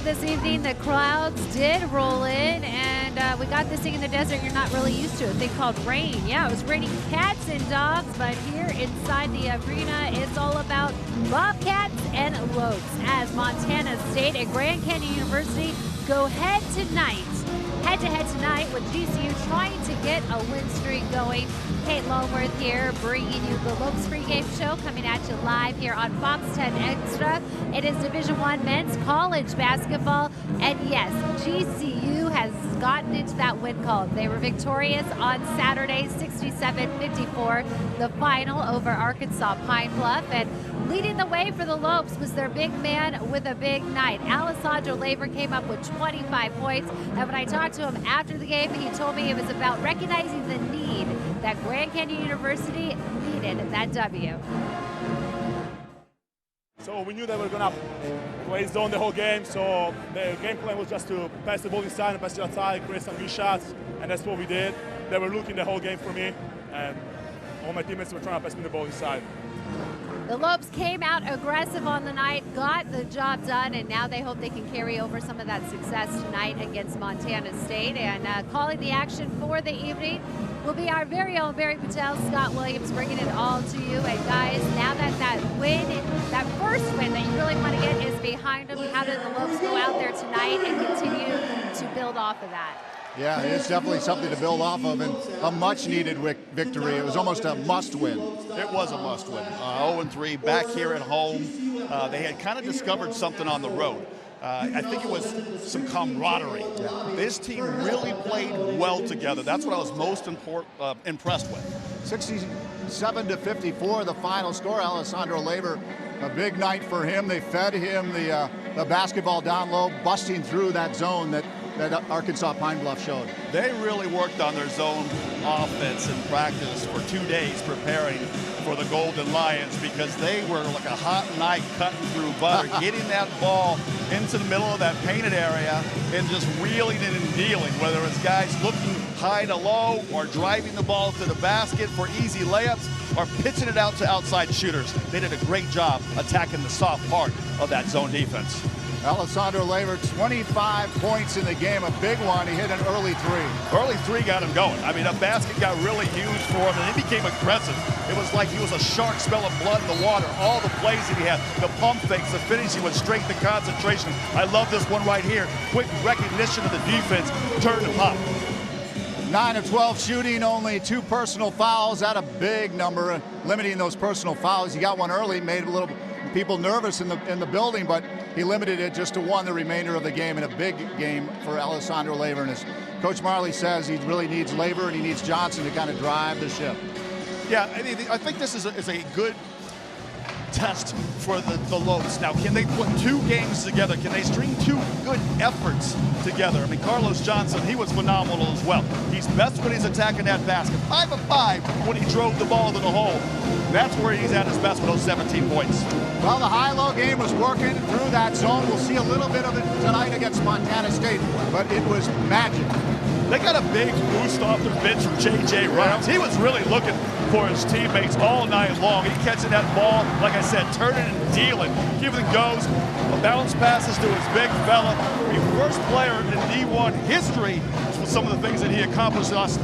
there this evening. The crowds did roll in, and we got this thing in the desert you're not really used to, a thing called rain. Yeah, it was raining cats and dogs, but here inside the arena, it's all about Bobcats and Lopes as Montana State and Grand Canyon University go head-to-head tonight with GCU trying to get a win streak going. Kate Longworth here bringing you the Lopes pregame show, coming at you live here on Fox 10 Extra. It is Division I men's college basketball, and yes, GCU has gotten into that win column. They were victorious on Saturday, 67-54, the final over Arkansas Pine Bluff, and leading the way for the Lopes was their big man with a big night. Alessandro Laver came up with 25 points, and when I talked to him after the game, he told me it was about recognizing the need that Grand Canyon University needed that W. So we knew they were going to play zone the whole game, so the game plan was just to pass the ball inside and pass it outside, create some good shots, and that's what we did. They were looking the whole game for me, and all my teammates were trying to pass me the ball inside. The Lopes came out aggressive on the night, got the job done, and now they hope they can carry over some of that success tonight against Montana State. And calling the action for the evening will be our very own Barry Patel. Scott Williams bringing it all to you. And guys, now that win, that first win that you really want to get is behind them, how did the Lopes go out there tonight and continue to build off of that? Yeah, it's definitely something to build off of, and a much-needed victory. It was almost a must-win. It was a must-win. 0-3 back here at home. They had kind of discovered something on the road. I think it was some camaraderie. Yeah. This team really played well together. That's what I was most impressed with. 67-54, the final score. Alessandro Laver, a big night for him. They fed him the basketball down low, busting through that zone that Arkansas Pine Bluff showed. They really worked on their zone offense in practice for 2 days preparing for the Golden Lions, because they were like a hot knife cutting through butter, getting that ball into the middle of that painted area and just wheeling it and dealing, whether it's guys looking high to low or driving the ball to the basket for easy layups or pitching it out to outside shooters. They did a great job attacking the soft part of that zone defense. Alessandro Laver, 25 points in the game, a big one. He hit an early three. Early three got him going. I mean, a basket got really huge for him, and he became aggressive. It was like he was a shark smelling blood in the water. All the plays that he had, the pump fakes, the finishing with strength and concentration. I love this one right here. Quick recognition of the defense, turn and pop. 9 of 12 shooting, only 2 personal fouls. That a big number, limiting those personal fouls. He got one early, made a little people nervous in the building, but he limited it just to 1 the remainder of the game, in a big game for Alessandro Laver. And as Coach Majerle says, he really needs Laver and he needs Johnson to kind of drive the ship. Yeah, I think this is a good test for the Lopes. Now, can they put 2 games together? Can they string 2 good efforts together? I mean, Carlos Johnson, he was phenomenal as well. He's best when he's attacking that basket. 5 of 5 when he drove the ball to the hole. That's where he's at his best with those 17 points. Well, the high-low game was working through that zone. We'll see a little bit of it tonight against Montana State, but it was magic. They got a big boost off their bench from J.J. Rhymes. He was really looking for his teammates all night long. He catching that ball, like I said, turning and dealing, giving goes, bounce passes to his big fella. The first player in D1 history with some of the things that he accomplished last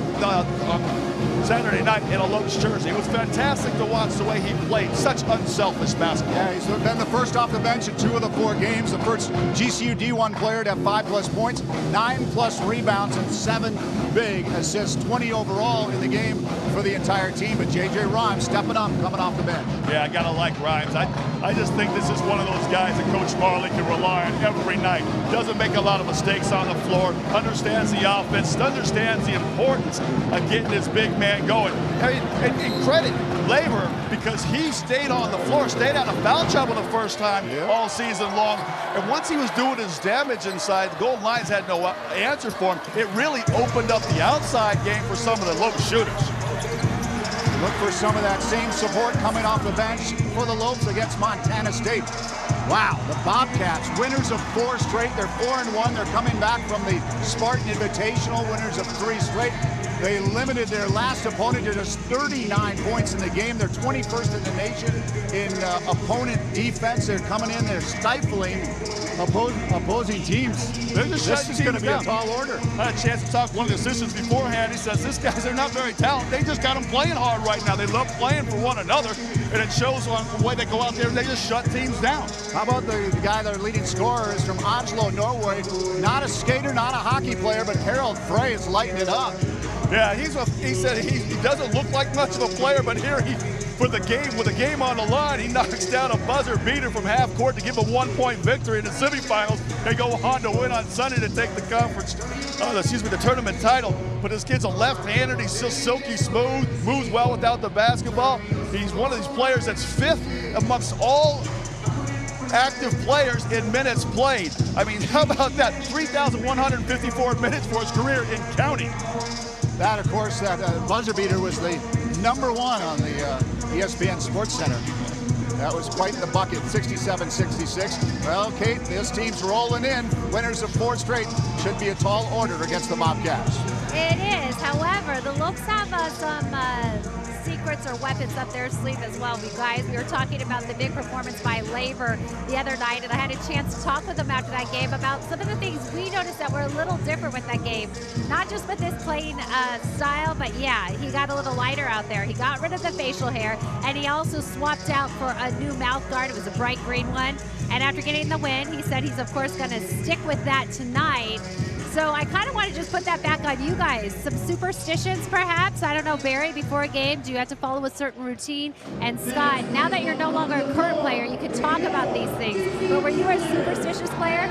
Saturday night in a Lopes jersey. It was fantastic to watch the way he played. Such unselfish basketball. Yeah, he's been the first off the bench in 2 of the 4 games. The first GCU D1 player to have 5+ points, 9+ rebounds, and 7 big assists, 20 overall in the game for the entire team. But J.J. Rhymes stepping up, coming off the bench. Yeah, I gotta like Rhymes. I just think this is one of those guys that Coach Majerle can rely on every night. Doesn't make a lot of mistakes on the floor, understands the offense, understands the importance of getting his big man going. And credit Laver, because he stayed on the floor, stayed out of foul trouble the first time all season long. And once he was doing his damage inside, the Golden Lions had no answer for him. It really opened up the outside game for some of the Lopes shooters. Look for some of that same support coming off the bench for the Lopes against Montana State. Wow, the Bobcats, winners of 4 straight. They're 4-1. They're coming back from the Spartan Invitational, winners of 3 straight. They limited their last opponent to just 39 points in the game. They're 21st in the nation in opponent defense. They're coming in, they're stifling opposing teams. This is going to be a tall order. I had a chance to talk to one of the assistants beforehand. He says, these guys are not very talented. They just got them playing hard right now. They love playing for one another, and it shows on the way they go out there and they just shut teams down. How about the guy, their leading scorer is from Oslo, Norway. Not a skater, not a hockey player, but Harold Frey is lighting it up. Yeah, he said he doesn't look like much of a player, but here with the game on the line, he knocks down a buzzer beater from half court to give a 1-point victory in the semifinals. They go on to win on Sunday to take the tournament title. But this kid's a left-hander. He's still silky smooth, moves well without the basketball. He's one of these players that's 5th amongst all active players in minutes played. I mean, how about that? 3,154 minutes for his career in counting. That, of course, that buzzer beater was the #1 on the ESPN Sports Center. That was quite the bucket, 67-66. Well, Kate, this team's rolling in. Winners of 4 straight. Should be a tall order against the Bobcats. It is. However, the Lopes have some secrets or weapons up their sleeve as well. We were talking about the big performance by Labor the other night, and I had a chance to talk with him after that game about some of the things we noticed that were a little different with that game. Not just with his playing style, but yeah, he got a little lighter out there. He got rid of the facial hair, and he also swapped out for a new mouth guard. It was a bright green one. And after getting the win, he said he's, of course, going to stick with that tonight. So I kind of want to just put that back on you guys. Some superstitions, perhaps? I don't know, Barry, before a game, do you have to follow a certain routine? And Scott, now that you're no longer a current player, you can talk about these things. But were you a superstitious player?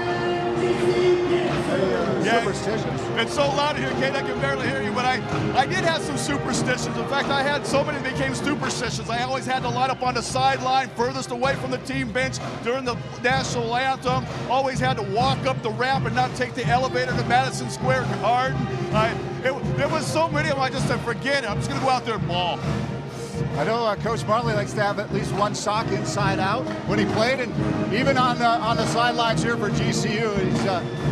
Yeah, Superstitions. it's so loud here, Kate, I can barely hear you, but I did have some superstitions. In fact, I had so many that became superstitions. I always had to line up on the sideline, furthest away from the team bench during the national anthem. Always had to walk up the ramp and not take the elevator to Madison Square Garden. There was so many of them, I just said, forget it. I'm just going to go out there and ball. I know Coach Majerle likes to have at least one sock inside out when he played, and even on the sidelines here for GCU,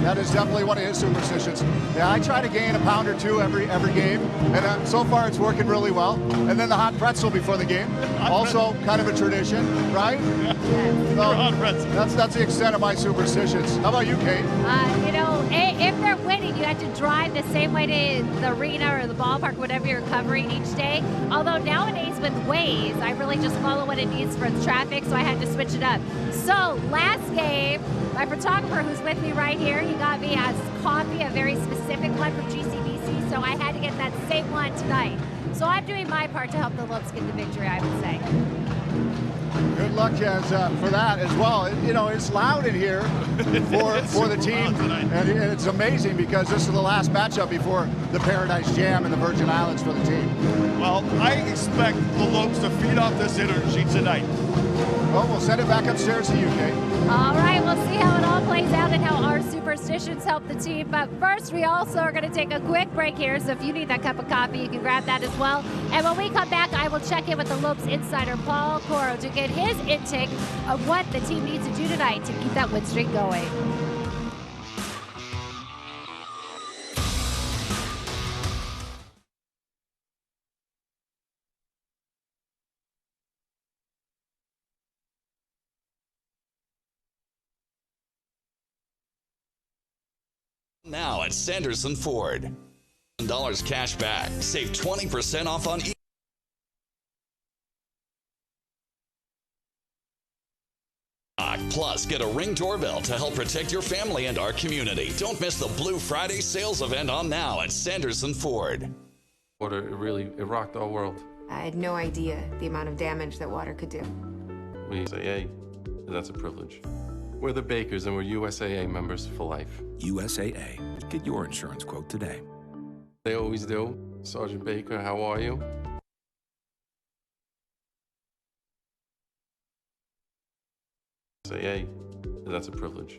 that is definitely one of his superstitions. Yeah, I try to gain a pound or 2 every game, and so far it's working really well. And then the hot pretzel before the game, also kind of a tradition, right? Yeah. So, hot pretzel. That's the extent of my superstitions. How about you, Kate? If they're winning, you have to drive the same way to the arena or the ballpark, whatever you're covering each day. Although nowadays with Waze, I really just follow what it needs for the traffic, so I had to switch it up. So last game, my photographer who's with me right here, he got me a coffee, a very specific one from GCBC, so I had to get that same one tonight. So I'm doing my part to help the Lopes get the victory, I would say. Good luck for that as well. It's loud in here for the team, and it's amazing because this is the last matchup before the Paradise Jam in the Virgin Islands for the team. Well, I expect the Lopes to feed off this energy tonight. Well, we'll send it back upstairs to you, Kate. All right, we'll see how it all plays out and how our superstitions help the team. But first, we also are going to take a quick break here. So if you need that cup of coffee, you can grab that as well. And when we come back, I will check in with the Lopes insider, Paul Coro, to get his intake of what the team needs to do tonight to keep that win streak going. Now at Sanderson Ford. $1 cash back. Save 20% off on Plus, get a Ring doorbell to help protect your family and our community. Don't miss the Blue Friday sales event on now at Sanderson Ford. Water, it rocked our world. I had no idea the amount of damage that water could do. We say, hey, that's a privilege. We're the Bakers and we're USAA members for life. USAA. Get your insurance quote today. They always do. Sergeant Baker, how are you? Say, hey, that's a privilege.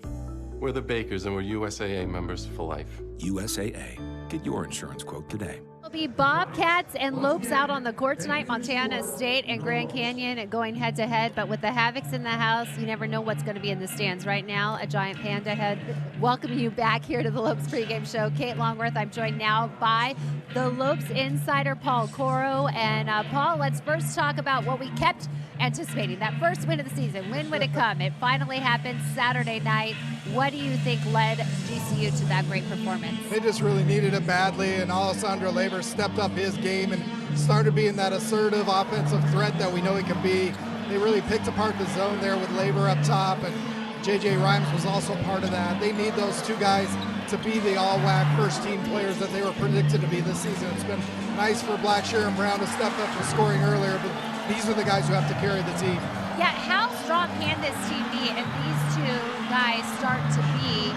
We're the Bakers and we're USAA members for life. USAA. Get your insurance quote today. be Bobcats and Lopes out on the court tonight. Montana State and Grand Canyon going head-to-head. But with the Havocs in the house, you never know what's going to be in the stands. Right now, a giant panda head welcoming you back here to the Lopes pregame show. Kate Longworth, I'm joined now by the Lopes insider, Paul Coro. And Paul, let's first talk about what we kept anticipating, that first win of the season. When would it come? It finally happened Saturday night. What do you think led GCU to that great performance? They just really needed it badly, and Alessandro Lever stepped up his game and started being that assertive offensive threat that we know he can be. They really picked apart the zone there with Lever up top, and J.J. Rhymes was also part of that. They need those two guys to be the all-WAC first-team players that they were predicted to be this season. It's been nice for Blackshear and Brown to step up with scoring earlier, but these are the guys who have to carry the team. Yeah, how strong can this team be if these two guys start to be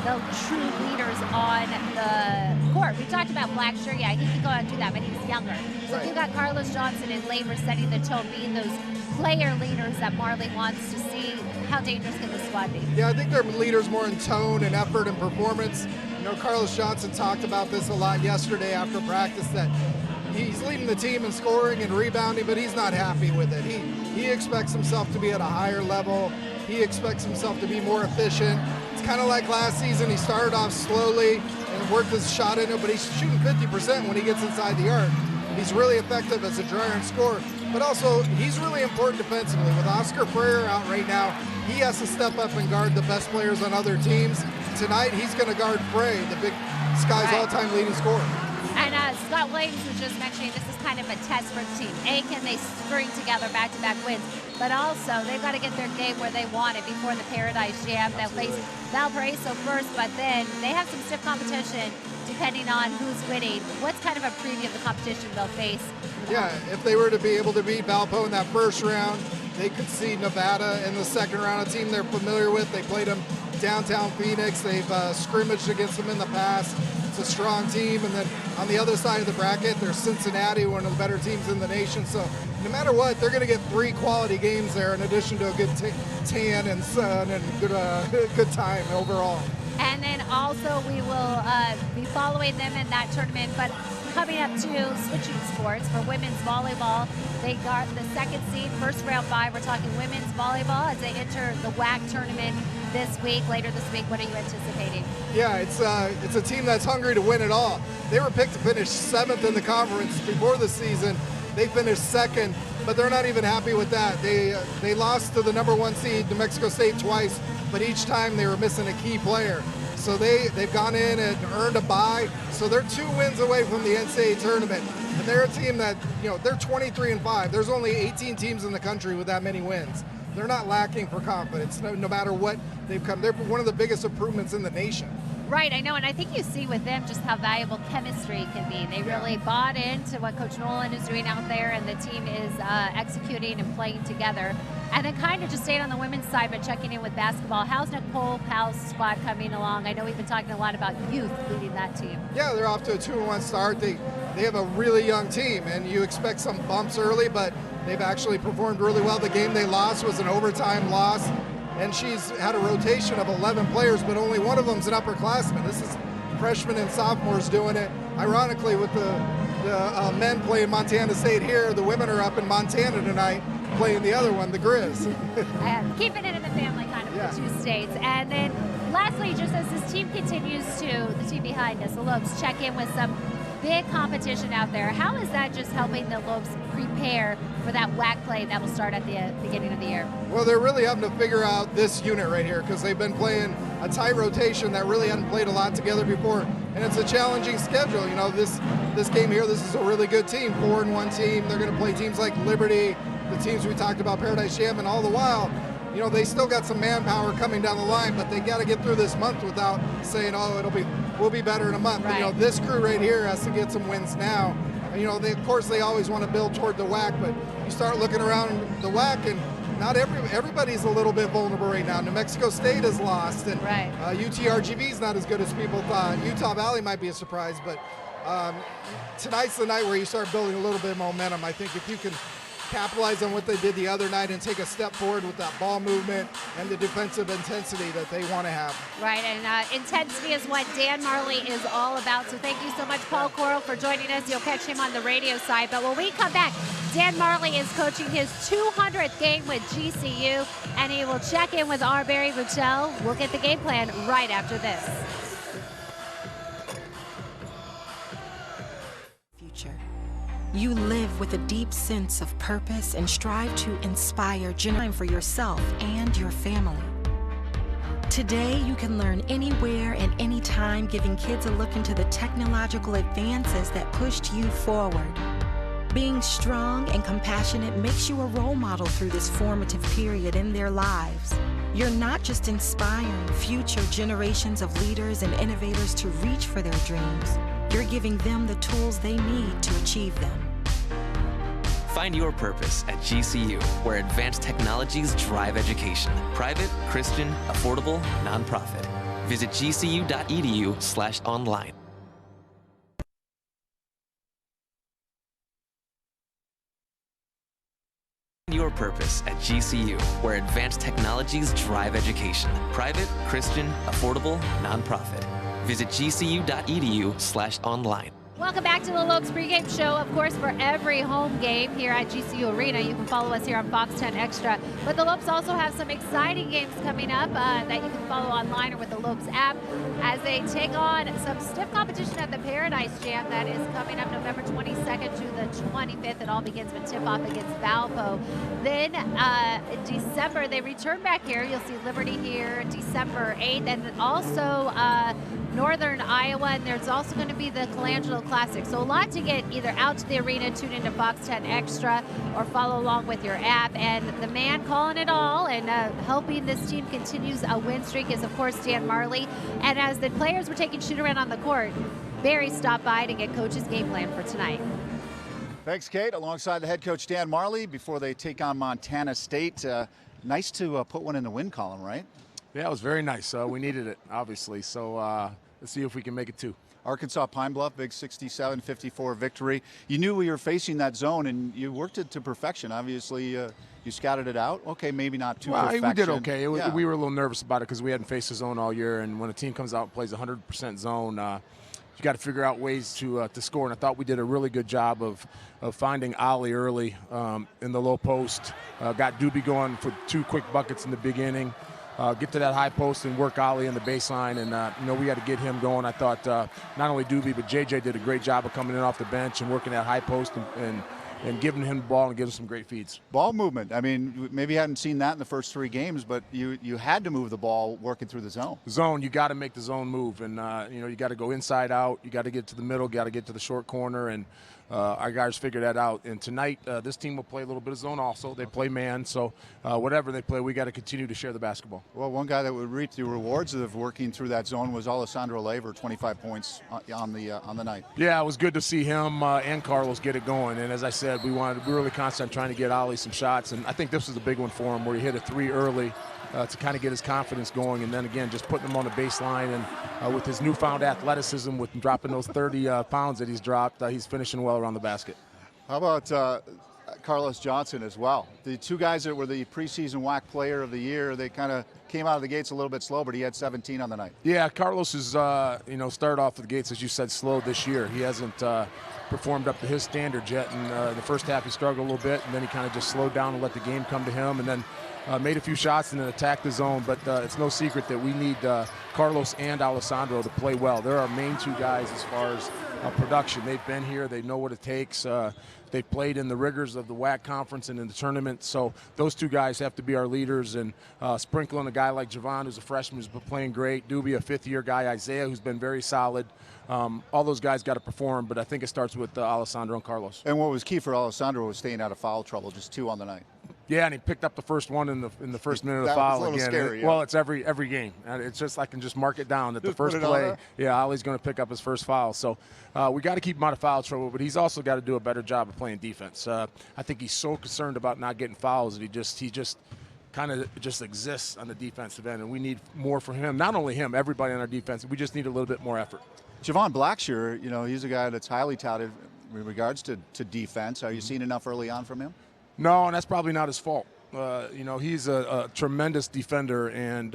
the true leaders on the court? We talked about Blackshear. Yeah, he can go out and do that, but he's younger. So if you got Carlos Johnson and Lever setting the tone, being those player leaders that Marley wants to see, how dangerous can this squad be? Yeah, I think they're leaders more in tone and effort and performance. You know, Carlos Johnson talked about this a lot yesterday after practice, that he's leading the team in scoring and rebounding, but he's not happy with it. He expects himself to be at a higher level. He expects himself to be more efficient. It's kind of like last season. He started off slowly and worked his shot in it, but he's shooting 50% when he gets inside the arc. He's really effective as a dryer and scorer, but also he's really important defensively. With Oscar Freire out right now, he has to step up and guard the best players on other teams. Tonight, he's going to guard Frey, the Big Sky's all-time leading scorer. And Scott Williams was just mentioning this is kind of a test for the team. A, can they string together back-to-back wins? But also, they've got to get their game where they want it before the Paradise Jam. They'll face Valparaiso first, but then they have some stiff competition depending on who's winning. What's kind of a preview of the competition they'll face? Yeah, if they were to be able to beat Valpo in that first round, they could see Nevada in the second round, a team they're familiar with. They played them downtown Phoenix. They've scrimmaged against them in the past. It's a strong team. And then on the other side of the bracket, there's Cincinnati, one of the better teams in the nation. So no matter what, they're going to get 3 quality games there in addition to a good tan and sun and good time overall. And then also we will be following them in that tournament. But coming up to switching sports for women's volleyball, they got the second seed, first round bye. We're talking women's volleyball as they enter the WAC tournament this week, later this week. What are you anticipating? Yeah, it's a team that's hungry to win it all. They were picked to finish 7th in the conference before the season. They finished 2nd, but they're not even happy with that. They lost to the number 1 seed, New Mexico State, twice, but each time they were missing a key player. So they've gone in and earned a bye. So they're 2 wins away from the NCAA tournament. And they're a team that, you know, they're 23-5. There's only 18 teams in the country with that many wins. They're not lacking for confidence, no matter what they've come. They're one of the biggest improvements in the nation. Right, I know, and I think you see with them just how valuable chemistry can be. They really bought into what Coach Nolan is doing out there, and the team is executing and playing together. And then kind of just staying on the women's side, but checking in with basketball. How's Nicole Powell's squad coming along? I know we've been talking a lot about youth leading that team. Yeah, they're off to a 2-1 start. They have a really young team, and you expect some bumps early, but they've actually performed really well. The game they lost was an overtime loss, and she's had a rotation of 11 players, but only one of them's an upperclassman. This is freshmen and sophomores doing it. Ironically, with the men playing Montana State here, the women are up in Montana tonight playing the other one, the Grizz. Keeping it in the family kind of the 2 states. And then lastly, just as this team continues to, the team behind us, the Lopes, check in with some big competition out there. How is that just helping the Lopes prepare for that WAC play that will start at the beginning of the year? Well, they're really having to figure out this unit right here because they've been playing a tight rotation that really hadn't played a lot together before, and it's a challenging schedule. You know, this game here, this is a really good team, 4-1 team. They're going to play teams like Liberty, the teams we talked about, Paradise Jam, and all the while, you know, they still got some manpower coming down the line, but they got to get through this month without saying, oh, we'll be better in a month. Right. You know, this crew right here has to get some wins now. And, you know, of course they always want to build toward the WAC, but you start looking around the WAC and not everybody's a little bit vulnerable right now. New Mexico State is lost, and UTRGV is not as good as people thought. Utah Valley might be a surprise, but tonight's the night where you start building a little bit of momentum. I think if you can capitalize on what they did the other night and take a step forward with that ball movement and the defensive intensity that they want to have. Right, and intensity is what Dan Marley is all about. So thank you so much, Paul Coral, for joining us. You'll catch him on the radio side. But when we come back, Dan Marley is coaching his 200th game with GCU, and he will check in with Arbery Buchel. We'll get the game plan right after this. You live with a deep sense of purpose and strive to inspire time for yourself and your family. Today, you can learn anywhere and anytime, giving kids a look into the technological advances that pushed you forward. Being strong and compassionate makes you a role model through this formative period in their lives. You're not just inspiring future generations of leaders and innovators to reach for their dreams. You're giving them the tools they need to achieve them. Find your purpose at GCU, where advanced technologies drive education. Private, Christian, affordable, nonprofit. Visit gcu.edu/online. Find your purpose at GCU, where advanced technologies drive education. Private, Christian, affordable, nonprofit. Visit gcu.edu/online. Welcome back to the Lopes pregame show. Of course, for every home game here at GCU Arena, you can follow us here on Fox 10 Extra. But the Lopes also have some exciting games coming up that you can follow online or with the Lopes app as they take on some stiff competition at the Paradise Jam that is coming up November 22nd to the 25th. It all begins with tip-off against Valpo. Then in December, they return back here. You'll see Liberty here December 8th, and also Northern Iowa, and there's also going to be the Colangelo Classic. So a lot to get either out to the arena, tune into Fox 10 Extra, or follow along with your app. And the man calling it all and helping this team continues a win streak is, of course, Dan Marley. And as the players were taking shoot around on the court, Barry stopped by to get Coach's game plan for tonight. Thanks, Kate. Alongside the head coach, Dan Marley, before they take on Montana State. Nice to put one in the win column, right? Yeah, it was very nice. We needed it, obviously. So let's see if we can make it two. Arkansas Pine Bluff, big 67-54 victory. You knew we were facing that zone, and you worked it to perfection. Obviously, you scouted it out. Okay, maybe not to perfection. We did okay. We were a little nervous about it because we hadn't faced the zone all year, and when a team comes out and plays 100% zone, you got to figure out ways to score. And I thought we did a really good job of finding Ollie early in the low post. Got Doobie going for 2 quick buckets in the beginning. Get to that high post and work Ollie in the baseline, and we got to get him going. I thought not only Doobie but JJ did a great job of coming in off the bench and working that high post and giving him the ball and giving some great feeds. Ball movement. I mean, maybe you hadn't seen that in the first 3 games, but you had to move the ball working through the zone. Zone, you got to make the zone move, and you got to go inside out. You got to get to the middle, got to get to the short corner, and our guys figured that out. And tonight, this team will play a little bit of zone also. They play man, so whatever they play, we got to continue to share the basketball. Well, one guy that would reap the rewards of working through that zone was Alessandro Lever, 25 points on the night. Yeah, it was good to see him and Carlos get it going. And as I said, we really concentrated on trying to get Ollie some shots. And I think this was a big one for him, where he hit a 3 early to kind of get his confidence going. And then again, just putting him on the baseline, and with his newfound athleticism, with dropping those 30 pounds that he's dropped, he's finishing well around the basket. How about Carlos Johnson as well? The 2 guys that were the preseason WAC Player of the Year, they kind of came out of the gates a little bit slow, but he had 17 on the night. Yeah, Carlos is, started off the gates, as you said, slow this year. He hasn't performed up to his standards yet. In the first half, he struggled a little bit, and then he kind of just slowed down and let the game come to him, and then made a few shots and then attacked the zone. But it's no secret that we need Carlos and Alessandro to play well. They're our main 2 guys as far as production. They've been here. They know what it takes. They've played in the rigors of the WAC conference and in the tournament. So those 2 guys have to be our leaders. And sprinkling a guy like Javon, who's a freshman, who's been playing great. Doobie, a 5th-year guy. Isaiah, who's been very solid. All those guys got to perform, but I think it starts with Alessandro and Carlos. And what was key for Alessandro was staying out of foul trouble, just 2 on the night. Yeah, and he picked up the first one in the first minute of the foul again. Scary, yeah. Well, it's every game. And it's just, I can just mark it down that the first play, Ollie's going to pick up his first foul. So we got to keep him out of foul trouble, but he's also got to do a better job of playing defense. I think he's so concerned about not getting fouls that he just kind of just exists on the defensive end, and we need more from him. Not only him, everybody on our defense. We just need a little bit more effort. Javon Blackshear, he's a guy that's highly touted in regards to defense. Are you seeing enough early on from him? No, and that's probably not his fault. He's a tremendous defender, and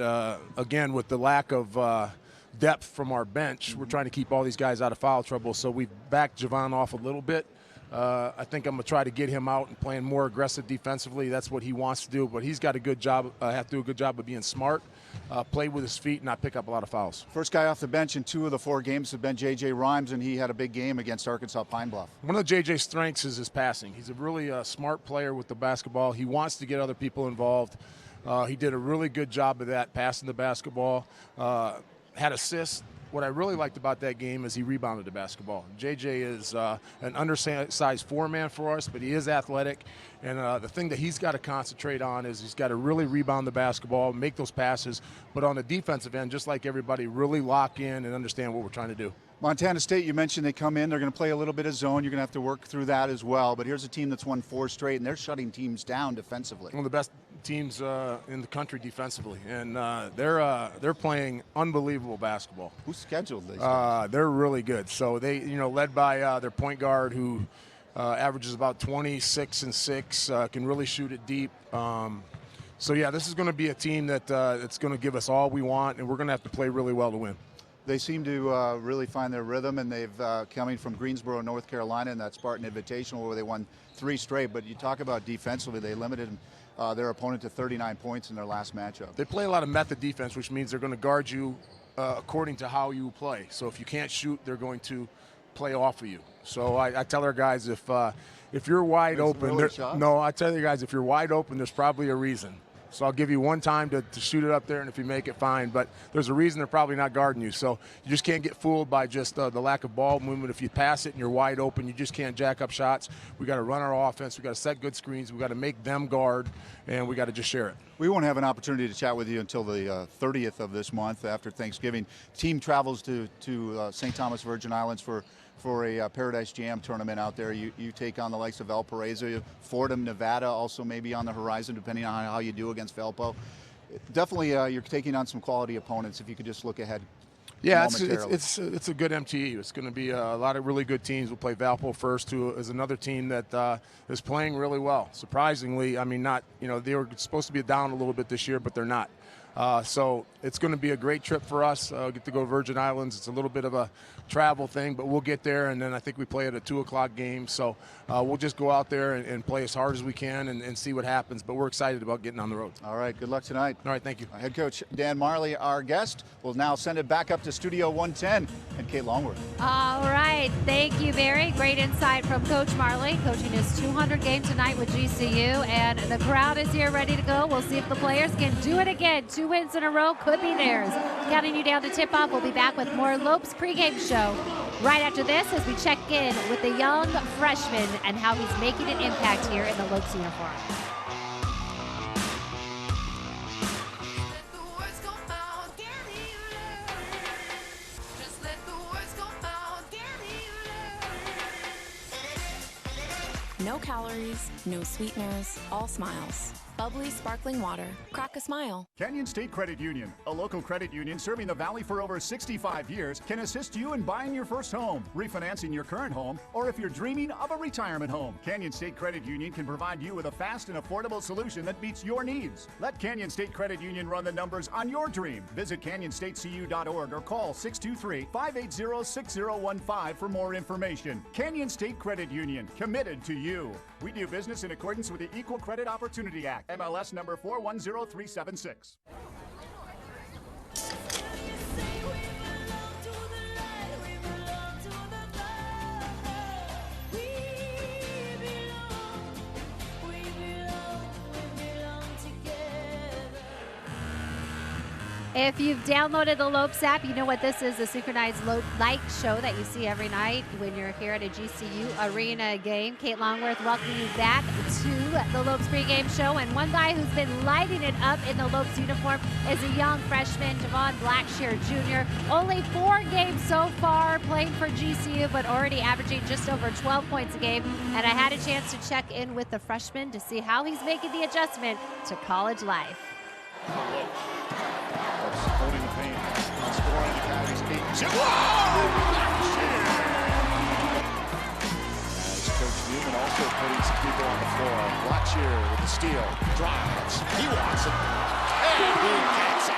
again, with the lack of depth from our bench, we're trying to keep all these guys out of foul trouble, so we've backed Javon off a little bit. I think I'm going to try to get him out and playing more aggressive defensively. That's what he wants to do, but he's got a good job, have to do a good job of being smart, play with his feet, and not pick up a lot of fouls. First guy off the bench in 2 of the 4 games have been J.J. Rhymes, and he had a big game against Arkansas Pine Bluff. One of JJ's strengths is his passing. He's a really smart player with the basketball. He wants to get other people involved. He did a really good job of that, passing the basketball, had assists. What I really liked about that game is he rebounded the basketball. JJ is an undersized 4-man for us, but he is athletic. And the thing that he's got to concentrate on is he's got to really rebound the basketball, make those passes, but on the defensive end, just like everybody, really lock in and understand what we're trying to do. Montana State, you mentioned they come in, they're going to play a little bit of zone. You're going to have to work through that as well. But here's a team that's won 4 straight, and they're shutting teams down defensively. One of the best teams in the country defensively, and they're playing unbelievable basketball. Who's scheduled these? They're really good. So they, led by their point guard who averages about 26 and 6, can really shoot it deep. So yeah, this is going to be a team that it's going to give us all we want, and we're going to have to play really well to win. They seem to really find their rhythm, and they've coming from Greensboro, North Carolina, in that Spartan Invitational where they won 3 straight. But you talk about defensively, they limited their opponent to 39 points in their last matchup. They play a lot of method defense, which means they're going to guard you according to how you play. So if you can't shoot, they're going to play off of you. So I tell our guys if you're wide open, I tell you guys if you're wide open, there's probably a reason. So I'll give you one time to shoot it up there, and if you make it, fine. But there's a reason they're probably not guarding you. So you just can't get fooled by just the lack of ball movement. If you pass it and you're wide open, you just can't jack up shots. We got to run our offense. We got to set good screens. We got to make them guard, and we got to just share it. We won't have an opportunity to chat with you until the 30th of this month after Thanksgiving. Team travels to St. Thomas Virgin Islands for a Paradise Jam tournament out there. You take on the likes of Valparaiso, Fordham, Nevada, also maybe on the horizon, depending on how you do against Valpo. Definitely, you're taking on some quality opponents. If you could just look ahead. Yeah, it's a good MTE. It's going to be a lot of really good teams. We'll play Valpo first, who is another team that is playing really well. Surprisingly, I mean, they were supposed to be down a little bit this year, but they're not. So it's going to be a great trip for us. Get to go to Virgin Islands. It's a little bit of a travel thing, but we'll get there, and then I think we play at a 2 o'clock game. So we'll just go out there and play as hard as we can and see what happens. But we're excited about getting on the road. All right, good luck tonight. All right, thank you. Head coach Dan Majerle, our guest, will now send it back up to Studio 110 and Kate Longworth. All right, thank you, Barry. Great insight from Coach Majerle, coaching his 200 game tonight with GCU, and the crowd is here ready to go. We'll see if the players can do it again. 2 wins in a row could be theirs. Counting you down to tip-off, we'll be back with more Lopes pregame show right after this as we check in with the young freshman and how he's making an impact here in the Lopes uniform. No calories, no sweeteners, all smiles. Bubbly, sparkling water. Crack a smile. Canyon State Credit Union, a local credit union serving the Valley for over 65 years, can assist you in buying your first home, refinancing your current home, or if you're dreaming of a retirement home. Canyon State Credit Union can provide you with a fast and affordable solution that meets your needs. Let Canyon State Credit Union run the numbers on your dream. Visit canyonstatecu.org or call 623-580-6015 for more information. Canyon State Credit Union, committed to you. We do business in accordance with the Equal Credit Opportunity Act. MLS number 410376. If you've downloaded the Lopes app, you know what this is, a synchronized light show that you see every night when you're here at a GCU Arena game. Kate Longworth welcoming you back to the Lopes pregame show. And one guy who's been lighting it up in the Lopes uniform is a young freshman, Javon Blackshear Jr. Only 4 games so far playing for GCU, but already averaging just over 12 points a game. And I had a chance to check in with the freshman to see how he's making the adjustment to college life. Holding the paint, scoring the Coyotes 8-2. As Coach Newman also putting some people on the for him. Blackshear with the steal. Drives. He wants it. And he gets it.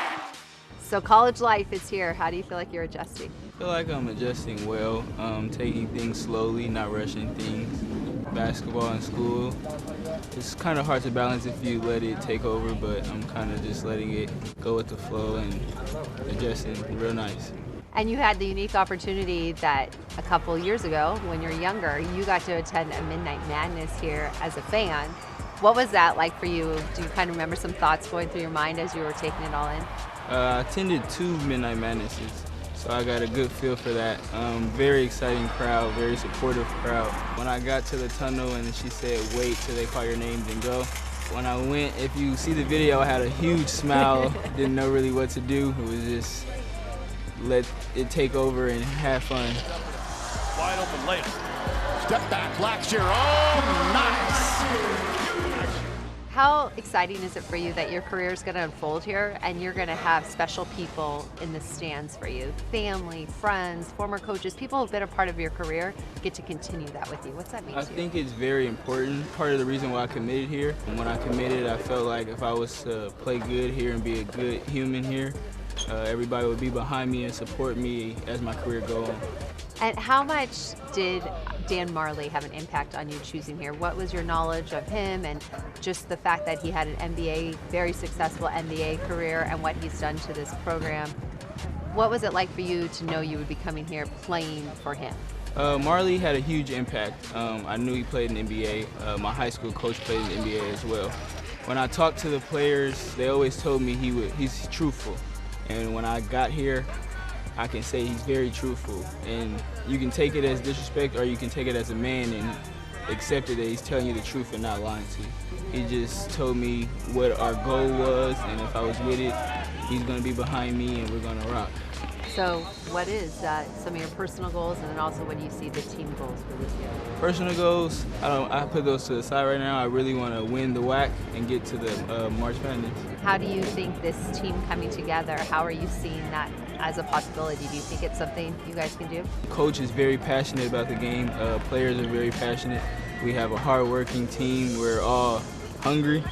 So college life is here. How do you feel like you're adjusting? I feel like I'm adjusting well, taking things slowly, not rushing things. Basketball in school, it's kind of hard to balance if you let it take over, but I'm kind of just letting it go with the flow and adjusting real nice. And you had the unique opportunity that a couple years ago, when you're younger, you got to attend a Midnight Madness here as a fan. What was that like for you? Do you kind of remember some thoughts going through your mind as you were taking it all in? I attended 2 Midnight Madnesses, so I got a good feel for that. Very exciting crowd, very supportive crowd. When I got to the tunnel and she said, wait till they call your name, then go. When I went, if you see the video, I had a huge smile, didn't know really what to do. It was just let it take over and have fun. Wide open layup. Step back, Blackshear. Oh, nice. How exciting is it for you that your career is going to unfold here and you're going to have special people in the stands for you? Family, friends, former coaches, people who've been a part of your career get to continue that with you. What's that mean to you? I think it's very important. Part of the reason why I committed here. And when I committed, I felt like if I was to play good here and be a good human here, everybody would be behind me and support me as my career goes on. And how much did Dan Marley have an impact on you choosing here? What was your knowledge of him and just the fact that he had an NBA, very successful NBA career and what he's done to this program? What was it like for you to know you would be coming here playing for him? Marley had a huge impact. I knew he played in the NBA. My high school coach played in the NBA as well. When I talked to the players, they always told me he's truthful. And when I got here, I can say he's very truthful. And you can take it as disrespect or you can take it as a man and accept it that he's telling you the truth and not lying to you. He just told me what our goal was, and if I was with it, he's going to be behind me and we're going to rock. So what is some of your personal goals, and then also what do you see the team goals for this year? Personal goals, I put those to the side right now. I really want to win the WAC and get to the March Madness. How do you think this team coming together, how are you seeing that as a possibility? Do you think it's something you guys can do? Coach is very passionate about the game. Players are very passionate. We have a hard-working team. We're all hungry.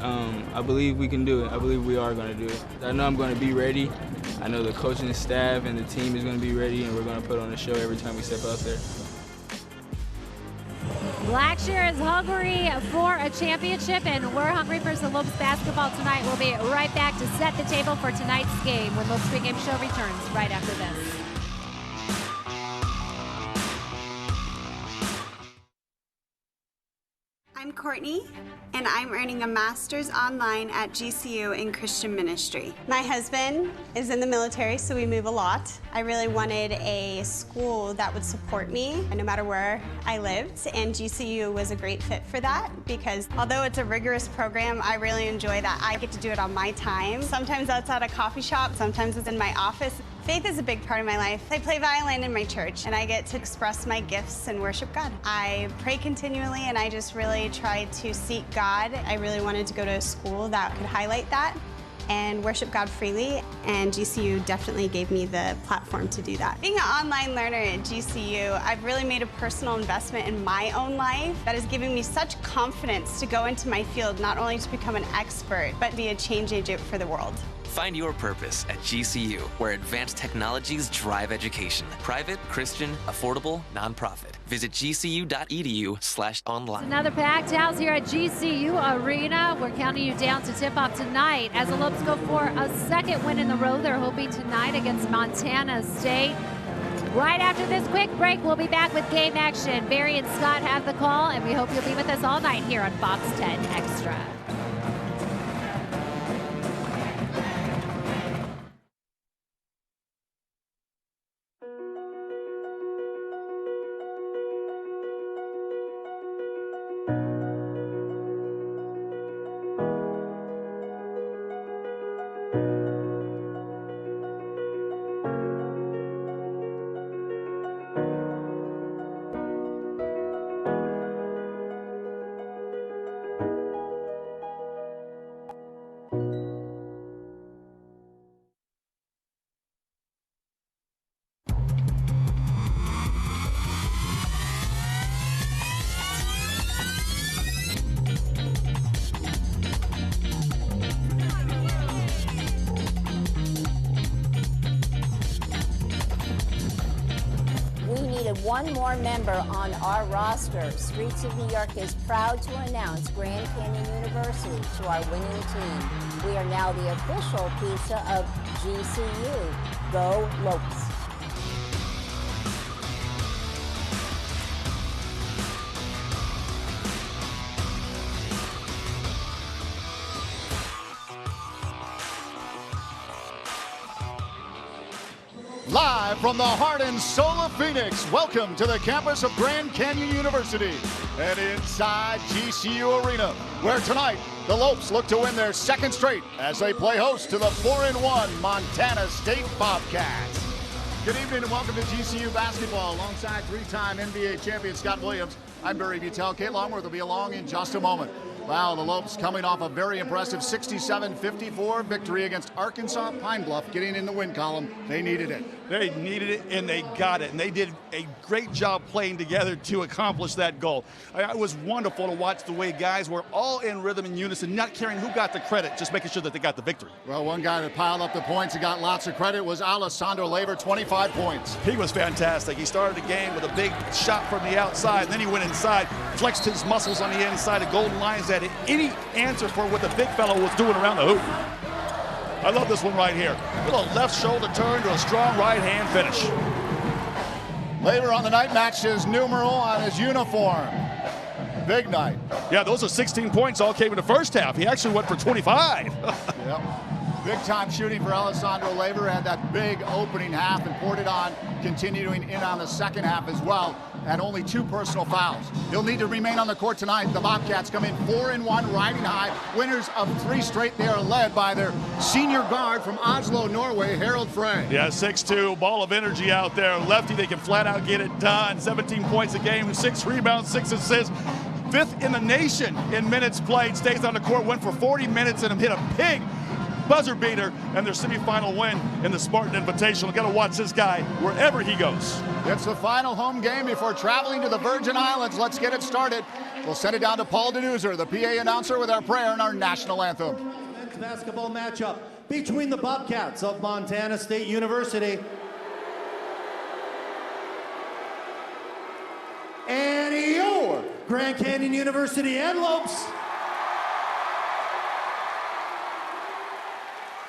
I believe we can do it. I believe we are going to do it. I know I'm going to be ready. I know the coaching staff and the team is going to be ready, and we're going to put on a show every time we step out there. Blackshear is hungry for a championship, and we're hungry for some Lopes basketball tonight. We'll be right back to set the table for tonight's game when Lopes Pregame Show returns right after this. I'm Courtney, and I'm earning a master's online at GCU in Christian ministry. My husband is in the military, so we move a lot. I really wanted a school that would support me no matter where I lived, and GCU was a great fit for that because although it's a rigorous program, I really enjoy that I get to do it on my time. Sometimes that's at a coffee shop, sometimes it's in my office. Faith is a big part of my life. I play violin in my church, and I get to express my gifts and worship God. I pray continually, and I just really try to seek God. I really wanted to go to a school that could highlight that and worship God freely, and GCU definitely gave me the platform to do that. Being an online learner at GCU, I've really made a personal investment in my own life that is giving me such confidence to go into my field, not only to become an expert, but be a change agent for the world. Find your purpose at GCU, where advanced technologies drive education. Private, Christian, affordable, nonprofit. Visit gcu.edu/online. Another packed house here at GCU Arena. We're counting you down to tip off tonight as the Lopes go for a second win in the row. They're hoping tonight against Montana State. Right after this quick break, we'll be back with game action. Barry and Scott have the call, and we hope you'll be with us all night here on Fox 10 Extra. one more member on our roster. Streets of New York is proud to announce Grand Canyon University to our winning team. We are now the official pizza of GCU. Go Lopes. Live from the heart and soul of Phoenix, welcome to the campus of Grand Canyon University and inside GCU Arena, where tonight the Lopes look to win their second straight as they play host to the 4-1 Montana State Bobcats. Good evening and welcome to GCU basketball alongside three-time NBA champion Scott Williams. I'm Barry Butel. Kate Longworth will be along in just a moment. Wow, the Lopes coming off a very impressive 67-54 victory against Arkansas Pine Bluff, getting in the win column. They needed it. They needed it, and they got it. And they did a great job playing together to accomplish that goal. It was wonderful to watch the way guys were all in rhythm and unison, not caring who got the credit, just making sure that they got the victory. Well, one guy that piled up the points and got lots of credit was Alessandro Lever, 25 points. He was fantastic. He started the game with a big shot from the outside, and then he went inside, flexed his muscles on the inside of Golden Lions, had any answer for what the big fellow was doing around the hoop. I love this one right here. Little left shoulder turn to a strong right hand finish. Later on the night, matched his numeral on his uniform. Big night. Yeah, those are 16 points all came in the first half. He actually went for 25. Yep. Big time shooting for Alessandro Lever. Had that big opening half and poured it on, continuing in on the second half as well. Had only 2 personal fouls. He'll need to remain on the court tonight. The Bobcats come in 4-1, riding high. Winners of 3 straight. They are led by their senior guard from Oslo, Norway, Harold Frey. Yeah, 6'2", ball of energy out there. Lefty, they can flat out get it done. 17 points a game, 6 rebounds, 6 assists. 5th in the nation in minutes played. Stays on the court, went for 40 minutes and hit a big buzzer beater and their semifinal win in the Spartan Invitational. Got to watch this guy wherever he goes. It's the final home game before traveling to the Virgin Islands. Let's get it started. We'll send it down to Paul Denuser, the PA announcer, with our prayer and our national anthem. Men's basketball matchup between the Bobcats of Montana State University and your Grand Canyon University and Lopes.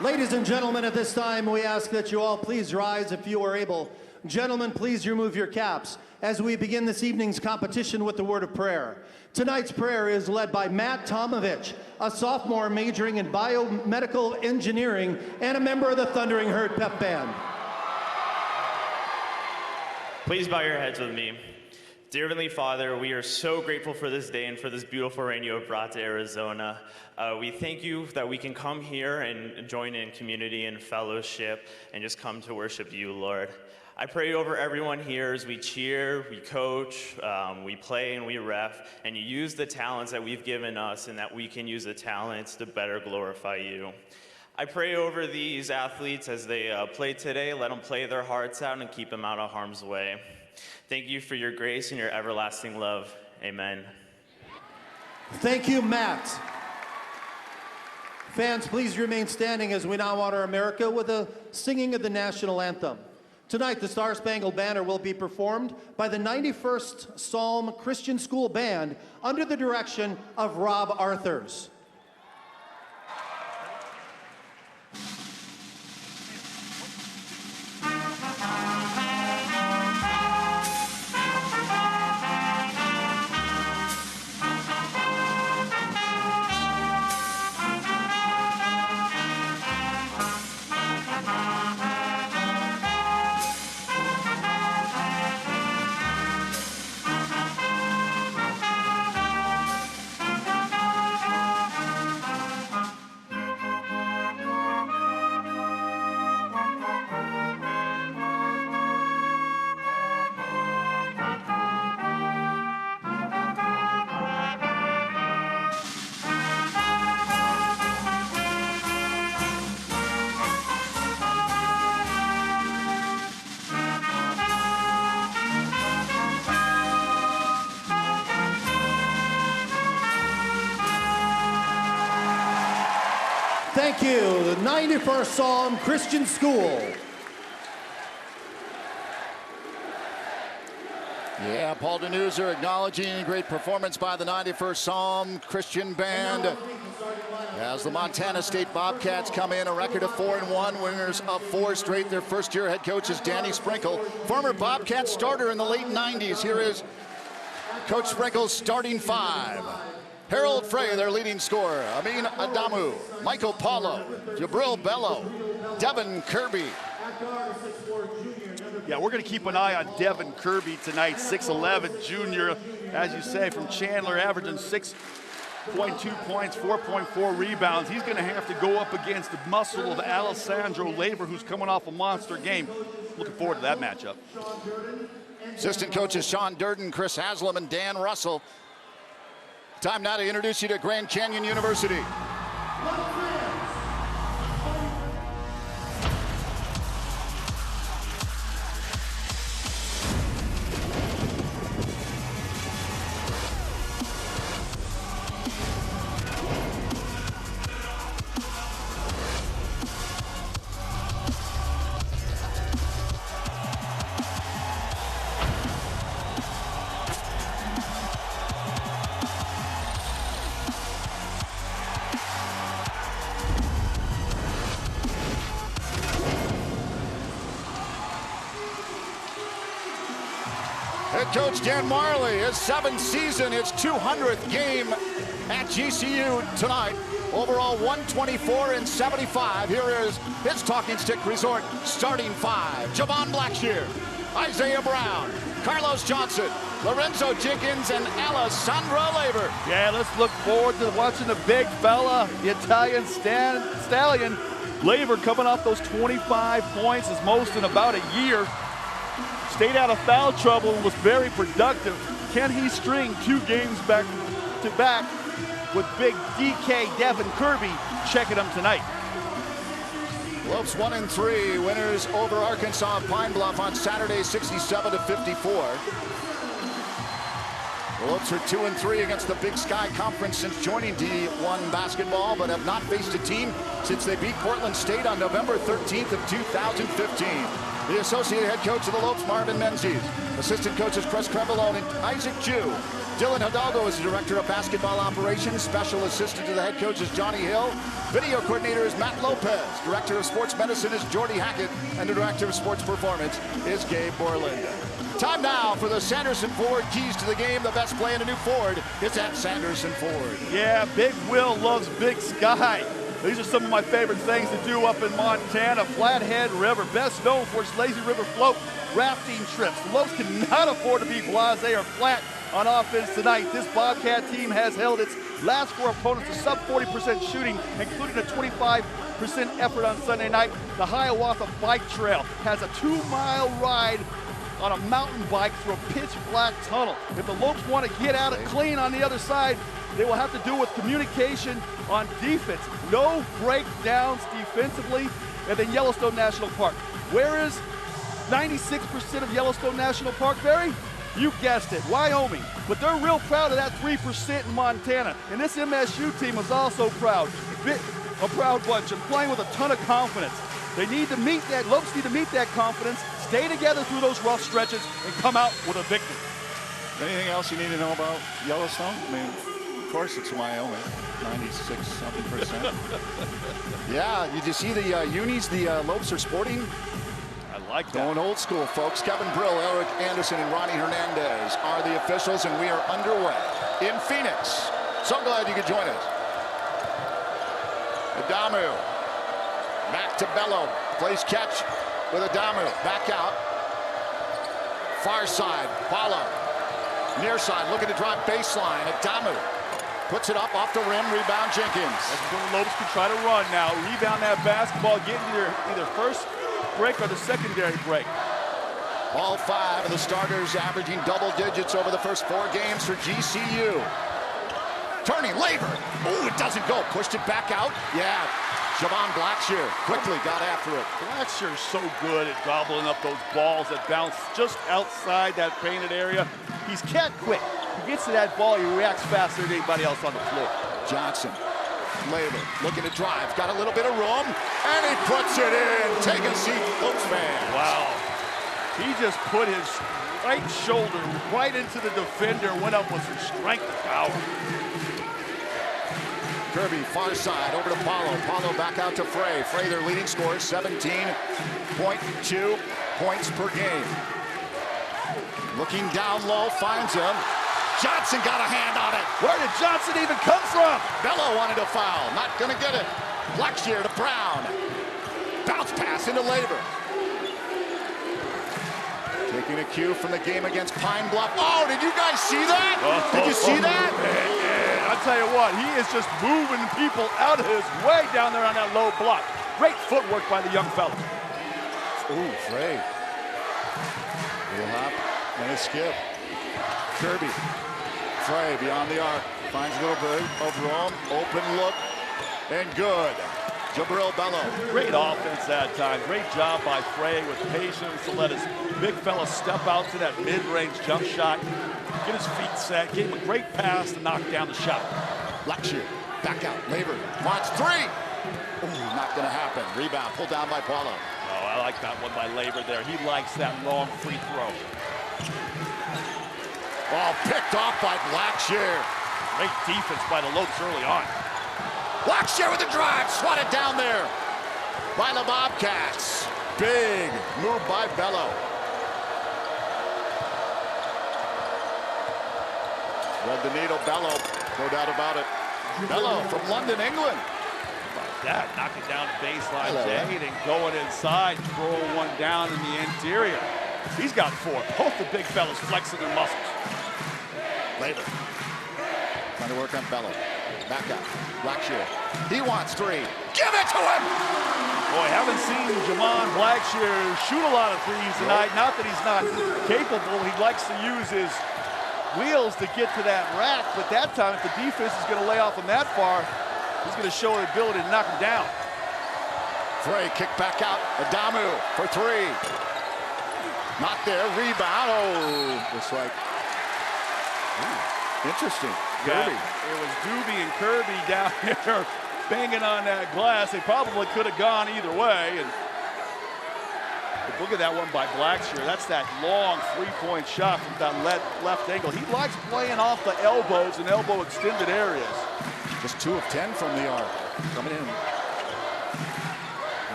Ladies and gentlemen, at this time, we ask that you all please rise if you are able. Gentlemen, please remove your caps as we begin this evening's competition with the word of prayer. Tonight's prayer is led by Matt Tomovich, a sophomore majoring in biomedical engineering and a member of the Thundering Herd Pep Band. Please bow your heads with me. Dear Heavenly Father, we are so grateful for this day and for this beautiful rain you have brought to Arizona. We thank you that we can come here and join in community and fellowship and just come to worship you, Lord. I pray over everyone here as we cheer, we coach, we play, and we ref, and you use the talents that we've given us and that we can use the talents to better glorify you. I pray over these athletes as they play today. Let them play their hearts out and keep them out of harm's way. Thank you for your grace and your everlasting love. Amen. Thank you, Matt. Fans, please remain standing as we now honor America with the singing of the national anthem. Tonight, the Star Spangled Banner will be performed by the 91st Psalm Christian School Band under the direction of Rob Arthurs. Thank you, the 91st Psalm Christian School. Yeah, Paul Denuser acknowledging a great performance by the 91st Psalm Christian Band. As the Montana State Bobcats come in, a record of 4-1, winners of 4 straight. Their first-year head coach is Danny Sprinkle, former Bobcat starter in the late 90s. Here is Coach Sprinkle's starting 5. Harold Frey, their leading scorer. Amin Adamu, Michael Paulo, Jabril Bello, Devin Kirby. Yeah, we're going to keep an eye on Devin Kirby tonight, 6'11", junior, as you say, from Chandler, averaging 6.2 points, 4.4 rebounds. He's going to have to go up against the muscle of Alessandro Laver, who's coming off a monster game. Looking forward to that matchup. Assistant coaches Sean Durden, Chris Haslam, and Dan Russell. Time now to introduce you to Grand Canyon University. Head coach Dan Majerle, his 7th season, his 200th game at GCU tonight. Overall 124-75. Here is his Talking Stick Resort starting 5. Javon Blackshear, Isaiah Brown, Carlos Johnson, Lorenzo Jenkins, and Alessandro Laver. Yeah, let's look forward to watching the big fella, the Italian stallion. Laver coming off those 25 points, his most in about a year. Stayed out of foul trouble and was very productive. Can he string 2 games back to back with big DK Devin Kirby checking him tonight? Lopes 1-3, winners over Arkansas Pine Bluff on Saturday, 67-54. The Lopes are 2-3 against the Big Sky Conference since joining D1 basketball, but have not faced a team since they beat Portland State on November 13th of 2015. The associate head coach of the Lopes, Marvin Menzies. Assistant coaches Chris Crevalone and Isaac Jew. Dylan Hidalgo is the director of basketball operations. Special assistant to the head coach is Johnny Hill. Video coordinator is Matt Lopez. Director of sports medicine is Jordy Hackett. And the director of sports performance is Gabe Borlinda. Time now for the Sanderson Ford keys to the game. The best play in a new Ford is at Sanderson Ford. Yeah, Big Will loves Big Sky. These are some of my favorite things to do up in Montana. Flathead River, best known for its lazy river float rafting trips. The Lopes cannot afford to be blasé or flat on offense tonight. This Bobcat team has held its last 4 opponents to sub 40% shooting, including a 25% effort on Sunday night. The Hiawatha Bike Trail has a 2-mile ride on a mountain bike through a pitch black tunnel. If the Lopes want to get out it clean on the other side, they will have to do with communication on defense. No breakdowns defensively. And then Yellowstone National Park. Where is 96% of Yellowstone National Park, Barry? You guessed it, Wyoming. But they're real proud of that 3% in Montana. And this MSU team is also proud. A proud bunch and playing with a ton of confidence. They need to meet that, Lopes need to meet that confidence, stay together through those rough stretches, and come out with a victory. Anything else you need to know about Yellowstone? I mean, of course it's Wyoming, 96-something%. Yeah, did you see the unis the Lopes are sporting? I like that. Going old school, folks. Kevin Brill, Eric Anderson, and Ronnie Hernandez are the officials, and we are underway in Phoenix. So glad you could join us. Adamu, back to Bello, plays catch with Adamu, back out. Far side, Paulo. Near side, looking to drive baseline. Adamu puts it up off the rim, rebound Jenkins. That's when the Lopes can try to run now. Rebound that basketball, get either first break or the secondary break. All 5 of the starters averaging double digits over the first 4 games for GCU. Turning, Laver. Oh, it doesn't go. Pushed it back out. Yeah, Javon Blackshear quickly got after it. Blackshear's so good at gobbling up those balls that bounce just outside that painted area. He's cat quick. He gets to that ball, he reacts faster than anybody else on the floor. Johnson, Laver, looking to drive, got a little bit of room, and he puts it in. Take a seat, Lopes fans. Wow. He just put his right shoulder right into the defender, went up with some strength and power. Kirby, far side, over to Paulo. Paulo back out to Frey. Frey, their leading scorer, 17.2 points per game. Looking down low, finds him. Johnson got a hand on it. Where did Johnson even come from? Bello wanted a foul, not gonna get it. Blackshear to Brown. Bounce pass into Labor. Taking a cue from the game against Pine Bluff. Oh, did you guys see that? Did you see that? Man, I'll tell you what, he is just moving people out of his way down there on that low block. Great footwork by the young fella. Ooh, Frey. Little hop and a skip. Kirby. Frey beyond the arc. Finds a little bit of room. Open look. And good. Jabril Bello. Great offense that time. Great job by Frey with patience to let his big fella step out to that mid-range jump shot. Get his feet set. Gave him a great pass to knock down the shot. Blackshear. Back out. Labor. Wants three. Ooh, not going to happen. Rebound. Pulled down by Paulo. Oh, I like that one by Labor there. He likes that long free throw. Oh, picked off by Blackshear. Great defense by the Lopes early on. Blackshear with the drive, swatted down there by the Bobcats. Big move by Bello. Thread the needle, Bello, no doubt about it. Bello from London, England. How about that, knocking down the baseline, Jade, and going inside, throwing one down in the interior. He's got four. Both the big fellas flexing their muscles. Labor. Trying to work on Bello. Back up. Blackshear. He wants three. Give it to him! Boy, haven't seen Jamon Blackshear shoot a lot of threes tonight. Not that he's not capable. He likes to use his wheels to get to that rack. But that time, if the defense is going to lay off him that far, he's going to show the ability to knock him down. Frey kick back out. Adamu for three. Not there. Rebound. Oh, looks like. Ooh, interesting. Kirby. Yeah, it was Doobie and Kirby down there banging on that glass. They probably could have gone either way. And look at that one by Blackshear. That's that long three-point shot from that left angle. He likes playing off the elbows and elbow extended areas. Just 2 of 10 from the arc. Coming in.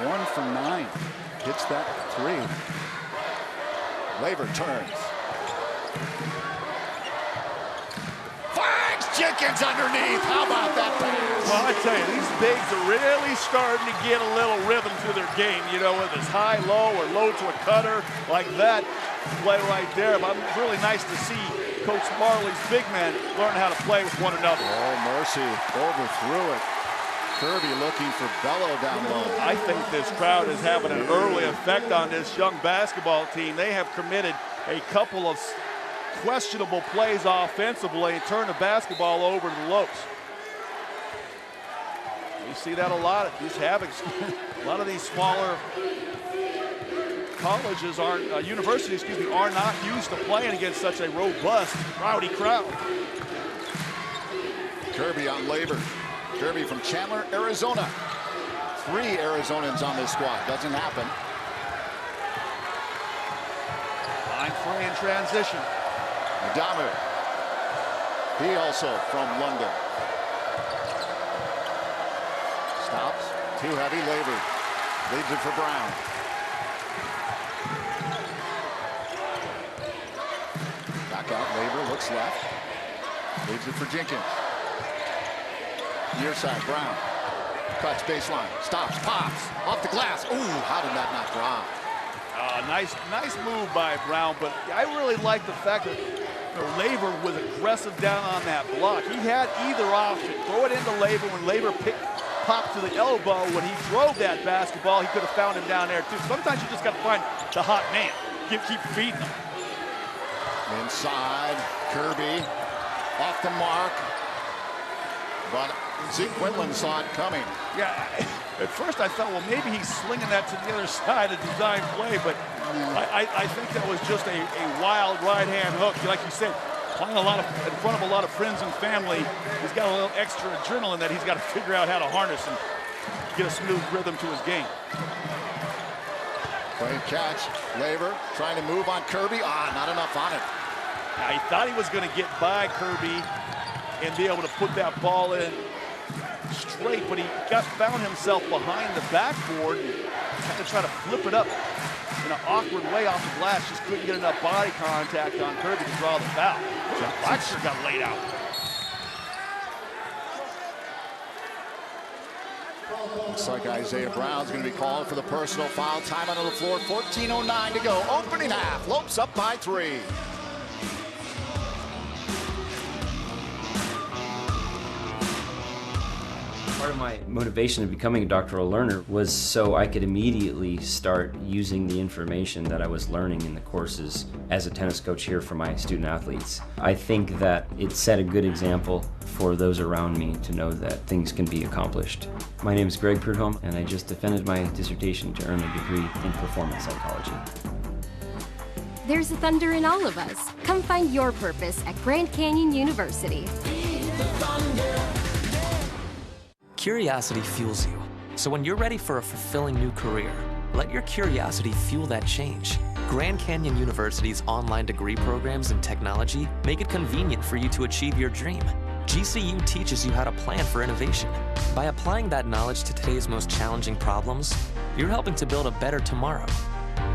1 from 9. Hits that three. Labor turns. Jenkins underneath. How about that pass? Well, I tell you, these bigs are really starting to get a little rhythm to their game, you know, whether it's high-low or low to a cutter like that play right there. But it's really nice to see Coach Marley's big men learn how to play with one another. Oh, mercy. Overthrew it. Kirby looking for Bello down low. I think this crowd is having an early effect on this young basketball team. They have committed a couple of questionable plays offensively and turn the basketball over to the Lopes. You see that a lot. These a lot of these smaller colleges universities, are not used to playing against such a robust, rowdy crowd. Kirby on Labor. Kirby from Chandler, Arizona. 3 Arizonans on this squad. Doesn't happen. Fine Frey in transition. Adamu. He also from London. Stops. Too heavy. Labor. Leaves it for Brown. Back out. Labor looks left. Leaves it for Jenkins. Near side. Brown. Cuts baseline. Stops. Pops. Off the glass. Ooh, how did that not drop? Nice move by Brown, but I really like the fact that Labor was aggressive down on that block. He had either option. Throw it into Labor when Labor popped to the elbow. When he drove that basketball, he could have found him down there too. Sometimes you just got to find the hot man. Keep feeding him. Inside, Kirby off the mark. But Zeke Quinlan saw it coming. Yeah, at first I thought, well, maybe he's slinging that to the other side, a design play, but I think that was just a wild right-hand hook. Like you said, playing in front of a lot of friends and family, he's got a little extra adrenaline that he's got to figure out how to harness and get a smooth rhythm to his game. Great catch. Laver trying to move on Kirby. Not enough on it. Now, he thought he was going to get by Kirby and be able to put that ball in straight, but he found himself behind the backboard and had to try to flip it up in an awkward way off the glass. Just couldn't get enough body contact on Kirby to draw the foul. Blackshear got laid out. Looks like Isaiah Brown's going to be called for the personal foul. Time on the floor, 14:09 to go. Opening half, Lopes up by 3. Part of my motivation of becoming a doctoral learner was so I could immediately start using the information that I was learning in the courses as a tennis coach here for my student athletes. I think that it set a good example for those around me to know that things can be accomplished. My name is Greg Prudhomme, and I just defended my dissertation to earn a degree in performance psychology. There's a thunder in all of us. Come find your purpose at Grand Canyon University. Curiosity fuels you. So when you're ready for a fulfilling new career, let your curiosity fuel that change. Grand Canyon University's online degree programs in technology make it convenient for you to achieve your dream. GCU teaches you how to plan for innovation. By applying that knowledge to today's most challenging problems, you're helping to build a better tomorrow.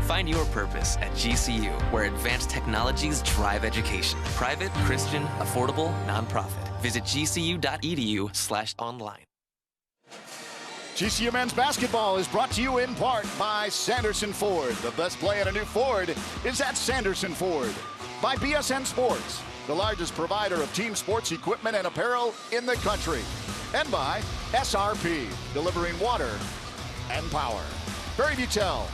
Find your purpose at GCU, where advanced technologies drive education. Private, Christian, affordable, nonprofit. Visit gcu.edu/online. GCU men's basketball is brought to you in part by Sanderson Ford. The best play in a new Ford is at Sanderson Ford. By BSN Sports, the largest provider of team sports equipment and apparel in the country. And by SRP, delivering water and power. Barry Butel,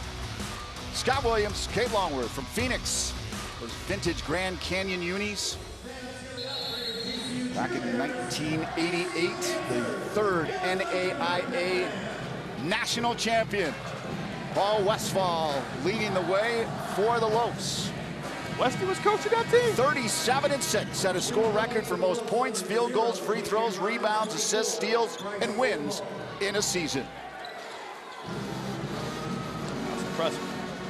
Scott Williams, Kate Longworth from Phoenix. Those vintage Grand Canyon unis. Back in 1988, the third NAIA national champion. Paul Westphal leading the way for the Lopes. Westy was coaching that team. 37-6, set a school record for most points, field goals, free throws, rebounds, assists, steals, and wins in a season. That's impressive.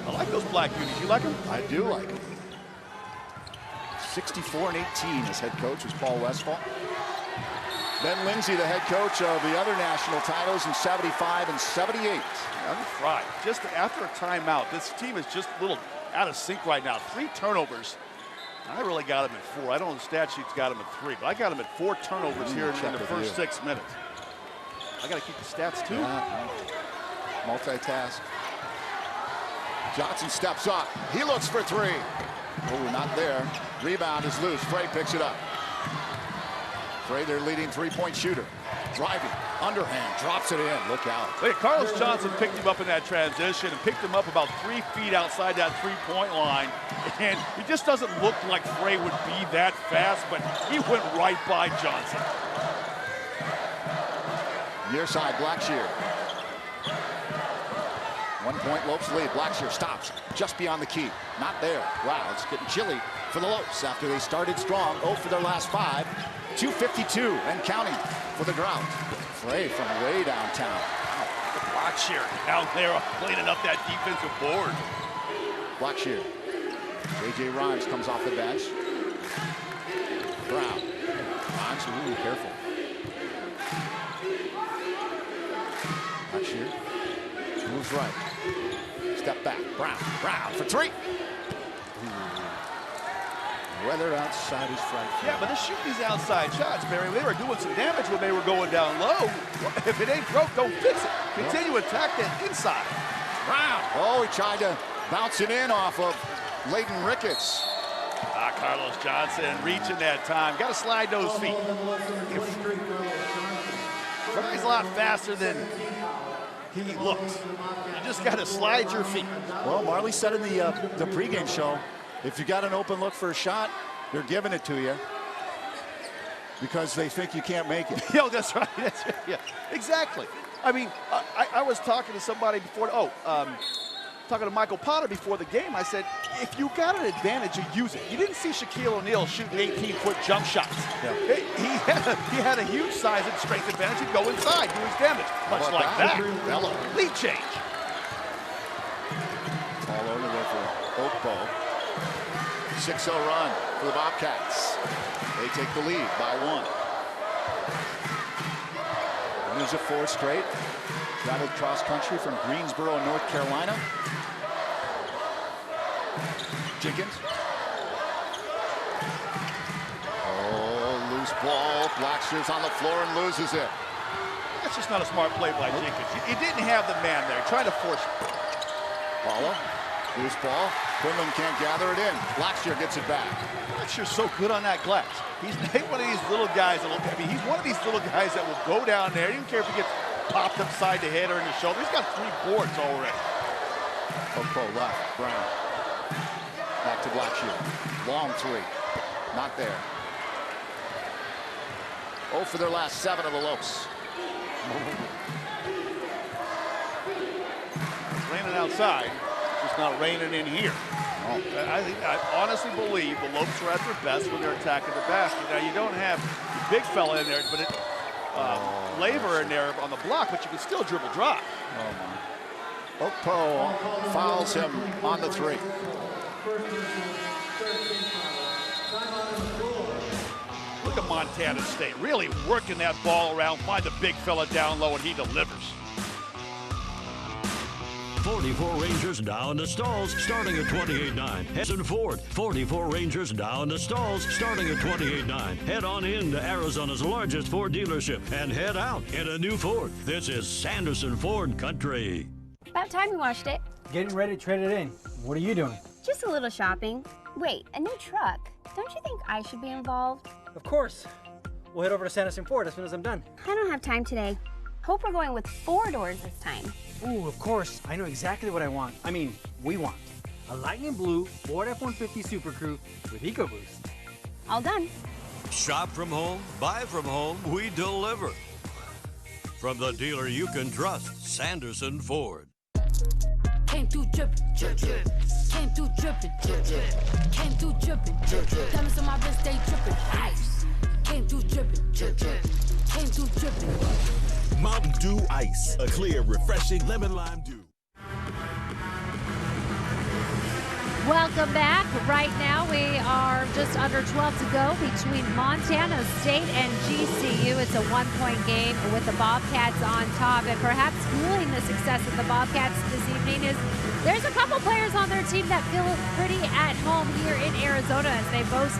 I like those black unis. You like them? I do like them. 64-18 as head coach was Paul Westphal. Ben Lindsay, the head coach of the other national titles in 75 and 78. That's right. Just after a timeout, this team is just a little out of sync right now. 3 turnovers. I really got them at 4. I don't know the stat sheet's got them at 3, but I got them at 4 turnovers here in the first 6 minutes. I got to keep the stats too. Yeah. Multitask. Johnson steps up. He looks for 3. Oh, not there. Rebound is loose. Frey picks it up. Frey, their leading 3-point shooter. Driving, underhand, drops it in. Look out. Look, Carlos Johnson picked him up in that transition and picked him up about 3 feet outside that 3-point line. And he just doesn't look like Frey would be that fast, but he went right by Johnson. Near side, Blackshear. 1-point Lopes lead. Blackshear stops just beyond the key. Not there. Wow, it's getting chilly for the Lopes after they started strong. 0 for their last 5. 2:52 and counting for the drought. Frey from way downtown. Wow. Blackshear down there cleaning up that defensive board. Blackshear. J.J. Rhymes comes off the bench. Brown. Rhymes, ooh, careful. Blackshear moves right. Step back. Brown for 3. Weather outside is frightful. Yeah, but the shooting these outside shots, Barry, they were doing some damage when they were going down low. If it ain't broke, don't fix it. Continue to attack that inside. Brown. Oh, he tried to bounce it in off of Leighton Ricketts. Carlos Johnson reaching that time. Got to slide those feet. Frey's a lot faster than he looks. You just got to slide your feet. Well, Marley said in the pregame show, if you got an open look for a shot, they're giving it to you because they think you can't make it. Yo, that's right. That's right. Yeah, exactly. I mean, I was talking to somebody before. Talking to Michael Potter before the game. I said, if you got an advantage, you use it. You didn't see Shaquille O'Neal shooting 18-foot jump shots. Yeah. He had a huge size and strength advantage. He'd go inside, do his damage. Much like that. Lead change. Okpo. 6-0 run for the Bobcats. They take the lead by 1. Winners of 4 straight. Traveled cross country from Greensboro, North Carolina. Jenkins. Oh, loose ball. Blackshear's on the floor and loses it. That's just not a smart play by Jenkins. He didn't have the man there. Trying to force it. Paula. Loose ball. Quinlan can't gather it in. Blackshear gets it back. Blackshear's so good on that glass. He's one of these little guys. He's one of these little guys that will go down there. He doesn't care if he gets popped upside the head or in the shoulder. He's got 3 boards already. Okpo left. Brown. Back to Blackshear. Long 3. Not there. 0 for their last 7 of the Lopes. It's raining outside. It's not raining in here. I honestly believe the Lopes are at their best when they're attacking the basket. Now, you don't have the big fella in there, but Laver in there on the block, but you can still dribble drive. Oh, my. Okpo fouls him on the 3. Look at Montana State really working that ball around, find the big fella down low, and he delivers. 44 Rangers now in the stalls, starting at 28.9. Head Ford, 44 Rangers now in the stalls, starting at 28.9. Head on in to Arizona's largest Ford dealership and head out in a new Ford. This is Sanderson Ford Country. About time you washed it. Getting ready to trade it in. What are you doing? Just a little shopping. Wait, a new truck. Don't you think I should be involved? Of course. We'll head over to Sanderson Ford as soon as I'm done. I don't have time today. Hope we're going with 4 doors this time. Ooh, of course. I know exactly what I want. I mean, we want. A lightning blue Ford F-150 Super Crew with EcoBoost. All done. Shop from home, buy from home, we deliver. From the dealer you can trust, Sanderson Ford. Came through drippin', drip, drip. Came through drippin', drip, drip. Came through drippin', drip, drip. Diamonds on my wrist, they drippin', ice. Came through drippin', drip, drip. Came through drippin'. Mountain Dew Ice, a clear, refreshing lemon lime dew. Welcome back. Right now we are just under 12 to go between Montana State and GCU. It's a 1-point game with the Bobcats on top, and perhaps fueling the success of the Bobcats this evening is there's a couple players on their team that feel pretty at home here in Arizona, as they boast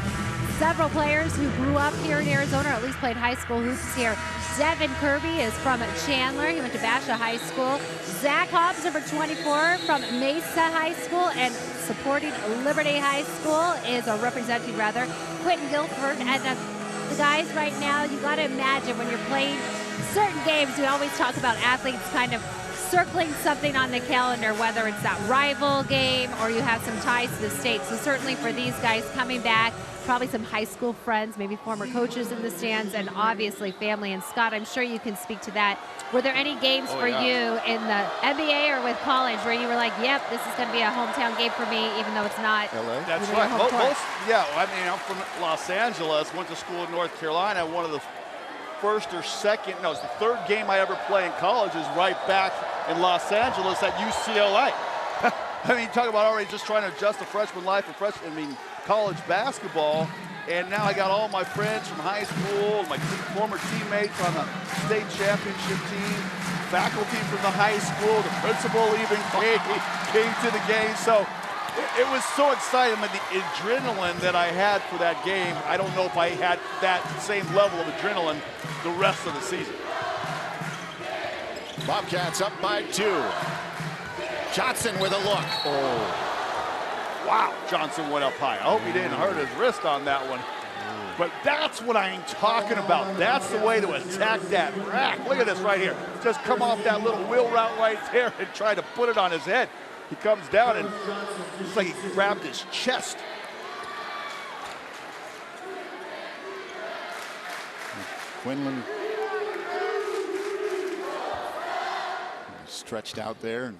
several players who grew up here in Arizona, or at least played high school hoops here. Devin Kirby is from Chandler. He went to Basha High School. Zach Hobbs, number 24, from Mesa High School, and supporting Liberty High School is representing Quentin Guilford. And the guys right now, you got to imagine when you're playing certain games, we always talk about athletes kind of circling something on the calendar, whether it's that rival game or you have some ties to the state. So certainly for these guys coming back, probably some high school friends, maybe former coaches in the stands, and obviously family. And Scott, I'm sure you can speak to that. Were there any games for you in the NBA or with college where you were like, yep, this is going to be a hometown game for me, even though it's not? LA? That's right. I mean, I'm from Los Angeles, went to school in North Carolina. One of the first or second, no, it's the third game I ever play in college is right back in Los Angeles at UCLA. I mean, talk about already just trying to adjust to freshman life and college basketball. And now I got all my friends from high school, my former teammates on the state championship team, faculty from the high school, the principal even came to the game. So it was so exciting. I mean, the adrenaline that I had for that game, I don't know if I had that same level of adrenaline the rest of the season. Bobcats up by 2. Johnson with a look. Oh. Wow, Johnson went up high. I hope he didn't hurt his wrist on that one. But that's what I'm talking about. That's the way to attack that rack. Look at this right here. Just come off that little wheel route right there and try to put it on his head. He comes down and looks like he grabbed his chest. Quinlan stretched out there. And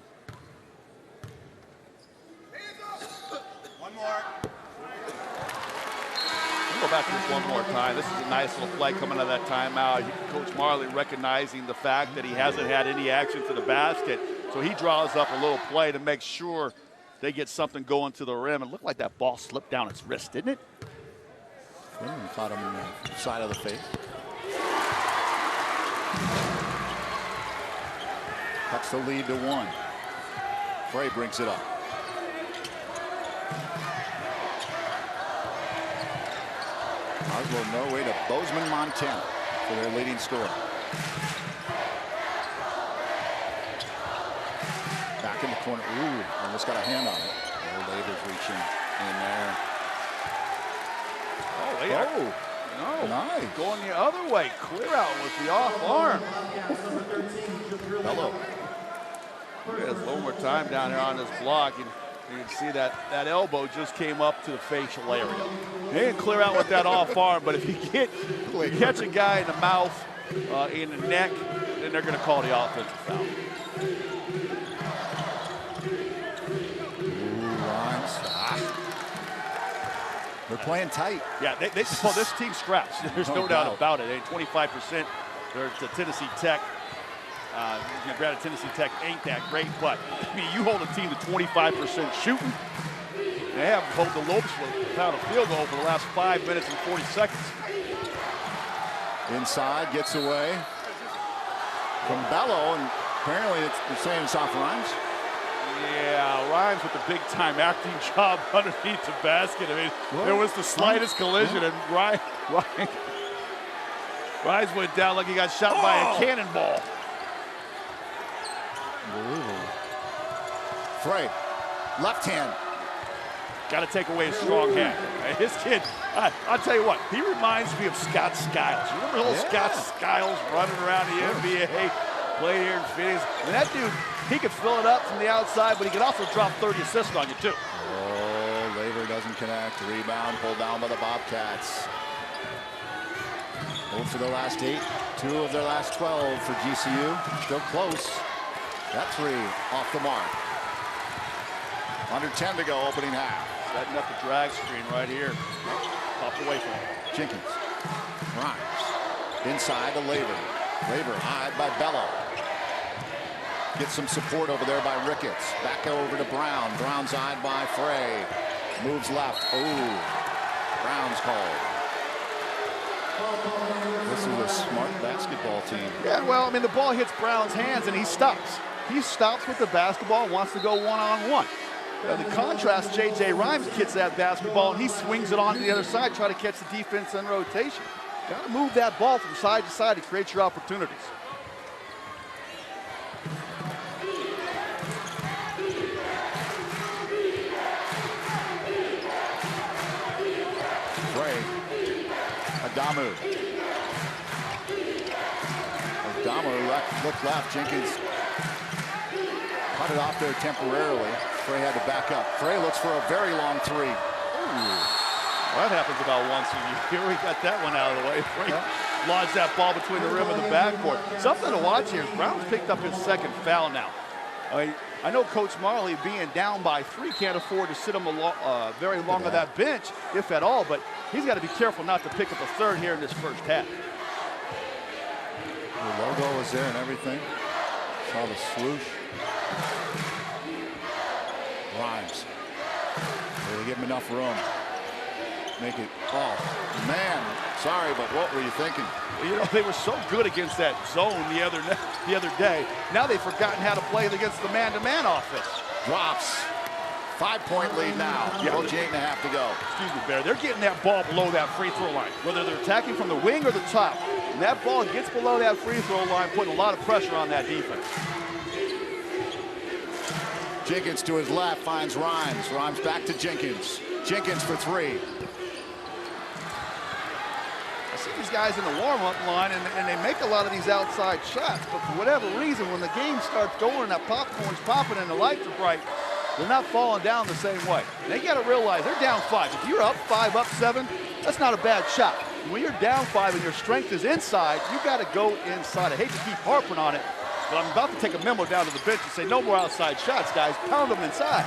one more. We'll go back to this one more time. This is a nice little play coming out of that timeout. Coach Majerle recognizing the fact that he hasn't had any action to the basket. So he draws up a little play to make sure they get something going to the rim. It looked like that ball slipped down its wrist, didn't it? Caught him in the side of the face. Cuts the lead to 1. Frey brings it up. Oswald Norway to Bozeman, Montana for their leading scorer. Back in the corner. Ooh, almost got a hand on it. Laver's reaching in there. Oh, they are. Oh, no. Nice. Going the other way. Clear out with the off arm. Bello. Look at this one more time down here on this block. And you can see that elbow just came up to the facial area. He didn't clear out with that off arm, but if you catch a guy in the mouth, in the neck, then they're going to call the offensive foul. They're playing tight. Yeah, well, this team scraps. There's no doubt about it. 25%. They're to Tennessee Tech. Granted, Tennessee Tech ain't that great, but I mean, you hold a team to 25% shooting. They have held the Lopes without a field goal for the last 5 minutes and 40 seconds. Inside, gets away from Bello, and apparently they're saying it's off Rhymes. Yeah, Rhymes with the big-time acting job underneath the basket. I mean, there was the slightest collision, and Rhymes went down like he got shot by a cannonball. Unbelievable. Frey, left hand. Got to take away his strong hand. His kid, I'll tell you what, he reminds me of Scott Skiles. You remember little Scott Skiles running around the NBA, played here in Phoenix? And that dude, he could fill it up from the outside, but he could also drop 30 assists on you, too. Oh, Laver doesn't connect. Rebound pulled down by the Bobcats. 0 for their last 8. 2 of their last 12 for GCU. Still close. That 3 off the mark. Under 10 to go, opening half. Setting up the drag screen right here. Popped away from him. Jenkins. Rhymes. Inside to Laver. Laver eyed by Bello. Gets some support over there by Ricketts. Back over to Brown. Brown's eyed by Frey. Moves left. Ooh. Brown's called. This is a smart basketball team. Yeah, well, I mean, the ball hits Brown's hands and he stops. He stops with the basketball and wants to go one-on-one. The contrast, J.J. Rhymes gets that basketball and he swings it on to the other side, try to catch the defense in rotation. Got to move that ball from side to side to create your opportunities. Adamu. Look left. Jenkins cut it off there temporarily. Frey had to back up. Frey looks for a very long 3. Ooh. Well, that happens about once a year. We got that one out of the way. Frey lodged that ball between the rim and the backboard. Something to watch here. Brown's picked up his 2nd foul now. I know Coach Majerle, being down by 3, can't afford to sit him very long on that bench, if at all, but he's got to be careful not to pick up a 3rd here in this first half. The logo was there and everything. Saw the swoosh. Rhymes. They give him enough room. Make it. Oh, man. Sorry, but what were you thinking? You know, they were so good against that zone the other day. Now they've forgotten how to play against the man-to-man offense. Drops. 5-point lead now. Approaching 8.5 to go. Excuse me, Bear. They're getting that ball below that free throw line, whether they're attacking from the wing or the top. And that ball gets below that free throw line, putting a lot of pressure on that defense. Jenkins to his left finds Rhymes. Rhymes back to Jenkins. Jenkins for 3. I see these guys in the warm-up line, and they make a lot of these outside shots, but for whatever reason, when the game starts going and that popcorn's popping and the lights are bright, they're not falling down the same way. They got to realize they're down 5. If you're up 5, up 7, that's not a bad shot. When you're down 5 and your strength is inside, you got to go inside. I hate to keep harping on it, but I'm about to take a memo down to the bench and say no more outside shots, guys. Pound them inside.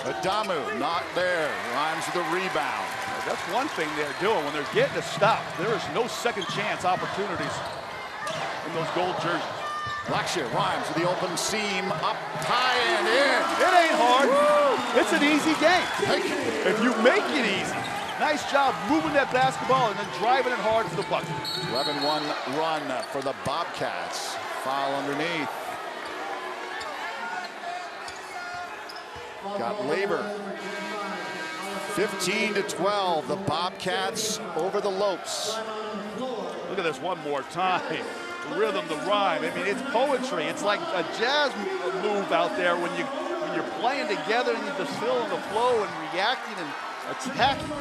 Adamu not there. Rhymes with the rebound. That's one thing they're doing. When they're getting a stop, there is no second chance opportunities in those gold jerseys. Blackshear Rhymes with the open seam, up high and in. It ain't hard. Woo! It's an easy game. If you make it easy. Nice job moving that basketball and then driving it hard to the bucket. 11-1 run for the Bobcats. Foul underneath. Got Labor. 15-12, the Bobcats over the Lopes. Look at this one more time. The rhythm, the rhyme. I mean, it's poetry. It's like a jazz move out there when you're playing together and you're just feeling the flow and reacting and attacking.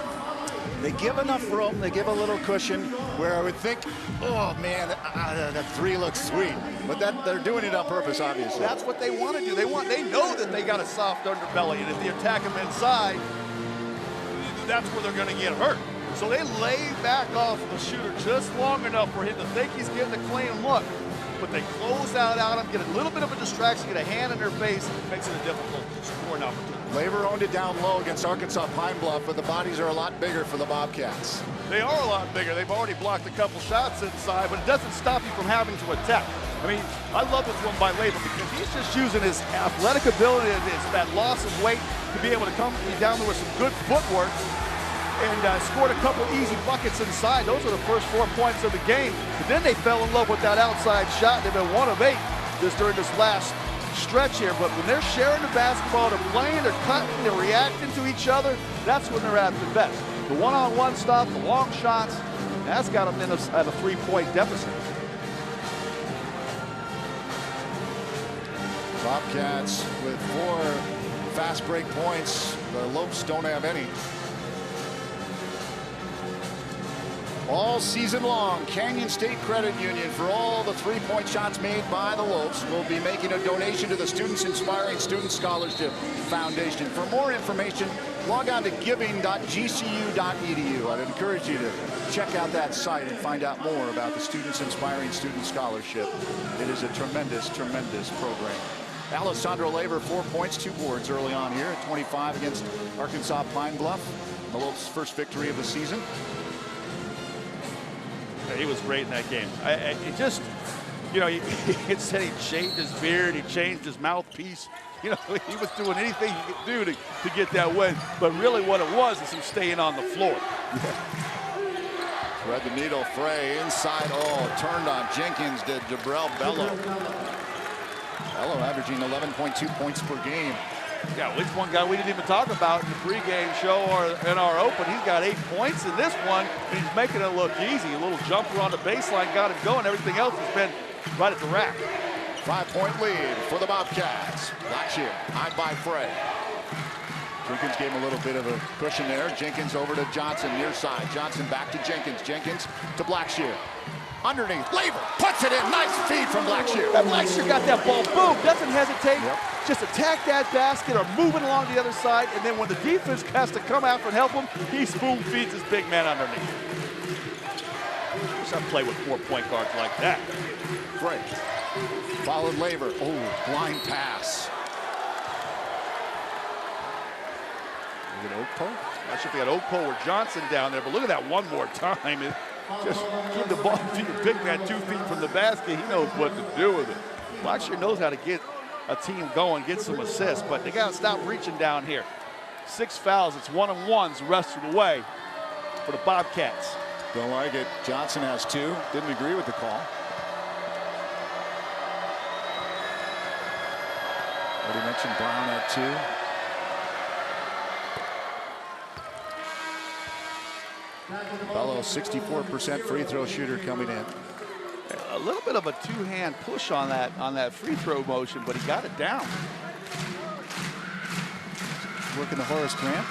They give enough room, they give a little cushion where I would think, oh man, that three looks sweet. But they're doing it on purpose, obviously. That's what they want to do. They know that they got a soft underbelly, and if they attack them inside, that's where they're going to get hurt. So they lay back off the shooter just long enough for him to think he's getting a clean look. But they close out on him, get a little bit of a distraction, get a hand in their face, makes it a difficult scoring opportunity. Labor owned it down low against Arkansas Pine Bluff, but the bodies are a lot bigger for the Bobcats. They are a lot bigger. They've already blocked a couple shots inside, but it doesn't stop you from having to attack. I mean, I love this one by Labor because he's just using his athletic ability and that loss of weight to be able to come down there with some good footwork and scored a couple easy buckets inside. Those are the first 4 points of the game. But then they fell in love with that outside shot. They've been 1 of 8 just during this last stretch here. But when they're sharing the basketball, they're playing, they're cutting, they're reacting to each other, that's when they're at their best. The one-on-one stuff, the long shots, that's got them in at a 3-point deficit. Bobcats with 4 fast break points. The Lopes don't have any. All season long, Canyon State Credit Union, for all the 3-point shots made by the Lopes, will be making a donation to the Students Inspiring Student Scholarship Foundation. For more information, log on to giving.gcu.edu. I'd encourage you to check out that site and find out more about the Students Inspiring Student Scholarship. It is a tremendous, tremendous program. Alessandro Labor, 4 points, 2 boards early on here at 25 against Arkansas Pine Bluff. The Lopes' first victory of the season. He was great in that game. It just, you know, he said he shaved his beard, he changed his mouthpiece. You know, he was doing anything he could do to get that win. But really what it was is him staying on the floor. Thread the needle, Frey inside, turned on Jenkins to Jabril Bello. Bello averaging 11.2 points per game. Yeah, which one guy we didn't even talk about in the pregame show or in our open. He's got 8 points in this one, and he's making it look easy. A little jumper on the baseline got him going. Everything else has been right at the rack. 5-point lead for the Bobcats. Blackshear, high by Frey. Jenkins gave him a little bit of a cushion there. Jenkins over to Johnson, near side. Johnson back to Jenkins. Jenkins to Blackshear. Underneath, Labor puts it in. Nice feed from Blackshear. And Blackshear got that ball, boom, doesn't hesitate. Yep. Just attack that basket or move it along the other side, and then when the defense has to come after and help him, he spoon feeds his big man underneath. Wish I play with 4 point guards like that. Great. Followed Labor. Blind pass. Is it Oakpo? I should be at Oakpo or Johnson down there, but look at that one more time. Just give the ball to your big man 2 feet from the basket. He knows what to do with it. Blackshear knows how to get a team going, get some assists, but they got to stop reaching down here. 6 fouls, it's 1-on-1s the rest of the way for the Bobcats. Don't like it. Johnson has 2. Didn't agree with the call. Already mentioned Brown at 2. Bello, 64% free throw shooter coming in. A little bit of a 2-hand push on that free throw motion, but he got it down. Working the Horace Grant.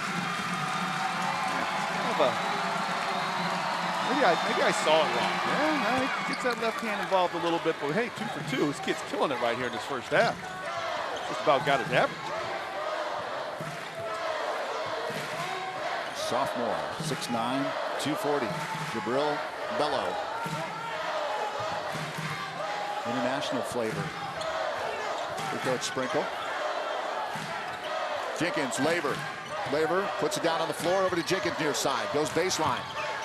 Maybe I saw it wrong. Yeah, he gets that left hand involved a little bit, but hey, 2 for 2. This kid's killing it right here in this first half. Just about got his average. Sophomore, 6'9", 240. Jabril Bello. International flavor. Here coach Sprinkle. Jenkins, Labor. Labor puts it down on the floor, over to Jenkins near side. Goes baseline.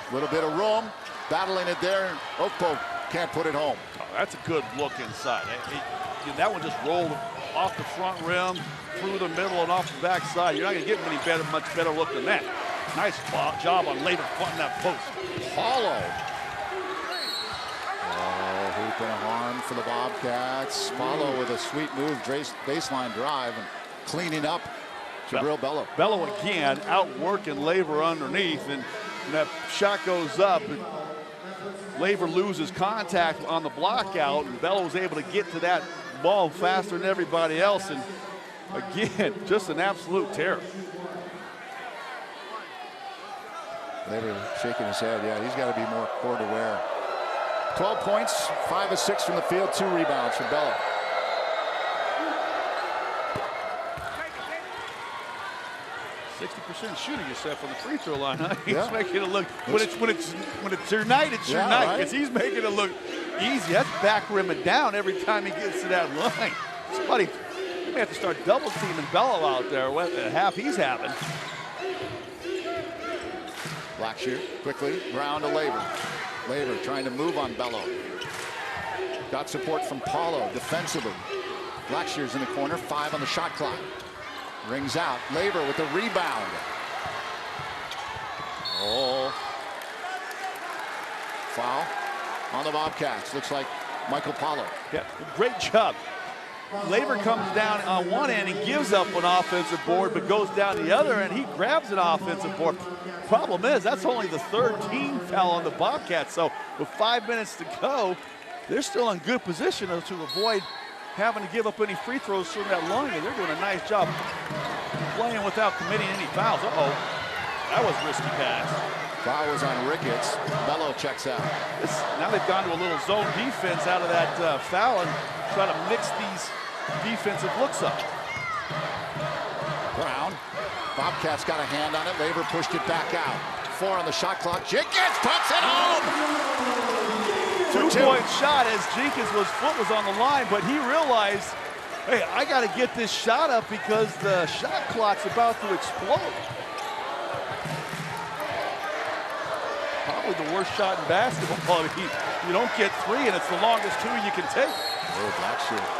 A little bit of room. Battling it there. Oakpo can't put it home. Oh, that's a good look inside. That one just rolled off the front rim, through the middle, and off the backside. You're not going to get much better look than that. Nice job on Laver fronting that post. Paulo. Oh, hoop and a harm for the Bobcats. Paulo with a sweet move, baseline drive, and cleaning up Jabril Bello. Bello again, outworking Laver underneath, and that shot goes up. And Laver loses contact on the block out, and Bello's able to get to that ball faster than everybody else, and again, just an absolute terror. Laver shaking his head. Yeah, he's got to be more court aware. 12 points, 5 of 6 from the field, 2 rebounds for Bello. %60 shooting yourself from the free throw line. Huh? He's Yeah. making it look when it's your night, it's your night, because he's making it look easy. That's back rim and down every time he gets to that line. Somebody may have to start double teaming Bello out there. What half he's having. Blackshear quickly, Brown to Laver. Laver trying to move on Bello. Got support from Paulo defensively. Blackshear's in the corner, 5 on the shot clock. Rings out, Laver with the rebound. Oh. Foul on the Bobcats. Looks like Michael Paulo. Yeah, great job. Laver comes down on one end and gives up an offensive board, but goes down the other and he grabs an offensive board. Problem is, that's only the 3rd team foul on the Bobcats. So with 5 minutes to go, they're still in good position to avoid having to give up any free throws from that line. And they're doing a nice job playing without committing any fouls. Uh-oh, that was risky pass. Foul was on Ricketts. Bello checks out. Now they've gone to a little zone defense out of that foul and try to mix these defensive looks up. Brown. Bobcats got a hand on it. Laver pushed it back out. 4 on the shot clock. Jenkins puts it home! 2-point shot as Jenkins' foot was on the line, but he realized, hey, I got to get this shot up because the shot clock's about to explode. Probably the worst shot in basketball. You don't get 3, and it's the longest 2 you can take. Oh, Blackshear.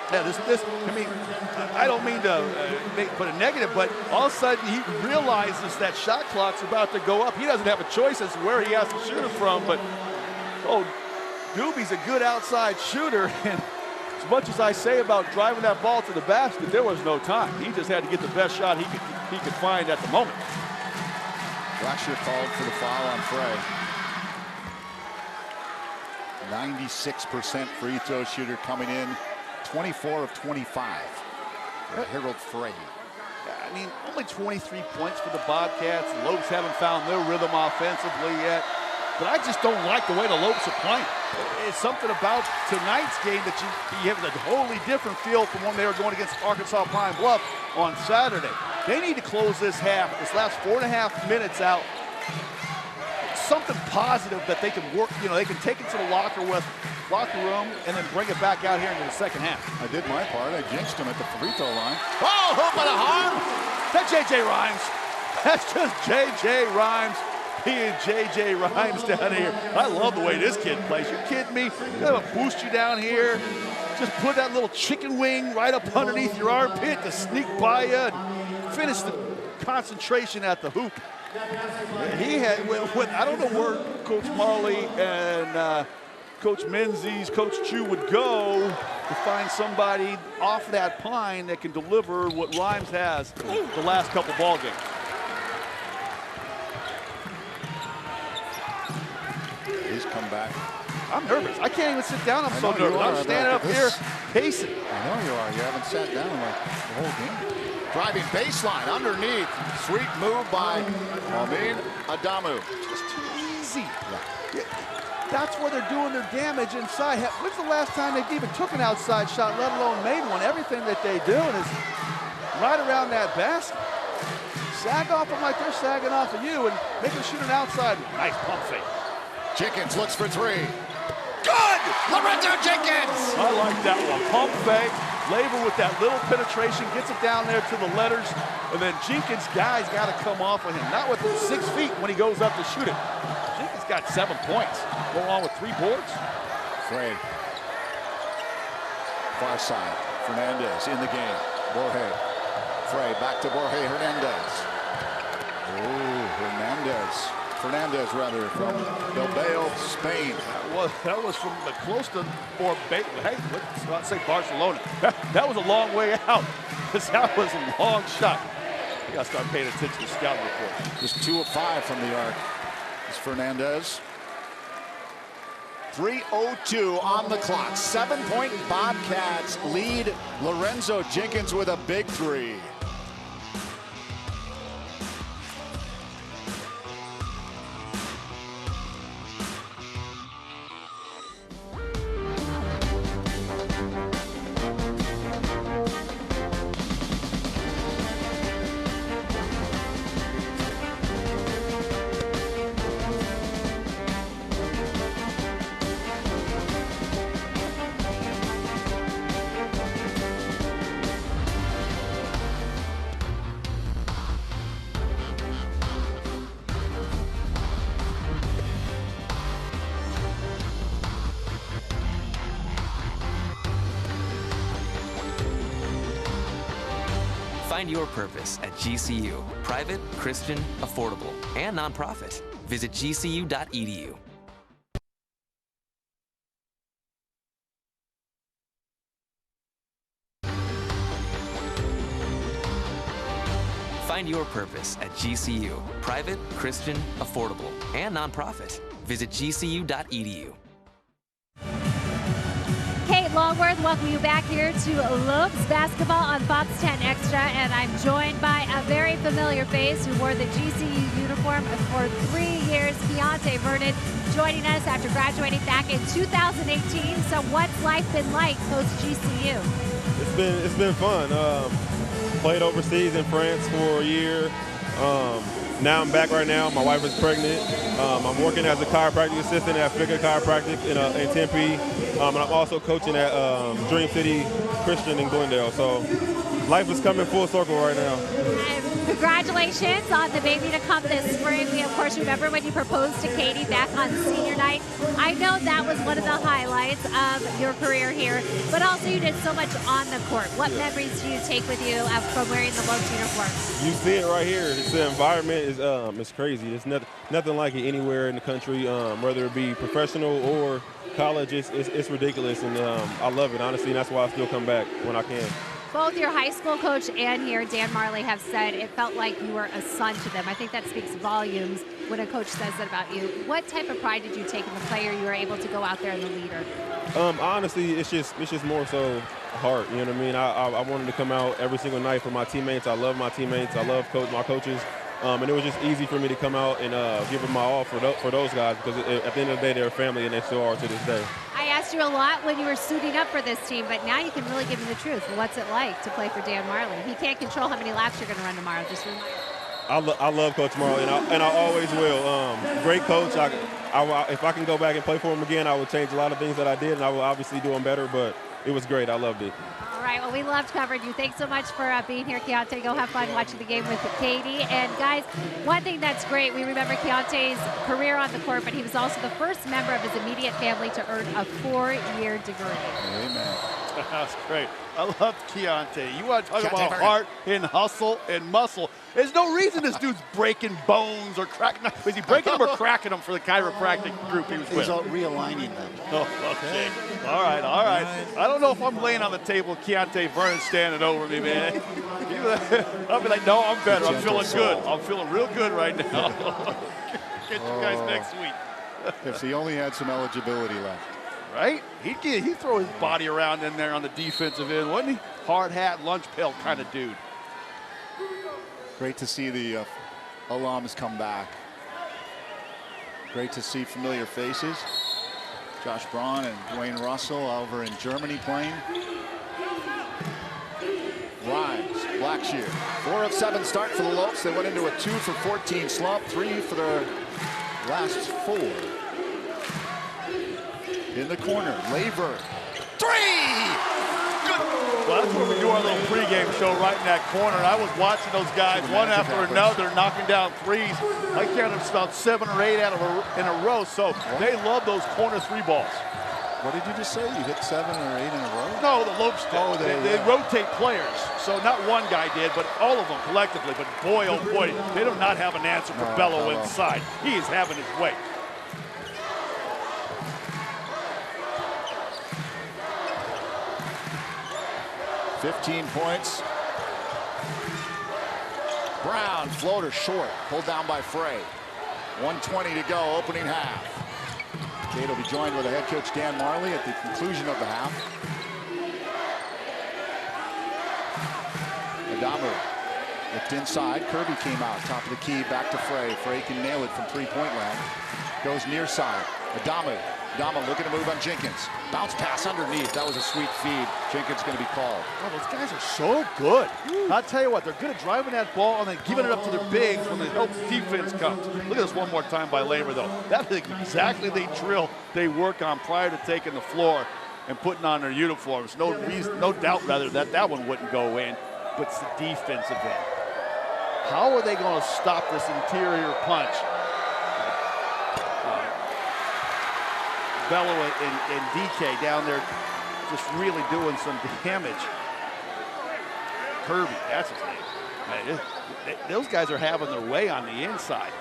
Yeah, I mean, I don't mean to put a negative, but all of a sudden he realizes that shot clock's about to go up. He doesn't have a choice as to where he has to shoot it from, but, Doobie's a good outside shooter, and as much as I say about driving that ball to the basket, there was no time. He just had to get the best shot he could find at the moment. Blackshear called for the foul on Frey. 96% free throw shooter coming in. 24 of 25 for Harold Frey. I mean, only 23 points for the Bobcats. The Lopes haven't found their rhythm offensively yet. But I just don't like the way the Lopes are playing. It's something about tonight's game that you have a totally different feel from when they were going against Arkansas Pine Bluff on Saturday. They need to close this last 4.5 minutes out. Something positive that they can work, they can take it to the locker room and then bring it back out here into the second half. I did my part. I jinxed him at the free throw line. Oh, hoop and a harm! That's J.J. Rhymes. That's just J.J. Rhymes. He and J.J. Rhymes down here. I love the way this kid plays. You kidding me? They'll boost you down here. Just put that little chicken wing right up underneath your armpit to sneak by you and finish the concentration at the hoop. He had, I don't know where Coach Marley and Coach Menzies, Coach Chu would go to find somebody off that pine that can deliver what Rhymes has the last couple ball games. He's come back. I'm nervous. I can't even sit down. I'm so nervous. I'm standing up here pacing. I know you are. You haven't sat down like the whole game. Driving baseline underneath. Sweet move by Amin Adamu. Just too easy. Yeah. That's where they're doing their damage inside. When's the last time they even took an outside shot, let alone made one? Everything that they do is right around that basket. Sag off them like they're sagging off of you and make them shoot an outside. Nice pump fake. Jenkins looks for 3. Good! Lorenzo Jenkins! I like that one. Pump fake. Labor with that little penetration, gets it down there to the letters, and then Jenkins' guys got to come off of him. Not with 6 feet when he goes up to shoot it. Jenkins got 7 points, go along with 3 boards. Frey. Far side. Fernandez in the game. Borge. Frey back to Borge Hernandez. Hernandez. Fernandez, rather, from Bilbao, Spain. That was from the close to, hey, let's not say Barcelona. That was a long way out. That was a long shot. You got to start paying attention to scouting reports. Just 2 of 5 from the arc. It's Fernandez. 3:02 on the clock. 7-point Bobcats lead. Lorenzo Jenkins with a big 3. Find your purpose at GCU. Private, Christian, affordable, and nonprofit. Visit gcu.edu. Find your purpose at GCU. Private, Christian, affordable, and nonprofit. Visit gcu.edu. Kate Longworth, welcome you back here to Lopes basketball on Fox 10 Extra, and I'm joined by a very familiar face who wore the GCU uniform for 3 years, Keontae Vernon, joining us after graduating back in 2018. So what's life been like post-GCU? It's been fun. Played overseas in France for a year. Now I'm back right now. My wife is pregnant. I'm working as a chiropractic assistant at Figure Chiropractic in Tempe. And I'm also coaching at Dream City Christian in Glendale. So life is coming full circle right now. And congratulations on the baby to come this spring. We, of course, remember when you proposed to Katie back on senior night. I know that was one of the highlights of your career here, but also you did so much on the court. What memories do you take with you from wearing the Lopes uniform? You see it right here. The environment is crazy. There's nothing like it anywhere in the country, whether it be professional or college. It's ridiculous, and I love it, honestly, and that's why I still come back when I can. Both your high school coach and here, Dan Marley, have said it felt like you were a son to them. I think that speaks volumes when a coach says that about you. What type of pride did you take in the player you were able to go out there and the leader? Honestly, it's just more so heart. You know what I mean? I wanted to come out every single night for my teammates. I love my teammates. I love my coaches. And it was just easy for me to come out and give them my all for those guys, because at the end of the day, they're family, and they still are to this day. I asked you a lot when you were suiting up for this team, but now you can really give me the truth. What's it like to play for Dan Marley? He can't control how many laps you're going to run tomorrow. Just remind me. I love Coach Marley, and I always will. Great coach. If I can go back and play for him again, I would change a lot of things that I did, and I will obviously do them better, but it was great. I loved it. All right, well, we loved covering you. Thanks so much for being here, Keontae. Go have fun watching the game with Katie. And, guys, one thing that's great, we remember Keontae's career on the court, but he was also the first member of his immediate family to earn a 4-year degree. Amen. That's great. I love Keontae. You want to talk about heart and hustle and muscle. There's no reason this dude's breaking bones or cracking. Was he breaking them or cracking them for the chiropractic group he was with? He's realigning them. Oh, okay. All right. I don't know if I'm laying on the table with Keontae Vernon standing over me, man. I'll be like, no, I'm better. I'm feeling good. I'm feeling real good right now. Get you guys next week. If he only had some eligibility left. Right? He'd throw his body around in there on the defensive end, wasn't he? Hard hat, lunch pail kind of dude. Great to see the alums come back. Great to see familiar faces. Josh Braun and Dwayne Russell over in Germany playing. Rimes, Blackshear, 4 of 7 start for the Lopes. They went into a 2 for 14 slump, 3 for their last 4. In the corner, Laver, 3! Good. Well, that's where we do our little pregame show right in that corner. And I was watching those guys one after another knocking down threes. I counted about 7 or 8 in a row. So they love those corner 3 balls. What did you just say? You hit 7 or 8 in a row? No, the Lopes did. Oh, they rotate players. So not one guy did, but all of them collectively. But boy, oh boy, they do not have an answer for Bello inside. He is having his way. $15 points. Brown, floater short, pulled down by Frey. 1:20 to go, opening half. Kate will be joined with the head coach Dan Marley at the conclusion of the half. Adamu looked inside. Kirby came out, top of the key, back to Frey. Frey can nail it from 3-point land. Goes near side. Adamu looking to move on Jenkins. Bounce pass underneath. That was a sweet feed. Jenkins going to be called. Oh, those guys are so good. I'll tell you what, they're good at driving that ball and then giving it up to their bigs when the help defense comes. Look at this one more time by Labor, though. That is exactly the drill they work on prior to taking the floor and putting on their uniforms. No doubt, rather, that one wouldn't go in, but it's the defensive end. How are they going to stop this interior punch? Bello and DK down there just really doing some damage. Kirby, that's his name. Man, those guys are having their way on the inside.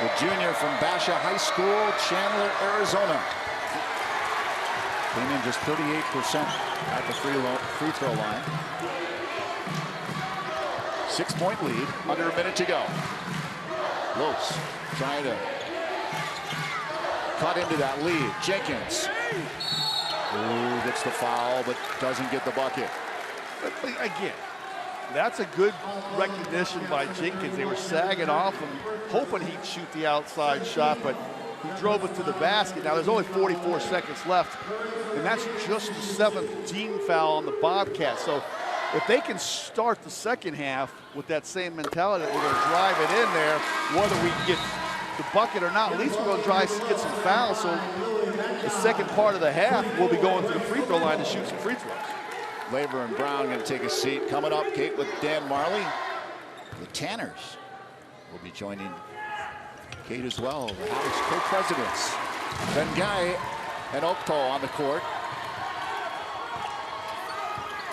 The junior from Basha High School, Chandler, Arizona. Came in just 38% at the free throw line. 6-point lead, under a minute to go. Lopes trying to cut into that lead. Jenkins. Ooh, gets the foul, but doesn't get the bucket. But again, that's a good recognition by Jenkins. They were sagging off him, hoping he'd shoot the outside shot, but he drove it to the basket. Now, there's only 44 seconds left, and that's just the 7th team foul on the Bobcats. So if they can start the second half with that same mentality that we're going to drive it in there, whether we get the bucket or not, at least we're going to get some fouls. So the second part of the half, we'll be going to the free throw line to shoot some free throws. Labor and Brown going to take a seat. Coming up, Kate, with Dan Marley. The Tanners will be joining Kate as well. The House co-presidents. Ben Guy and Okto on the court.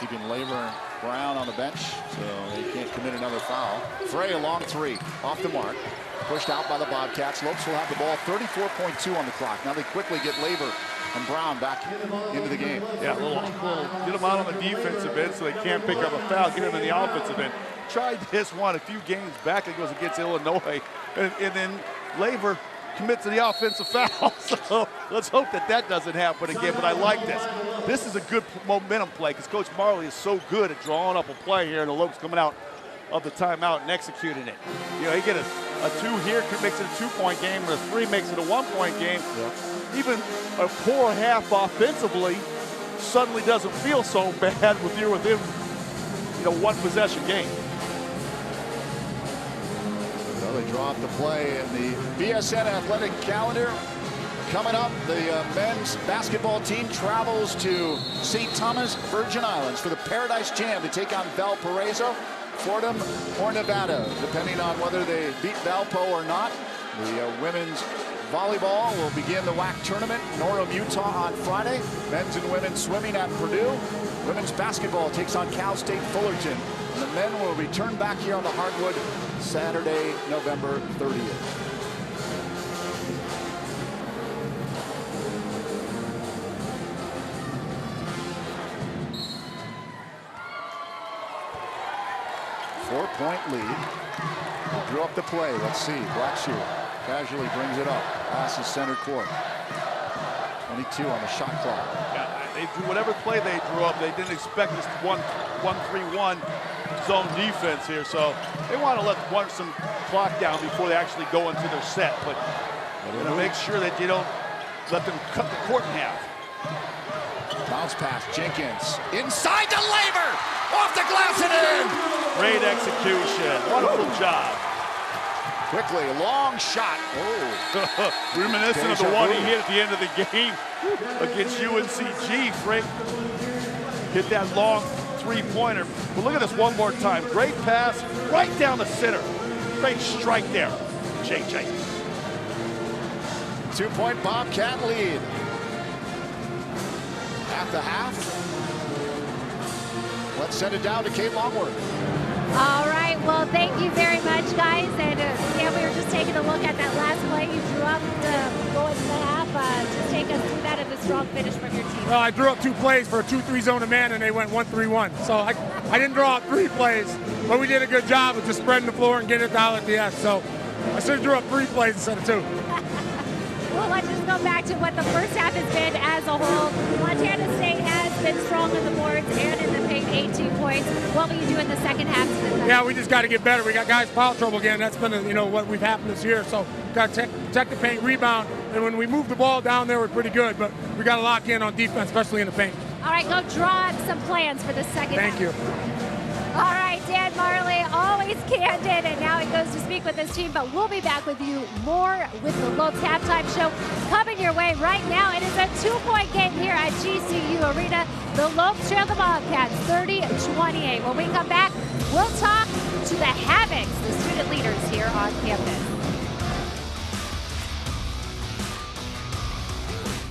Keeping Labor and Brown on the bench so they can't commit another foul. Frey, a long 3, off the mark. Pushed out by the Bobcats. Lopes will have the ball, 34.2 on the clock. Now they quickly get Labor and Brown back into the game. Yeah, a little get them out on the defensive end so they can't pick up a foul. Get them in the offensive end. Tried this one a few games back. It goes against Illinois. And then Labor commits to the offensive foul. So let's hope that doesn't happen again. But I like this. This is a good momentum play because Coach Marley is so good at drawing up a play here, and the Lopes coming out of the timeout and executing it. You know, you get a 2 here, makes it a 2-point game, and a 3 makes it a 1-point game. Yeah. Even a poor half offensively suddenly doesn't feel so bad with you're within, one possession game. So they draw up the play in the BSN athletic calendar. Coming up, the men's basketball team travels to St. Thomas, Virgin Islands for the Paradise Jam to take on Valparaiso, Fordham, or Nevada, depending on whether they beat Valpo or not. The women's volleyball will begin the WAC tournament in Orem, Utah on Friday. Men's and women's swimming at Purdue. Women's basketball takes on Cal State Fullerton. And the men will return back here on the hardwood Saturday, November 30th. Four-point lead. Drew up the play. Let's see. Blackshear casually brings it up. Passes center court. 22 on the shot clock. Yeah, they drew whatever play they drew up. They didn't expect this 1-3-1 zone defense here, so they want to let some clock down before they actually go into their set. But make sure that you don't let them cut the court in half. Bounce pass, Jenkins. Inside to Labor! Off the glass and in! Great execution. Wonderful job. Quickly, long shot. Oh. Reminiscent of the one he hit at the end of the game against UNCG. Frank hit that long three-pointer. But look at this one more time. Great pass right down the center. Great strike there, JJ. 2-point Bobcat lead. At the half. Let's send it down to Kate Longworth. All right, well, thank you very much, guys. And yeah, we were just taking a look at that last play you drew up to go into the half. Just take us through that and the strong finish from your team. Well, I drew up 2 plays for a 2-3 zone to man, and they went 1-3-1. So I didn't draw up 3 plays, but we did a good job of just spreading the floor and getting it down at the end. So I should have drew up 3 plays instead of 2. Well, let's just go back to what the first half has been as a whole. Montana State has been strong on the boards and in the paint, 18 points. What will you do in the second half? Yeah, we just got to get better. We got guys foul trouble again. That's been, what we've happened this year. So got to protect the paint, rebound, and when we move the ball down there, we're pretty good. But we got to lock in on defense, especially in the paint. All right, go draw up some plans for the second half. Thank you. All right, Dan Majerle, always candid, and now he goes to speak with his team, but we'll be back with you more with the Lopes halftime show coming your way right now. It is a 2-point game here at GCU Arena. The Lopes trail the Bobcats 30-28. When we come back, we'll talk to the Havocs, the student leaders here on campus.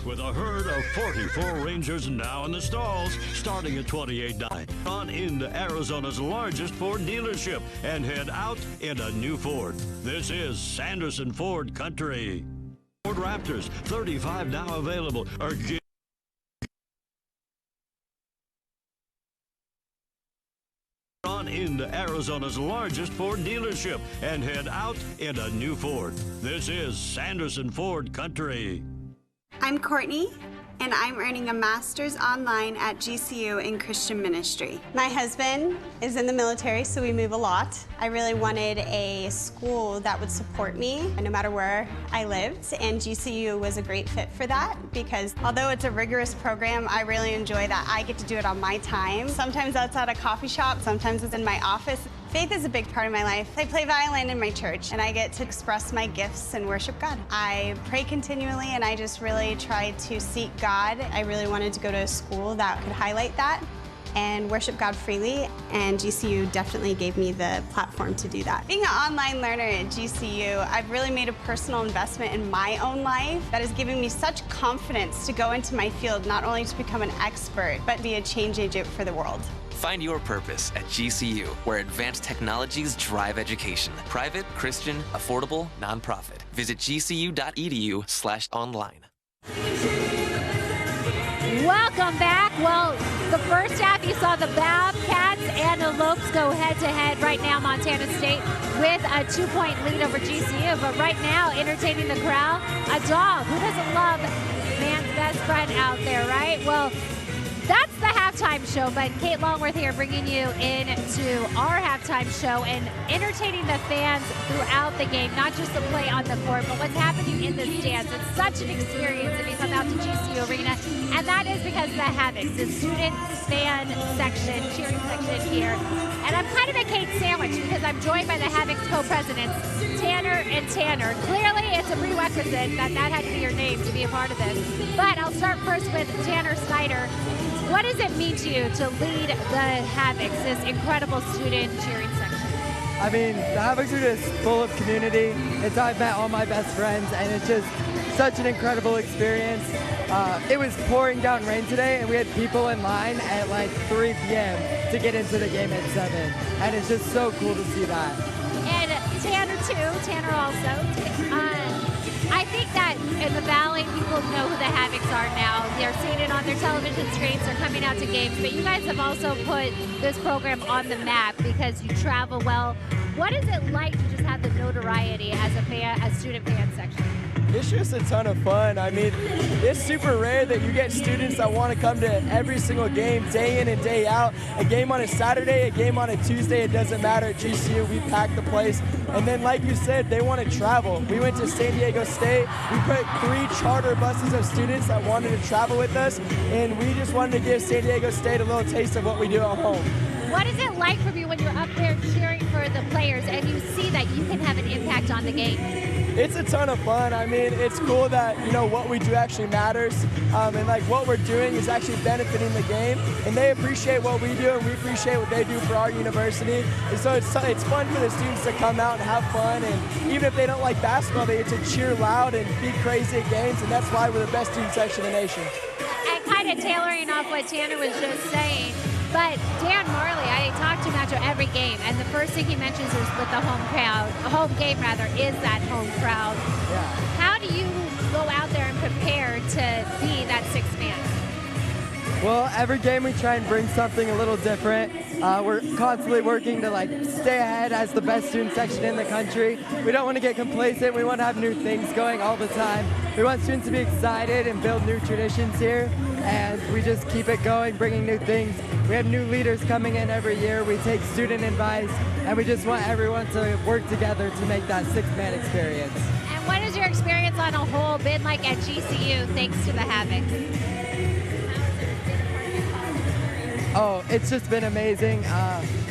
With a herd of 44 Rangers now in the stalls, starting at 28.9. On into Arizona's largest Ford dealership and head out in a new Ford. This is Sanderson Ford Country. Ford Raptors, 35 now available. On into Arizona's largest Ford dealership and head out in a new Ford. This is Sanderson Ford Country. I'm Courtney, and I'm earning a master's online at GCU in Christian ministry. My husband is in the military, so we move a lot. I really wanted a school that would support me no matter where I lived, and GCU was a great fit for that because although it's a rigorous program, I really enjoy that I get to do it on my time. Sometimes that's at a coffee shop, sometimes it's in my office. Faith is a big part of my life. I play violin in my church, and I get to express my gifts and worship God. I pray continually, and I just really try to seek God. I really wanted to go to a school that could highlight that and worship God freely, and GCU definitely gave me the platform to do that. Being an online learner at GCU, I've really made a personal investment in my own life that has given me such confidence to go into my field, not only to become an expert, but be a change agent for the world. Find your purpose at GCU, where advanced technologies drive education. Private, Christian, affordable, nonprofit. Visit gcu.edu/online. Welcome back. Well, the first half you saw the Bobcats and the Lopes go head-to-head. Right now, Montana State with a 2-point lead over GCU. But right now, entertaining the crowd, a dog. Who doesn't love man's best friend out there, right? Well, that's the halftime show, but Kate Longworth here bringing you into our halftime show and entertaining the fans throughout the game, not just the play on the court, but what's happening in the stands. It's such an experience if you come out to GCU Arena, and that is because of the Havocs, the student fan section, cheering section here. And I'm kind of a Kate sandwich because I'm joined by the Havocs co-presidents, Tanner and Tanner. Clearly, it's a prerequisite that had to be your name to be a part of this. But I'll start first with Tanner Snyder. What does it mean to you to lead the Havocs, this incredible student cheering section? I mean, the Havocs are just full of community. It's I've met all my best friends, and it's just such an incredible experience. It was pouring down rain today, and we had people in line at like 3 p.m. to get into the game at 7, and it's just so cool to see that. And Tanner too, Tanner also. I think that in the Valley, people know who the Havocs are now. They're seeing it on their television screens. They're coming out to games. But you guys have also put this program on the map because you travel well. What is it like to just have the notoriety as a student fan section? It's just a ton of fun. I mean, it's super rare that you get students that want to come to every single game, day in and day out. A game on a Saturday, a game on a Tuesday, it doesn't matter. At GCU, we pack the place. And then, like you said, they want to travel. We went to San Diego State. We put 3 charter buses of students that wanted to travel with us, and we just wanted to give San Diego State a little taste of what we do at home. What is it like for you when you're up there cheering for the players and you see that you can have an impact on the game? It's a ton of fun. I mean, it's cool that, what we do actually matters, and like what we're doing is actually benefiting the game, and they appreciate what we do, and we appreciate what they do for our university. And so it's fun for the students to come out and have fun, and even if they don't like basketball, they get to cheer loud and be crazy at games, and that's why we're the best student section in the nation. And kind of tailoring off what Tanner was just saying, but Dan Marley, I talk to him after every game, and the first thing he mentions is with the home game is that home crowd. Yeah. How do you go out there and prepare to be that sixth man? Well, every game we try and bring something a little different. We're constantly working to stay ahead as the best student section in the country. We don't want to get complacent. We want to have new things going all the time. We want students to be excited and build new traditions here, and we just keep it going, bringing new things. We have new leaders coming in every year. We take student advice, and we just want everyone to work together to make that six-man experience. And what has your experience on a whole been like at GCU thanks to the Havoc? Oh, it's just been amazing.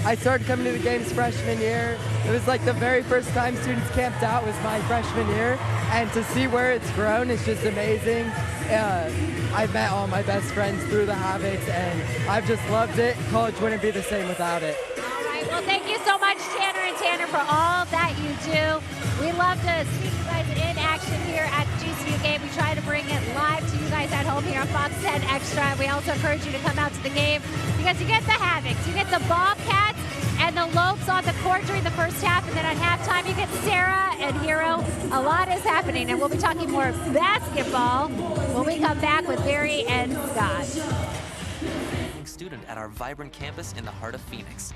I started coming to the games freshman year. It was like the very first time students camped out was my freshman year, and to see where it's grown is just amazing. I've met all my best friends through the Havocs, and I've just loved it. College wouldn't be the same without it. All right, well, thank you so much, Tanner and Tanner, for all that you do. We love to see you guys in action here at GCU game. We try to bring it live to you guys at home here on Fox 10 Extra. We also encourage you to come out to the game because you get the Havocs, you get the Bobcats and the Lopes on the court during the first half, and then at halftime you get Sarah and Hero. A lot is happening, and we'll be talking more basketball when we come back with Barry and Scott. Student at our vibrant campus in the heart of Phoenix.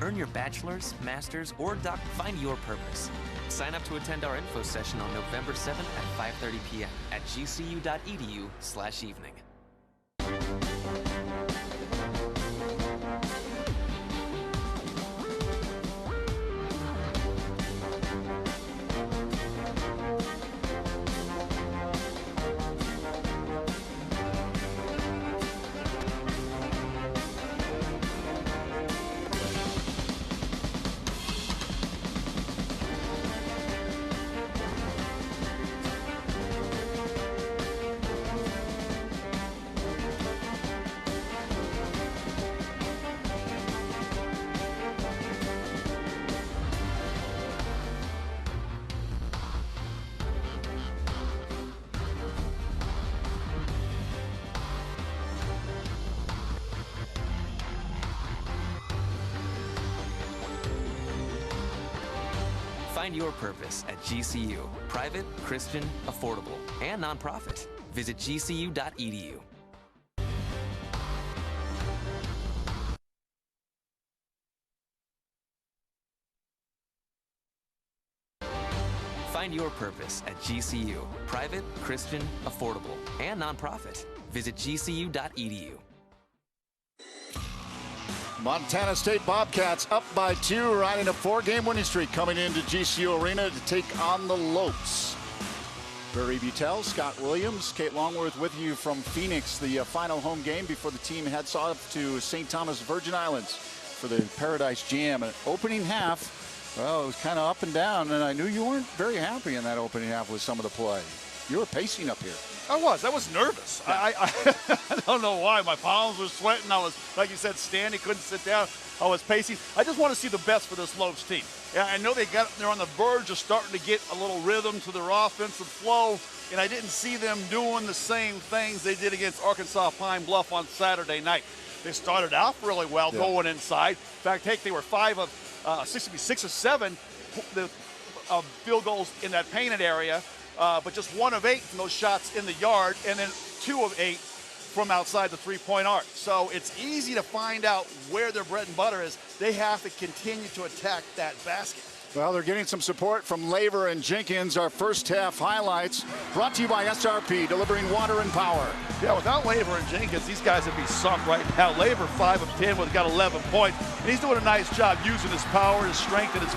Earn your bachelor's, master's, or find your purpose. Sign up to attend our info session on November 7th at 5:30 p.m. at gcu.edu/evening. Find your purpose at GCU. Private, Christian, affordable, and nonprofit. Visit gcu.edu. Find your purpose at GCU. Private, Christian, affordable, and nonprofit. Visit gcu.edu. Montana State Bobcats up by 2, riding a 4-game winning streak, coming into GCU Arena to take on the Lopes. Barry Butel, Scott Williams, Kate Longworth with you from Phoenix, the final home game before the team heads off to St. Thomas Virgin Islands for the Paradise Jam. An opening half, well, it was kind of up and down, and I knew you weren't very happy in that opening half with some of the play. You were pacing up here. I was nervous. I don't know why. My palms were sweating. I was, like you said, standing, couldn't sit down. I was pacing. I just want to see the best for this Lopes team. Yeah, I know they're on the verge of starting to get a little rhythm to their offensive flow, and I didn't see them doing the same things they did against Arkansas Pine Bluff on Saturday night. They started out really well going inside. In fact, they were 6 or 7 field goals in that painted area. But just 1 of 8 from those shots in the yard, and then 2 of 8 from outside the three-point arc. So it's easy to find out where their bread and butter is. They have to continue to attack that basket. Well, they're getting some support from Laver and Jenkins. Our first half highlights brought to you by SRP, delivering water and power. Yeah, without Laver and Jenkins, these guys would be sunk right now. Laver 5 of 10, got 11 points, and he's doing a nice job using his power, his strength, and his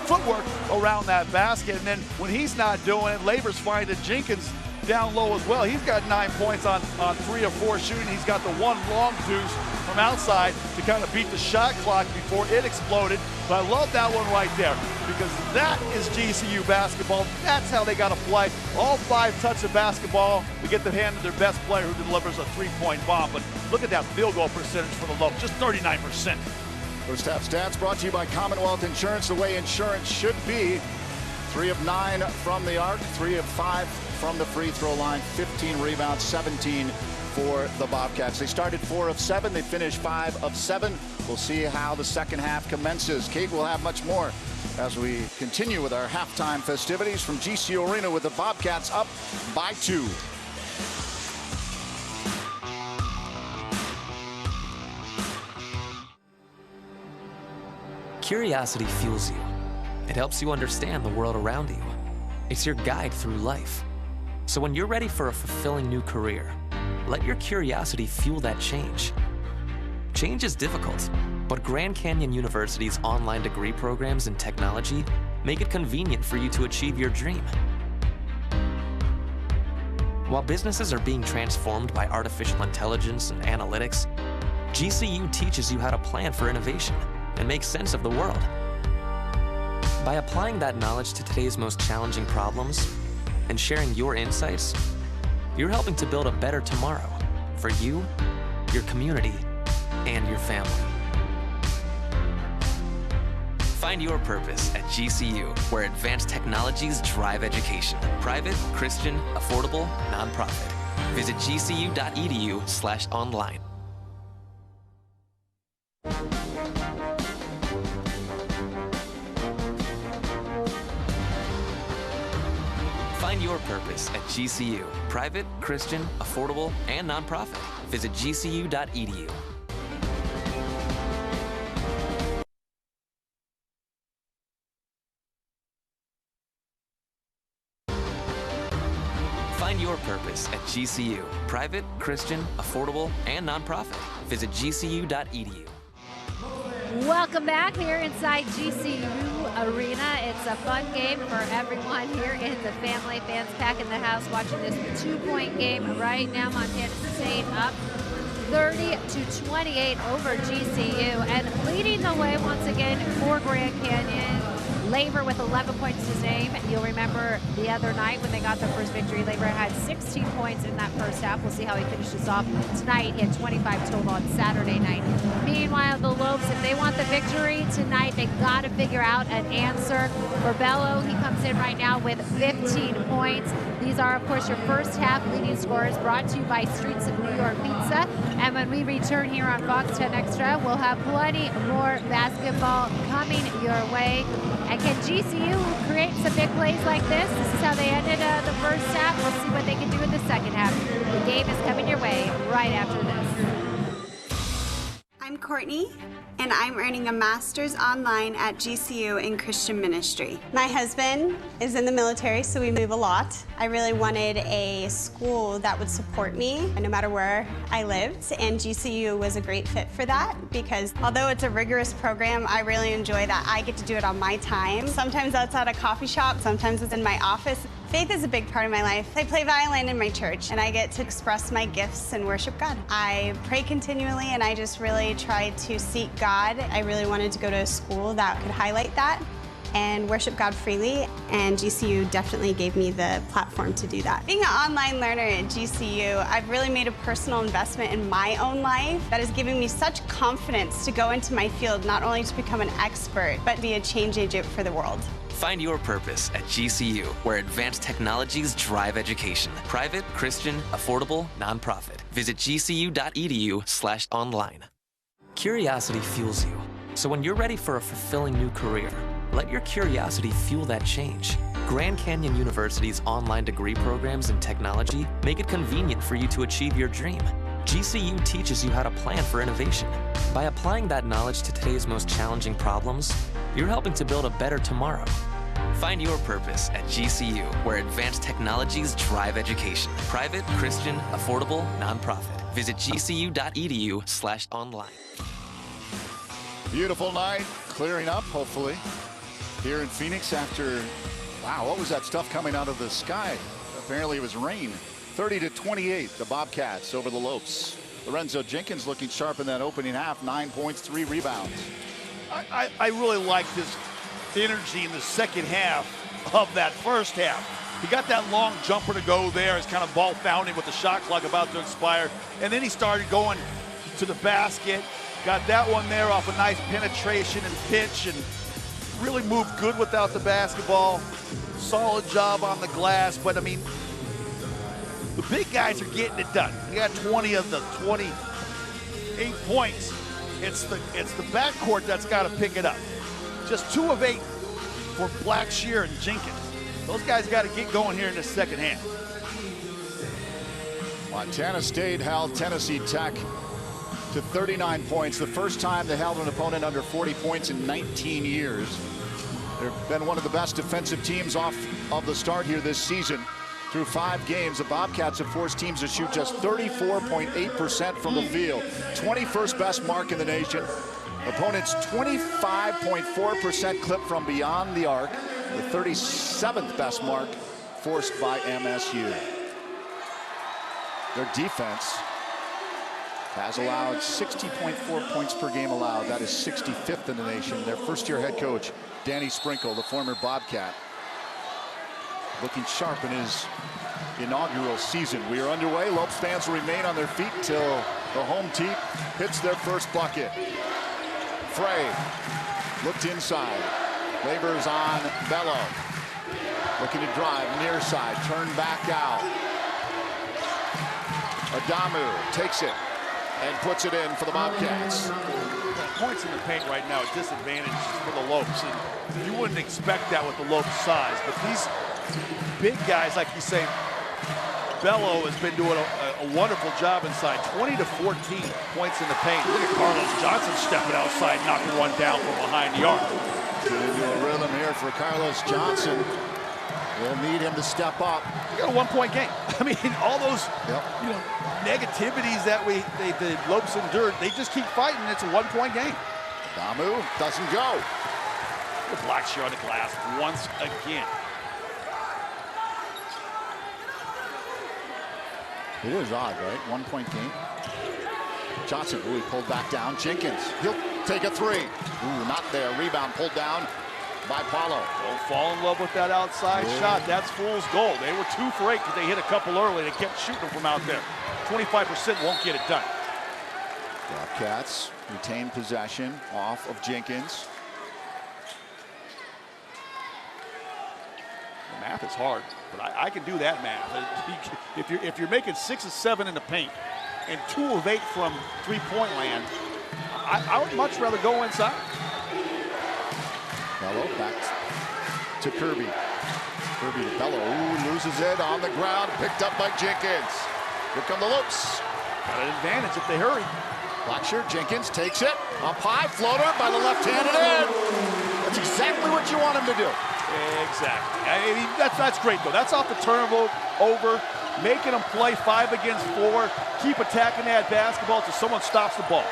footwork around that basket. And then when he's not doing it, Laver's finding Jenkins down low as well. He's got 9 points on 3 of 4 shooting. He's got the one long deuce from outside to kind of beat the shot clock before it exploded. But I love that one right there because that is GCU basketball. That's how they got to play. All 5 touches of basketball to get the hand of their best player who delivers a 3-point bomb. But look at that field goal percentage for the Lopes, just 39%. First half stats brought to you by Commonwealth Insurance, the way insurance should be. 3 of 9 from the arc, 3 of 5 from the free throw line, 15 rebounds, 17 for the Bobcats. They started 4 of 7, they finished 5 of 7. We'll see how the second half commences. Kate will have much more as we continue with our halftime festivities from GCU Arena with the Bobcats up by 2. Curiosity fuels you. It helps you understand the world around you. It's your guide through life. So when you're ready for a fulfilling new career, let your curiosity fuel that change. Change is difficult, but Grand Canyon University's online degree programs in technology make it convenient for you to achieve your dream. While businesses are being transformed by artificial intelligence and analytics, GCU teaches you how to plan for innovation and make sense of the world. By applying that knowledge to today's most challenging problems and sharing your insights, you're helping to build a better tomorrow for you, your community, and your family. Find your purpose at GCU, where advanced technologies drive education. Private, Christian, affordable, nonprofit. Visit gcu.edu/online. Find your purpose at GCU. Private, Christian, affordable, and nonprofit. Visit gcu.edu. Find your purpose at GCU. Private, Christian, affordable, and nonprofit. Visit gcu.edu. Welcome back here inside GCU Arena. It's a fun game for everyone here in the family. Fans packing the house watching this 2-point game right now. Montana State up 30-28 over GCU, and leading the way once again for Grand Canyon. Labor with 11 points to his name. You'll remember the other night when they got their first victory, Labor had 16 points in that first half. We'll see how he finishes off tonight. He had 25 total on Saturday night. Meanwhile, the Lopes, if they want the victory tonight, they got to figure out an answer. For Bello, he comes in right now with 15 points. These are, of course, your first half leading scorers, brought to you by Streets of New York Pizza. And when we return here on Fox 10 Extra, we'll have plenty more basketball coming your way. And can GCU create some big plays like this? This is how they ended the first half. We'll see what they can do in the second half. The game is coming your way right after this. I'm Courtney, and I'm earning a master's online at GCU in Christian ministry. My husband is in the military, so we move a lot. I really wanted a school that would support me no matter where I lived, and GCU was a great fit for that because although it's a rigorous program, I really enjoy that I get to do it on my time. Sometimes that's at a coffee shop, sometimes it's in my office. Faith is a big part of my life. I play violin in my church, and I get to express my gifts and worship God. I pray continually, and I just really try to seek God. I really wanted to go to a school that could highlight that and worship God freely, and GCU definitely gave me the platform to do that. Being an online learner at GCU, I've really made a personal investment in my own life that has given me such confidence to go into my field, not only to become an expert, but be a change agent for the world. Find your purpose at GCU, where advanced technologies drive education. Private, Christian, affordable, nonprofit. Visit gcu.edu/online. Curiosity fuels you. So when you're ready for a fulfilling new career, let your curiosity fuel that change. Grand Canyon University's online degree programs in technology make it convenient for you to achieve your dream. GCU teaches you how to plan for innovation. By applying that knowledge to today's most challenging problems, you're helping to build a better tomorrow. Find your purpose at GCU, where advanced technologies drive education. Private, Christian, affordable, nonprofit. Visit gcu.edu/online. Beautiful night, clearing up, hopefully, here in Phoenix after, wow, what was that stuff coming out of the sky? Apparently it was rain. 30-28, the Bobcats over the Lopes. Lorenzo Jenkins looking sharp in that opening half. 9 points, 3 rebounds. I really like his energy in the second half of that first half. He got that long jumper to go there. His kind of ball founding with the shot clock about to expire. And then he started going to the basket. Got that one there off a nice penetration and pitch, and really moved good without the basketball. Solid job on the glass, but I mean, the big guys are getting it done. He got 20 of the 28 points. It's the backcourt that's got to pick it up. Just 2 of 8 for Blackshear and Jenkins. Those guys got to get going here in the second half. Montana State held Tennessee Tech to 39 points. The first time they held an opponent under 40 points in 19 years. They've been one of the best defensive teams off of the start here this season. Through 5 games, the Bobcats have forced teams to shoot just 34.8% from the field. 21st best mark in the nation. Opponents 25.4% clip from beyond the arc. The 37th best mark forced by MSU. Their defense has allowed 60.4 points per game allowed. That is 65th in the nation. Their first-year head coach, Danny Sprinkle, the former Bobcat, looking sharp in his inaugural season. We are underway. Lopes fans will remain on their feet till the home team hits their first bucket. Frey looked inside. Labors on Bello. Looking to drive near side. Turn back out. Adamu takes it and puts it in for the Bobcats. Points in the paint right now, a disadvantage for the Lopes. And you wouldn't expect that with the Lopes size, but these big guys, like you say, Bello has been doing a wonderful job inside. 20 to 14 points in the paint. Look at Carlos Johnson stepping outside, knocking one down from behind the arc. Get into a rhythm here for Carlos Johnson. We'll need him to step up. You got a 1-point game. I mean, all those negativities that the Lopes endured, they just keep fighting. It's a 1-point game. Damu doesn't go. The Blackshear on the glass once again. It is odd, right? 1-point game. Johnson, he pulled back down. Jenkins, he'll take a 3. Ooh, not there. Rebound pulled down by Paulo. Don't fall in love with that outside shot. That's fool's gold. They were 2 for 8 because they hit a couple early. They kept shooting from out there. 25% won't get it done. Bobcats retain possession off of Jenkins. The math is hard, but I can do that math. If you're making 6 of 7 in the paint and 2 of 8 from 3-point land, I would much rather go inside. Bello back to Kirby. Kirby to Bello. Ooh, loses it on the ground. Picked up by Jenkins. Here come the Lopes. Got an advantage if they hurry. Blackshear, Jenkins takes it. Up high, floater by the left-handed end. That's exactly what you want him to do. Exactly. I mean, that's great, though. That's off the turnover, making them play 5 against 4, keep attacking that basketball until someone stops the ball.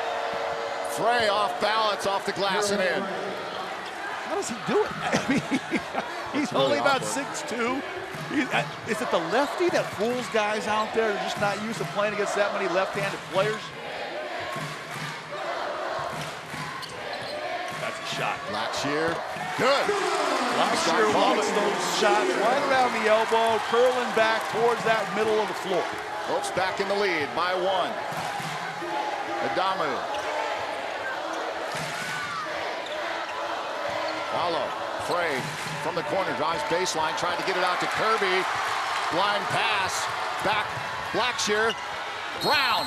Frey off balance, off the glass and in. How does he do it? I mean, he's really only about 6'2". Is it the lefty that fools guys out there who are just not used to playing against that many left-handed players? That's a shot. Blackshear, good. Blackshear loves those shots right around the elbow, curling back towards that middle of the floor. Lopes back in the lead by 1. Adamu. Paulo, Frey from the corner, drives baseline, trying to get it out to Kirby. Blind pass, back, Blackshear. Brown,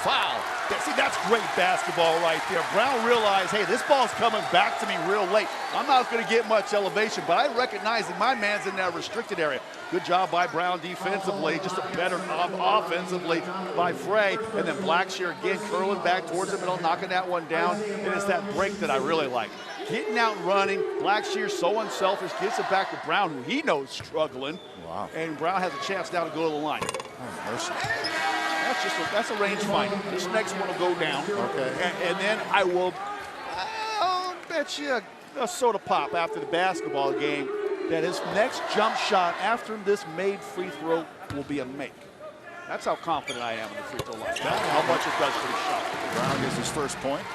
foul. See, that's great basketball right there. Brown realized, hey, this ball's coming back to me real late. I'm not going to get much elevation, but I recognize that my man's in that restricted area. Good job by Brown defensively, just a better job offensively by Frey. And then Blackshear again curling back towards the middle, knocking that one down. And it's that break that I really like. Getting out and running. Blackshear so unselfish, gets it back to Brown, who he knows struggling. Wow. And Brown has a chance now to go to the line. Oh, mercy. That's a range fight. This next one will go down. Okay. And then I'll bet you a soda pop after the basketball game. that his next jump shot after this made free throw will be a make. That's how confident I am in the free throw line. That's how much it does for the shot. Brown gets his first point.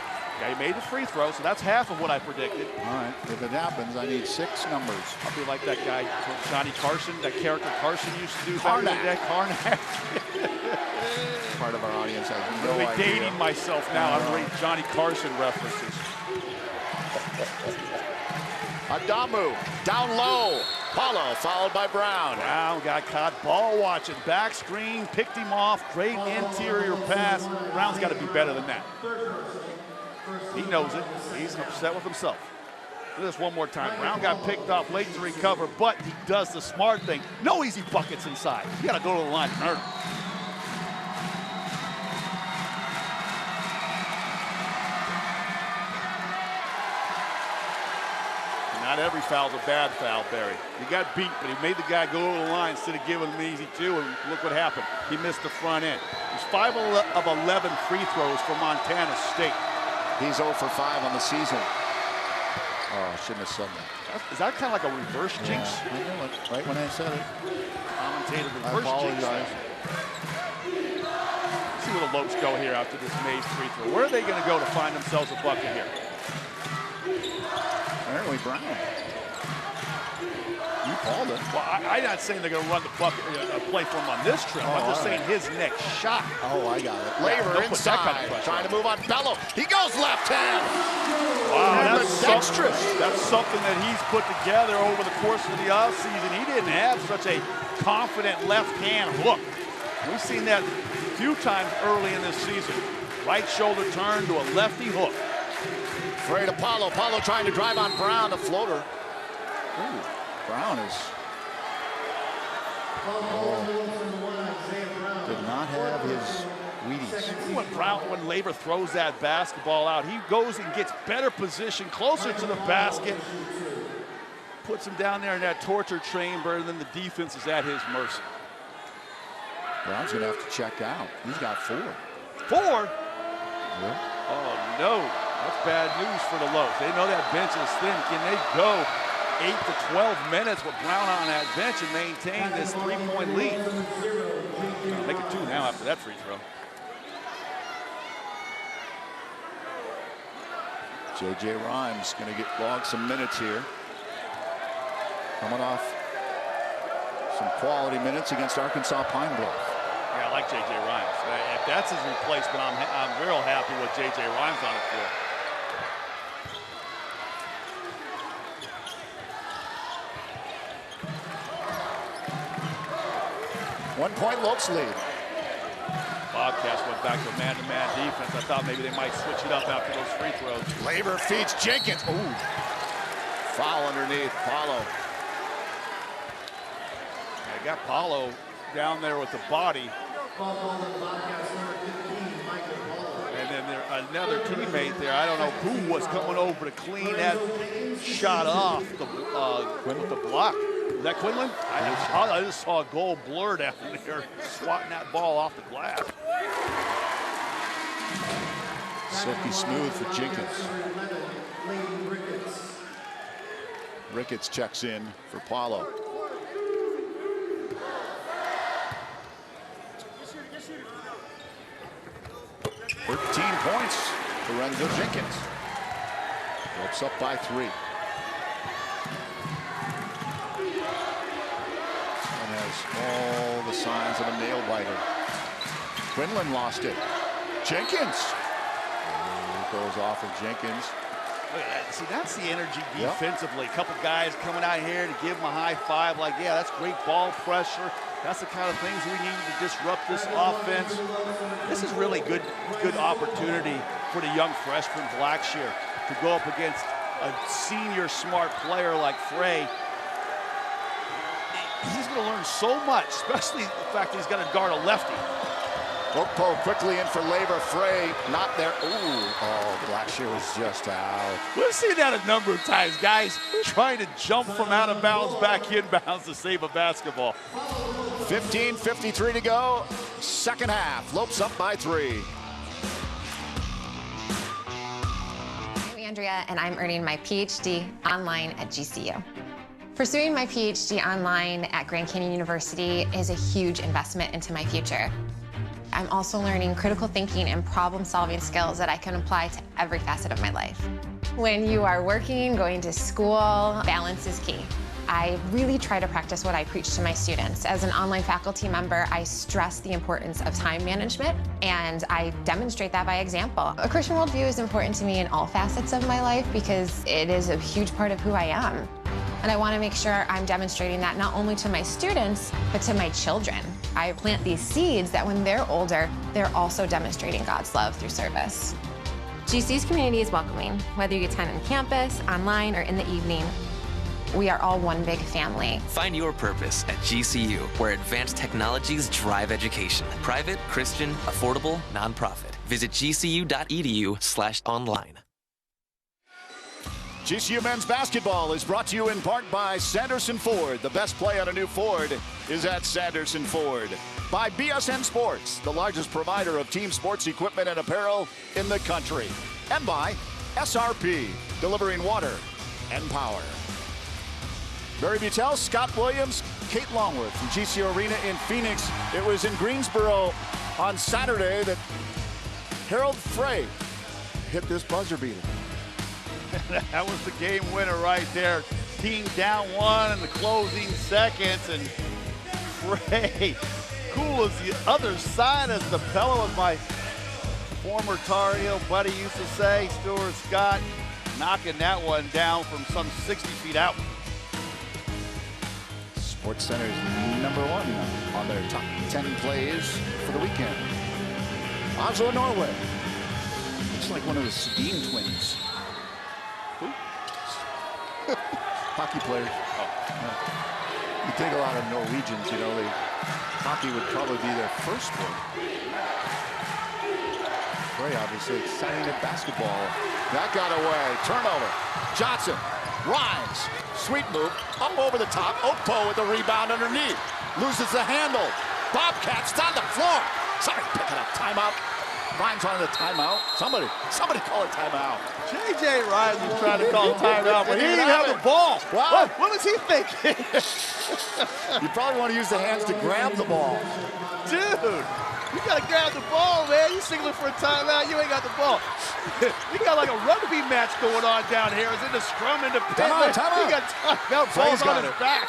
Yeah, he made the free throw, so that's half of what I predicted. All right, if it happens, I need 6 numbers. I'll be like that guy, Johnny Carson, that character Carson used to do. Karnak. Karnak. Part of our audience has no I'm idea. dating myself now. I'm reading Johnny Carson references. Adamu down low. Paulo followed by Brown. Brown got caught ball watching. Back screen, picked him off. Great interior pass. Brown's got to be better than that. He knows it. He's upset with himself. Do this one more time. Brown got picked off late to recover, but he does the smart thing. No easy buckets inside. You got to go to the line and earn them. Not every foul's a bad foul, Barry. He got beat, but he made the guy go to the line instead of giving him an easy 2, and look what happened. He missed the front end. He's 5 of 11 free throws for Montana State. He's 0 for 5 on the season. Oh, I shouldn't have said that. Is that kind of like a reverse jinx? I knew it right when I said it. Commentator I reverse jinx. apologize. Let's see where the Lopes go here after this made free throw. Where are they going to go to find themselves a bucket here? Apparently Brown. You called it. Well, I'm not saying they're going to run the bucket play for him on this trip. I'm just saying his next shot. Oh, I got it. Laver inside, kind of trying to move on Bello. He goes left hand. Wow, dexterous. That's something that he's put together over the course of the offseason. He didn't have such a confident left hand hook. We've seen that a few times early in this season. Right shoulder turn to a lefty hook. Frey to Paulo. Paulo trying to drive on Brown, the floater. Ooh, Brown is... did not have his Wheaties. When Laver throws that basketball out, he goes and gets better position, closer to the basket, puts him down there in that torture chamber, and then the defense is at his mercy. Brown's going to have to check out. He's got 4. 4? Yeah. Oh, no. That's bad news for the Lopes. They know that bench is thin. Can they go 8 to 12 minutes with Brown on that bench and maintain this 3-point lead? Make it 2 now after that free throw. J.J. Rhymes going to log some minutes here. Coming off some quality minutes against Arkansas Pine Bluff. Yeah, I like J.J. Rhymes. If that's his replacement, I'm real happy with J.J. Rhymes on the floor. One-point Lopes lead. Bobcats went back to man-to-man defense. I thought maybe they might switch it up after those free throws. Laver feeds Jenkins. Ooh. Foul underneath. Paulo. I got Paulo down there with the body. And then another teammate there. I don't know who was coming over to clean that shot off with the block. Was that Quinlan? I just saw a goal blur down there, swatting that ball off the glass. Silky smooth for Jenkins. Ricketts checks in for Paulo. Points for Renzo Jenkins. Lopes up by 3. And has all the signs of a nail biter. Quinlan lost it. Jenkins. It goes off of Jenkins. See, that's the energy defensively. A couple guys coming out here to give him a high five, like, yeah, that's great ball pressure. That's the kind of things we need to disrupt this offense. This is really good opportunity for the young freshman Blackshear to go up against a senior smart player like Frey. He's going to learn so much, especially the fact that he's going to guard a lefty. Okpo quickly in for Laver. Frey not there. Ooh, oh, Blackshear was just out. We've seen that a number of times, guys trying to jump from out of bounds back inbounds to save a basketball. 15:53 to go, second half. Lopes up by 3. I'm Andrea, and I'm earning my PhD online at GCU. Pursuing my PhD online at Grand Canyon University is a huge investment into my future. I'm also learning critical thinking and problem-solving skills that I can apply to every facet of my life. When you are working, going to school, balance is key. I really try to practice what I preach to my students. As an online faculty member, I stress the importance of time management, and I demonstrate that by example. A Christian worldview is important to me in all facets of my life because it is a huge part of who I am. And I want to make sure I'm demonstrating that not only to my students, but to my children. I plant these seeds that when they're older, they're also demonstrating God's love through service. GCU's community is welcoming, whether you attend on campus, online, or in the evening. We are all one big family. Find your purpose at GCU, where advanced technologies drive education. Private, Christian, affordable, nonprofit. Visit gcu.edu/online. GCU men's basketball is brought to you in part by Sanderson Ford. The best play on a new Ford is at Sanderson Ford. By BSN Sports, the largest provider of team sports equipment and apparel in the country. And by SRP, delivering water and power. Barry Butel, Scott Williams, Kate Longworth from GCU Arena in Phoenix. It was in Greensboro on Saturday that Harold Frey hit this buzzer beater. That was the game winner right there. Team down one in the closing seconds, and Frey, cool as the other side as the fellow, as my former Tar Heel buddy used to say, Stuart Scott, knocking that one down from some 60 feet out. Sports Center's #1 on their top 10 plays for the weekend. Oslo, Norway. Looks like one of the Sedin twins. Who? Hockey players. Oh. Yeah. You think a lot of Norwegians, you know, hockey would probably be their first sport. Very obviously exciting at basketball. That got away. Turnover. Johnson. Rhymes. Sweet move. Up over the top. Okpo with the rebound underneath. Loses the handle. Bobcats on the floor. Somebody picking up timeout. Rhymes on the timeout. Somebody call a timeout. J.J. Rhymes was trying to call a timeout, but he didn't have the ball. Wow. What was he thinking? You probably want to use the hands to grab the ball. Dude, you got to grab the ball, man. You signaling for a timeout, you ain't got the ball. We got like a rugby match going on down here. It's in the scrum in the pit. Timeout. He got timeout. Ball's on his back.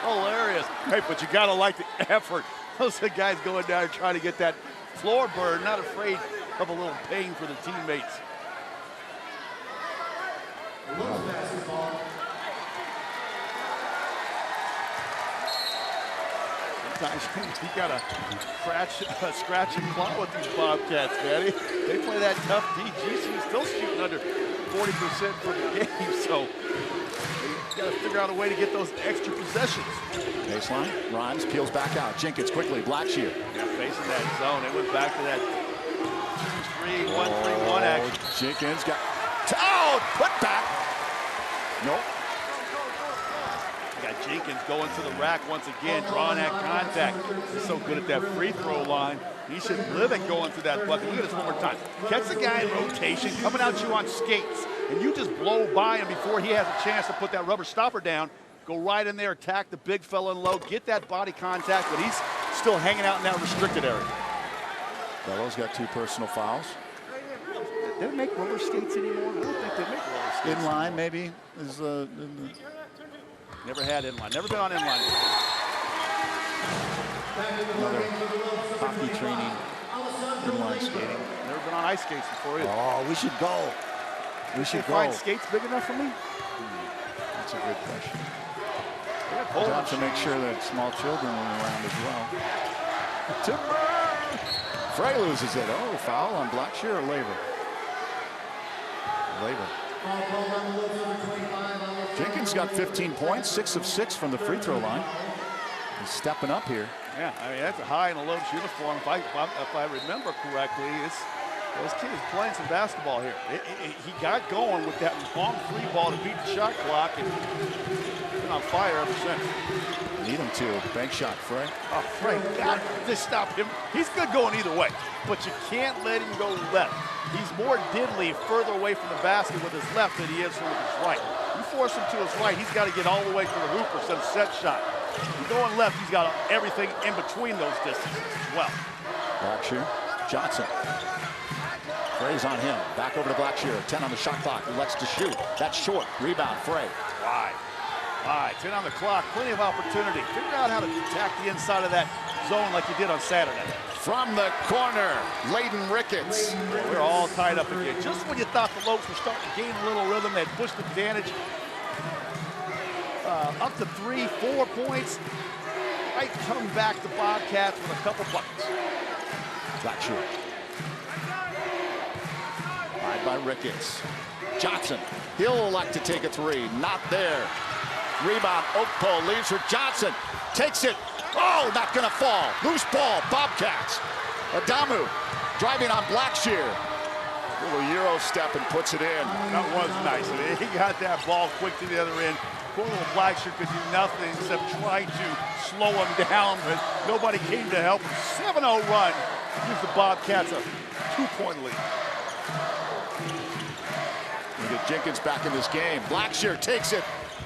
Hilarious. Hey, but you got to like the effort. Those are the guys going down and trying to get that floor bird, not afraid of a little pain for the teammates. Sometimes you gotta scratch and claw with these Bobcats, man. They play that tough D. GCU still shooting under 40% for the game, so you gotta figure out a way to get those extra possessions. Baseline, Rhymes peels back out. Jenkins quickly, Blackshear. Yeah, facing that zone. It went back to that 2-3-1-3-1 action. Jenkins got, put back. Nope. You got Jenkins going to the rack once again, drawing that contact. He's so good at that free throw line. He should live at going to that bucket. Look at this one more time. Catch the guy in rotation, coming at you on skates, and you just blow by him before he has a chance to put that rubber stopper down. Go right in there, attack the big fella in low, get that body contact, but he's still hanging out in that restricted area. Bellows got 2 personal fouls. They don't make roller skates anymore. I don't think they make roller skates. Inline, maybe. Never had inline. Never been on inline. Another hockey training, inline skating. Never been on ice skates before either. Oh, we should go. We should go. Find skates big enough for me? That's a good question. We'll have to make sure that small children are around as well. Frey loses it. Oh, foul on Blackshear or Labor? Labor. Jenkins got 15 points, 6 of 6 from the free throw line. He's stepping up here. Yeah, I mean, that's a high in a Lopes uniform. If I remember correctly, those kids playing some basketball here. He got going with that long free ball to beat the shot clock, and been on fire ever since. Need him to. Bank shot, Frey. Oh, Frey, got to stop him. He's good going either way, but you can't let him go left. He's more diddly further away from the basket with his left than he is with his right. You force him to his right, he's got to get all the way to the hoop or some set shot. He's going left, he's got everything in between those distances as well. Blackshear, Johnson. Frey's on him. Back over to Blackshear. 10 on the shot clock. He likes to shoot. That's short. Rebound, Frey. Wide. 10 on the clock. Plenty of opportunity. Figure out how to attack the inside of that zone like you did on Saturday. From the corner, Layden Ricketts. We're all tied up again. Just when you thought the Lopes were starting to gain a little rhythm, they had pushed the advantage up to 3-4 points. Right, come back to Bobcats with a couple buckets. Blackshear. Wide by Ricketts. Johnson. He'll elect to take a three. Not there. Rebound. Oakpole leaves for Johnson. Takes it. Oh, not going to fall. Loose ball. Bobcats. Adamu driving on Blackshear. Little Euro step and puts it in. That was nice. He got that ball quick to the other end. Poor little Blackshear could do nothing except try to slow him down, but nobody came to help him. 7-0 run gives the Bobcats a 2-point lead. We get Jenkins back in this game. Blackshear takes it.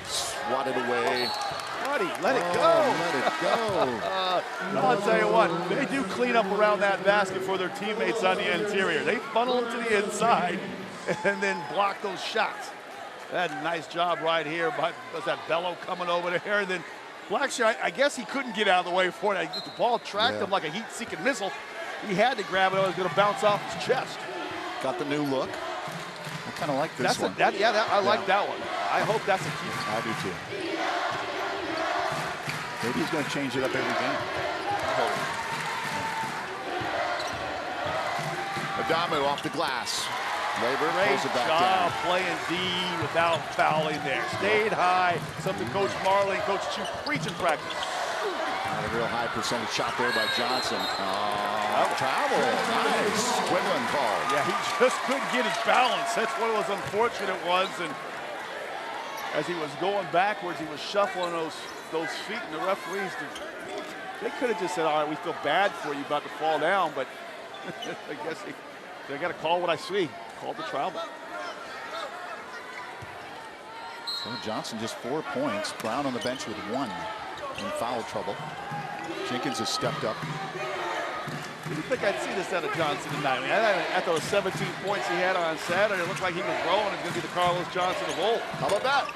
Swatted away. Buddy, let it go. Let it go. I'll tell you what, they do clean up around that basket for their teammates on the interior. They funnel them to the inside and then block those shots. They had a nice job right here. Was that Bello coming over there? And then Blackshear, I guess he couldn't get out of the way for it. The ball tracked him like a heat-seeking missile. He had to grab it. It was going to bounce off his chest. Got the new look. I kind of like this one. I like that one. I hope that's a key. I do too. Maybe he's going to change it up every game. Adamu off the glass. Labor pulls it back down. Playing D without fouling there. Stayed high. Something Coach Marley and Coach Chu preach in practice. Not a real high percentage shot there by Johnson. Travel. Nice. Quinlan call. Yeah, he just couldn't get his balance. That's what was unfortunate was. And as he was going backwards, he was shuffling those feet, and the referees, they could have just said, all right, we feel bad for you about to fall down, but I guess they got to call what I see. Call the travel. So Johnson just 4 points. Brown on the bench with 1 in foul trouble. Jenkins has stepped up. I didn't think I'd see this out of Johnson tonight. I mean, at those 17 points he had on Saturday, it looked like he was rolling. It's going to be the Carlos Johnson of old. How about that?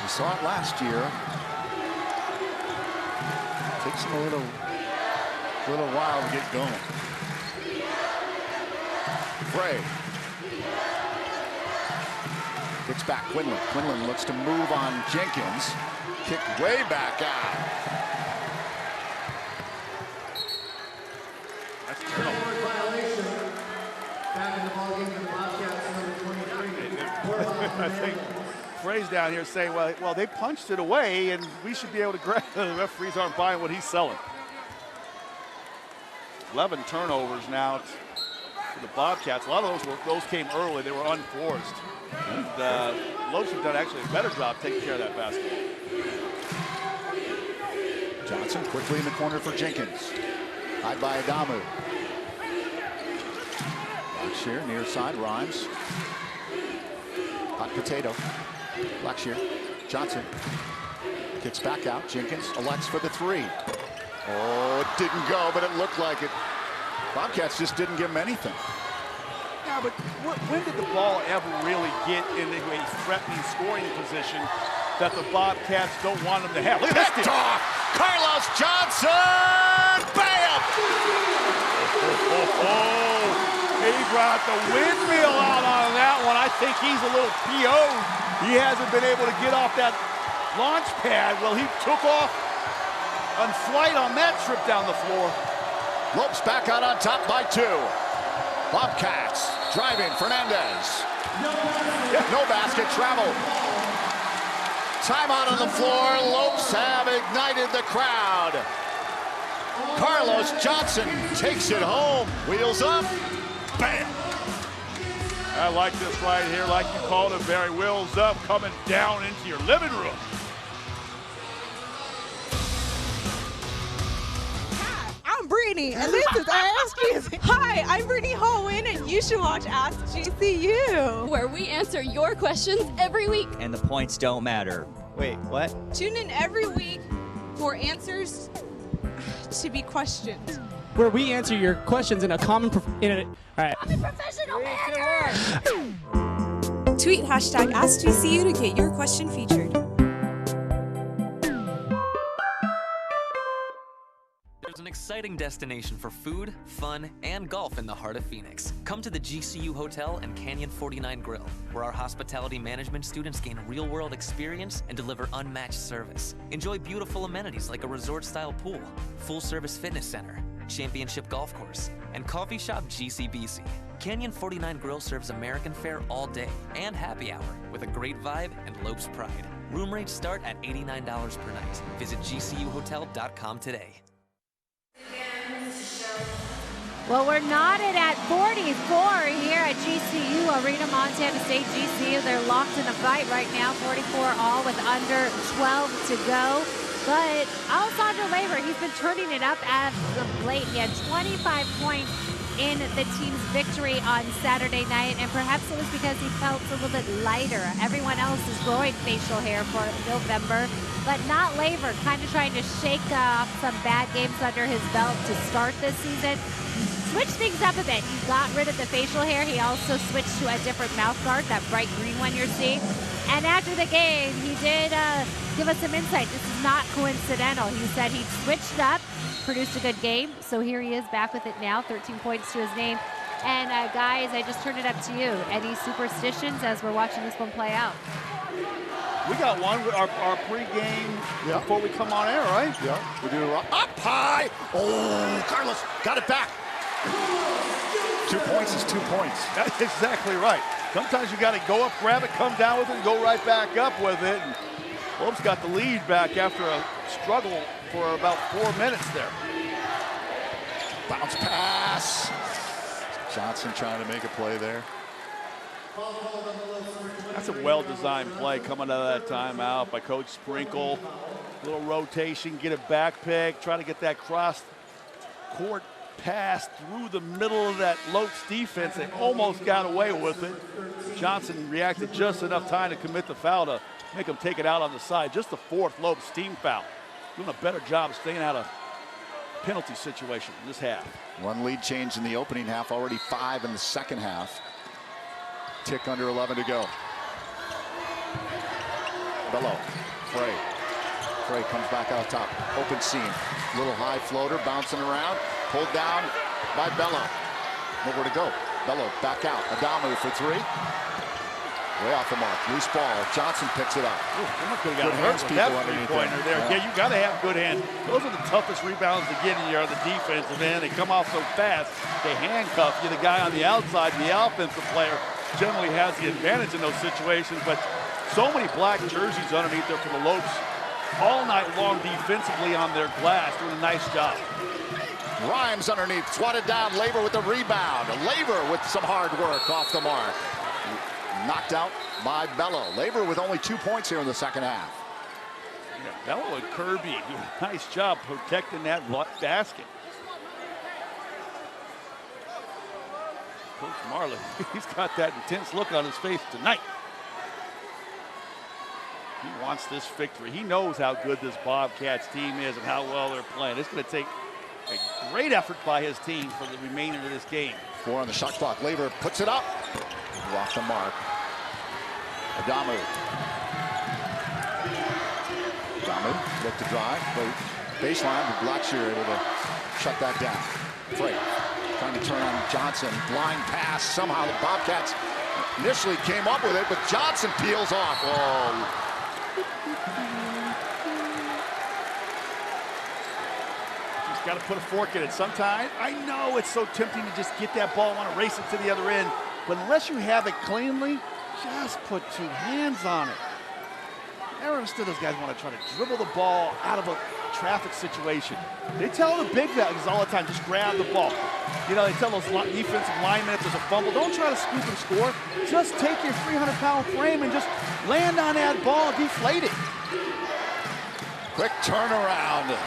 We saw it last year. Takes him a little while to get going. Frey. Kicks back Quinlan. Quinlan looks to move on Jenkins. Kicked way back out. That's a turnover. Back in the ballgame for the Bobcats, number 23. I think Frey's down here saying, well, they punched it away, and we should be able to grab it. The referees aren't buying what he's selling. 11 turnovers now for the Bobcats. A lot of those came early. They were unforced. And Lopes have done actually a better job taking care of that basket. Johnson quickly in the corner for Jenkins. High by Adamu. Blackshear near side, Rhymes. Hot potato. Blackshear. Johnson. Kicks back out. Jenkins elects for the three. Oh, it didn't go, but it looked like it. Bobcats just didn't give him anything. Yeah, but when did the ball ever really get into a threatening scoring position that the Bobcats don't want them to have? Look at this. Carlos Johnson! Bam! He brought the windmill out on that one. I think he's a little PO'd. He hasn't been able to get off that launch pad. Well, he took off on flight on that trip down the floor. Lopes back out on top by 2. Bobcats driving. Fernandez. No basket. Travel. Timeout on the floor. Lopes have ignited the crowd. Carlos Johnson takes it home. Wheels up. Bam. I like this right here, like you called it, Barry. Wheels up, coming down into your living room. I'm Bree. Brittany, and this is Ask GCU. Hi, I'm Brittany Holwyn, and you should watch Ask GCU, where we answer your questions every week. And the points don't matter. Wait, what? Tune in every week for answers to be questioned. Where we answer your questions in a common, all right. I'm a professional banner. Tweet hashtag AskGCU to get your question featured. There's an exciting destination for food, fun, and golf in the heart of Phoenix. Come to the GCU Hotel and Canyon 49 Grill, where our hospitality management students gain real-world experience and deliver unmatched service. Enjoy beautiful amenities like a resort-style pool, full-service fitness center, championship golf course, and coffee shop GCBC. Canyon 49 Grill serves American fare all day and happy hour with a great vibe and Lopes pride. Room rates start at $89 per night. Visit GCUHotel.com today. Well, we're knotted at 44 here at GCU Arena, Montana State. GCU, they're locked in a fight right now, 44 all with under 12 to go. But Alessandro Lever, he's been turning it up as of late. He had 25 points in the team's victory on Saturday night, and perhaps it was because he felt a little bit lighter. Everyone else is growing facial hair for November, but not Lever, kind of trying to shake off some bad games under his belt to start this season. Switched things up a bit. He got rid of the facial hair. He also switched to a different mouth guard, that bright green one you're seeing. And after the game, he did give us some insight. This is not coincidental. He said he switched up, produced a good game. So here he is back with it now, 13 points to his name. And guys, I just turned it up to you. Any superstitions as we're watching this one play out? We got one with our pregame before we come on air, right? Yeah, we do it up high. Oh, Carlos got it back. 2 points is 2 points. That's exactly right. Sometimes you got to go up, grab it, come down with it, and go right back up with it. And Lopes got the lead back after a struggle for about 4 minutes there. Bounce pass. Johnson trying to make a play there. That's a well-designed play coming out of that timeout by Coach Sprinkle. Little rotation, get a back pick, try to get that cross-court pass through the middle of that Lopes defense. They almost got away with it. Johnson reacted just enough time to commit the foul to make him take it out on the side. Just the fourth Lopes team foul. Doing a better job staying out of penalty situation in this half. One lead change in the opening half, already 5 in the second half. Tick under 11 to go. Bello, Frey comes back out top. Open seam, little high floater bouncing around. Pulled down by Bello. Nowhere to go. Bello back out. Adamu for 3. Way off the mark. Loose ball. Johnson picks it up. Good hands, people underneath there. Yeah, you got to have good hands. Those are the toughest rebounds to get in here on the defensive end. They come off so fast. They handcuff you. The guy on the outside, the offensive player, generally has the advantage in those situations. But so many black jerseys underneath there for the Lopes all night long defensively on their glass, doing a nice job. Rhymes underneath, swatted down. Lever with the rebound. Lever with some hard work off the mark. Knocked out by Bello. Lever with only 2 points here in the second half. Yeah, Bello and Kirby do a nice job protecting that basket. Coach Majerle, he's got that intense look on his face tonight. He wants this victory. He knows how good this Bobcats team is and how well they're playing. It's going to take a great effort by his team for the remainder of this game. 4 on the shot clock. Lever puts it up. Off the mark. Adamu. Look to drive. Baseline, but Blackshear able to shut that down. Frey trying to turn on Johnson. Blind pass. Somehow the Bobcats initially came up with it, but Johnson peels off. Oh. Got to put a fork in it. Sometimes, I know it's so tempting to just get that ball, want to race it to the other end, but unless you have it cleanly, just put 2 hands on it. Never understood those guys want to try to dribble the ball out of a traffic situation. They tell the big guys all the time, just grab the ball. You know, they tell those defensive linemen if there's a fumble, don't try to scoop and score. Just take your 300-pound frame and just land on that ball, deflate it. Quick turnaround.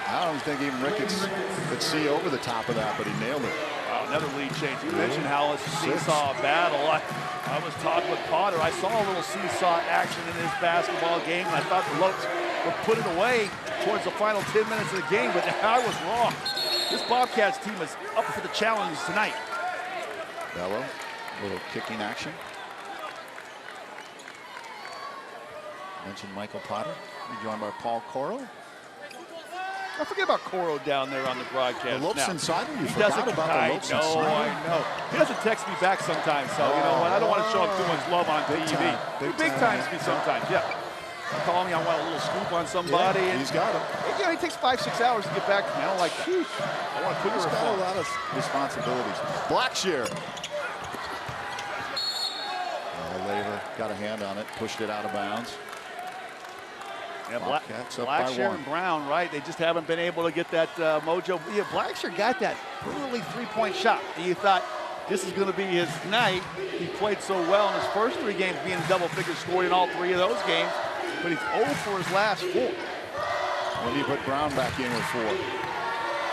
I don't think even Rick could see over the top of that, but he nailed it. Wow, another lead change. You mentioned how it's a seesaw battle. I was talking with Potter. I saw a little seesaw action in his basketball game, and I thought the Lopes would put it away towards the final 10 minutes of the game, but I was wrong. This Bobcats team is up for the challenge tonight. Bello, little kicking action. Mentioned Michael Potter. We're joined by Paul Coro. I forget about Coro down there on the broadcast. The Lopes now. Insider, you He forgot doesn't, about the Lopes Insider. I know. He doesn't text me back sometimes, so you know what? I don't want to show him too much love on TV. Big times me sometimes, yeah. Call me, I want a little scoop on somebody. Yeah, he's got him. Yeah, he takes 5-6 hours to get back to me. I don't like that. I want to put He's got a lot of responsibilities. Blackshear. Laver got a hand on it, pushed it out of bounds. Yeah, Blackshear and Brown, right? They just haven't been able to get that mojo. Yeah, Blackshear got that early three-point shot. And you thought this is going to be his night. He played so well in his first 3 games, being double figures, scored in all 3 of those games. But he's 0 for his last 4. When do you put Brown back in with 4?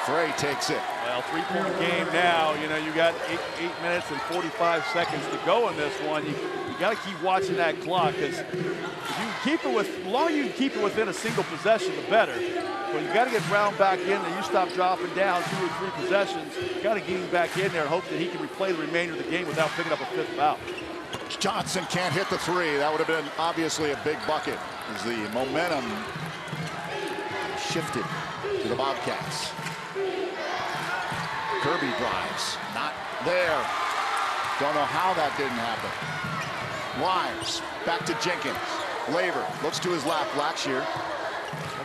Frey takes it. Well, 3-point game now. You know, you got 8 minutes and 45 seconds to go in this one. You got to keep watching that clock, because if you keep it the longer you can keep it within a single possession, the better. But you got to get Brown back in there. You stop dropping down 2 or 3 possessions. You got to get him back in there and hope that he can replay the remainder of the game without picking up a 5th foul. Johnson can't hit the 3. That would have been obviously a big bucket as the momentum shifted to the Bobcats. Kirby drives, not there. Don't know how that didn't happen. Wimes, back to Jenkins. Laver looks to his left, Blackshear. I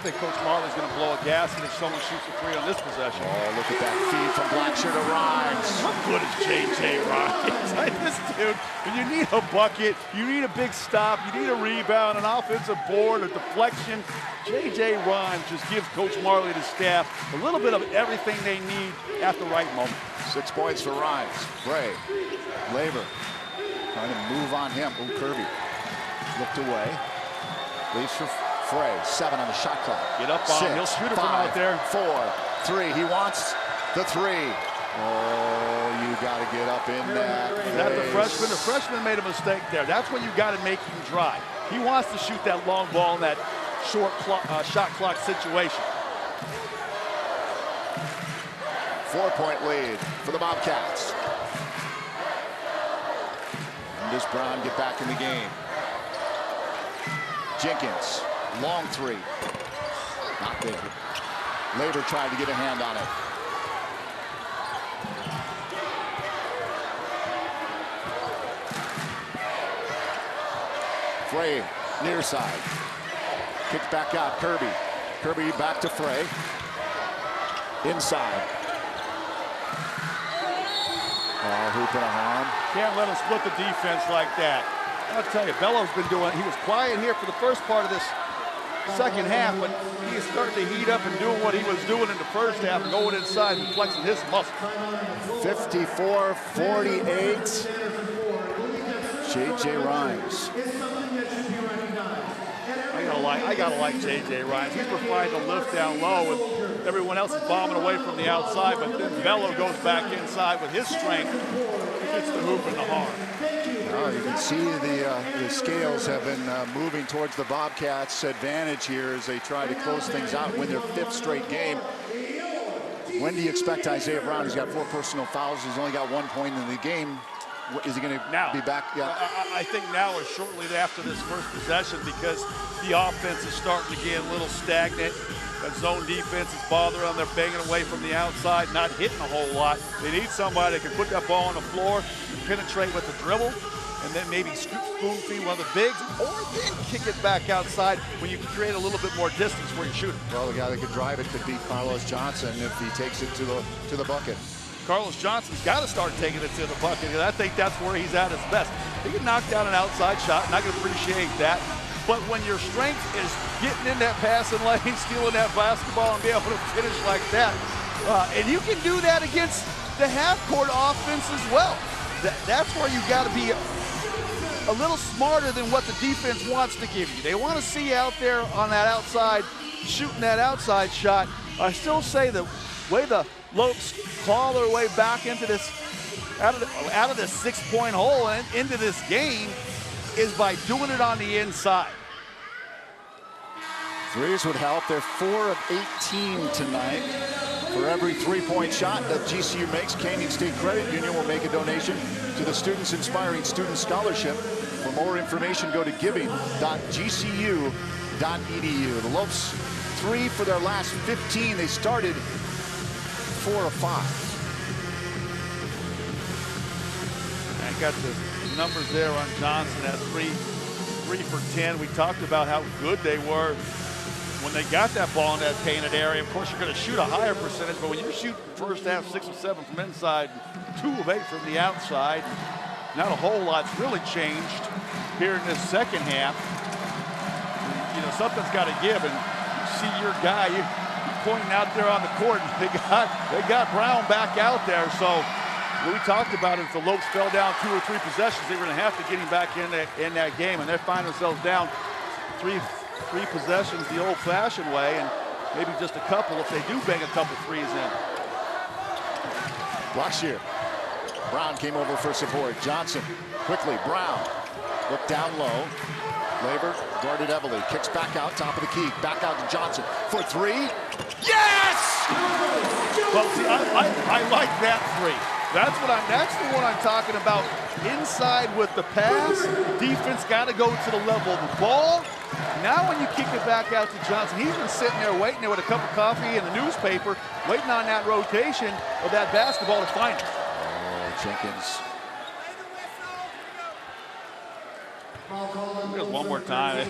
think Coach Marley's going to blow a gasket if someone shoots a 3 on this possession. Oh, look at that feed from Blackshear to Rhymes. How good is J.J. Rhymes? This dude, when you need a bucket, you need a big stop, you need a rebound, an offensive board, a deflection. J.J. Rhymes just gives Coach Marley and his staff a little bit of everything they need at the right moment. 6 points for Rhymes. Frey, Laver, trying to move on him. Oh, Kirby looked away. Leaves for Frey. 7 on the shot clock. Get up on him. He'll shoot it from out there. 4, 3. He wants the 3. Oh, you got to get up in that. Is that the freshman? The freshman made a mistake there. That's when you got to make him drive. He wants to shoot that long ball in that short shot clock situation. 4-point lead for the Bobcats. And does Brown get back in the game? Jenkins, long 3. Not there. Laver tried to get a hand on it. Frey, near side. Kicks back out, Kirby. Kirby back to Frey. Inside. Oh, hoop and a harm. Can't let him split the defense like that. I'll tell you, Bello's been doing, he was quiet here for the first part of this second half, but he is starting to heat up and doing what he was doing in the first half, going inside and flexing his muscle. 54-48. J.J. Rhymes. I gotta like J.J. Rhymes. He's providing the lift down low, and everyone else is bombing away from the outside, but then Bello goes back inside with his strength. He gets the hoop and the harm. Well, you can see the scales have been moving towards the Bobcats' advantage here as they try to close things out, win their 5th straight game. When do you expect Isaiah Brown? He's got 4 personal fouls. He's only got 1 point in the game. Is he going to be back? Yeah. I think now or shortly after this first possession, because the offense is starting to get a little stagnant. That zone defense is bothering them. They're banging away from the outside, not hitting a whole lot. They need somebody that can put that ball on the floor, penetrate with the dribble, and then maybe spoon feed one of the bigs, or then kick it back outside when you can create a little bit more distance where you shoot it. Well, the guy that could drive it could be Carlos Johnson if he takes it to the bucket. Carlos Johnson's got to start taking it to the bucket, and I think that's where he's at his best. He can knock down an outside shot, not going to appreciate that. But when your strength is getting in that passing lane, stealing that basketball, and be able to finish like that, and you can do that against the half-court offense as well. That's where you got to be a little smarter than what the defense wants to give you. They want to see out there on that outside, shooting that outside shot. I still say the way the Lopes claw their way back into this, out of this 6-point hole and into this game is by doing it on the inside. Threes would help. They're 4 of 18 tonight. For every 3-point shot that GCU makes, Canyon State Credit Union will make a donation to the Students Inspiring Student Scholarship. For more information, go to giving.gcu.edu. The Lopes 3 for their last 15. They started 4 of 5. I got the numbers there on Johnson at 3 for 10. We talked about how good they were when they got that ball in that painted area. Of course, you're going to shoot a higher percentage, but when you're shooting first half 6 of 7 from inside, 2 of 8 from the outside, not a whole lot's really changed here in this second half. You know, something's got to give, and you see your guy, you pointing out there on the court, and they got Brown back out there. So what we talked about, if the Lopes fell down 2 or 3 possessions, they were going to have to get him back in that game, and they find themselves down three possessions the old-fashioned way, and maybe just a couple if they do bang a couple threes in. Blackshear. Brown came over for support. Johnson quickly. Brown looked down low. Laver guarded heavily. Kicks back out, top of the key. Back out to Johnson for 3. Yes! Well, see, I like that 3. That's the one I'm talking about. Inside with the pass, defense got to go to the level of the ball. Now when you kick it back out to Johnson, he's been sitting there waiting there with a cup of coffee and the newspaper, waiting on that rotation of that basketball to find it. Oh, Jenkins. Look at one more time.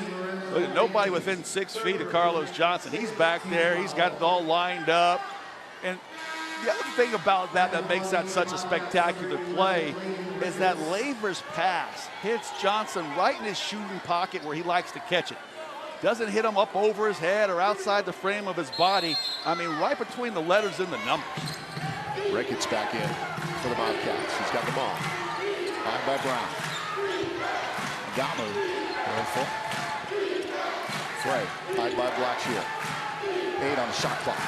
Look at nobody within 6 feet of Carlos Johnson. He's back there. He's got it all lined up. And the other thing about that makes that such a spectacular play is that Laver's pass hits Johnson right in his shooting pocket where he likes to catch it. Doesn't hit him up over his head or outside the frame of his body. I mean, right between the letters and the numbers. Ricketts back in for the Bobcats. He's got the ball. High by Brown. Adamu. Full. Frey. High by Blackshear. 8 on the shot clock.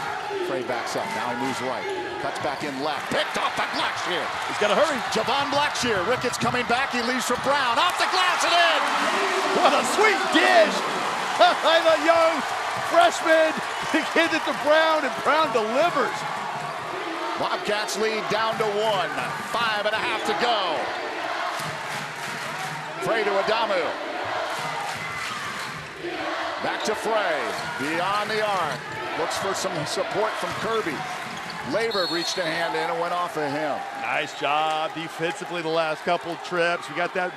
Frey backs up. Now he moves right. Cuts back in left. Picked off by Blackshear. He's got to hurry. Javon Blackshear. Ricketts coming back. He leaves for Brown. Off the glass and in. What a sweet dish by the young freshman. He hit it to Brown, and Brown delivers. Bobcats lead down to 1. 5.5 to go. Frey to Adamu. Back to Frey. Beyond the arc. Looks for some support from Kirby. Laver reached a hand in and went off of him. Nice job defensively the last couple trips. We got that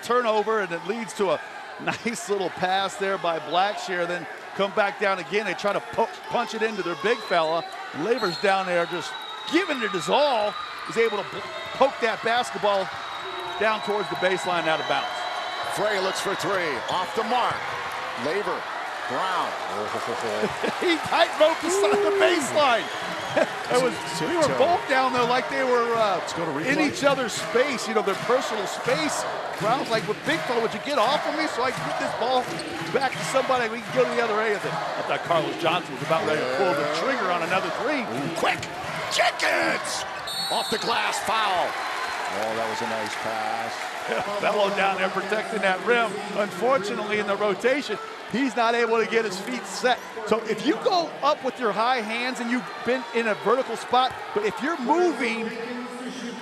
turnover, and it leads to a nice little pass there by Blackshear. Then come back down again. They try to punch it into their big fella. Laver's down there just giving it his all. He's able to poke that basketball down towards the baseline out of bounds. Frey looks for 3. Off the mark. Laver. Brown. He tight roped the baseline. We were both down there like they were in each other's space, you know, their personal space. Brown's like, well, big fella, would you get off of me so I can get this ball back to somebody? We can go to the other end. I thought Carlos Johnson was about ready to pull the trigger on another 3. Quick. Jenkins. Off the glass. Foul. Oh, that was a nice pass. Bello down there protecting that rim. Unfortunately, in the rotation, he's not able to get his feet set. So if you go up with your high hands and you've been in a vertical spot, but if you're moving,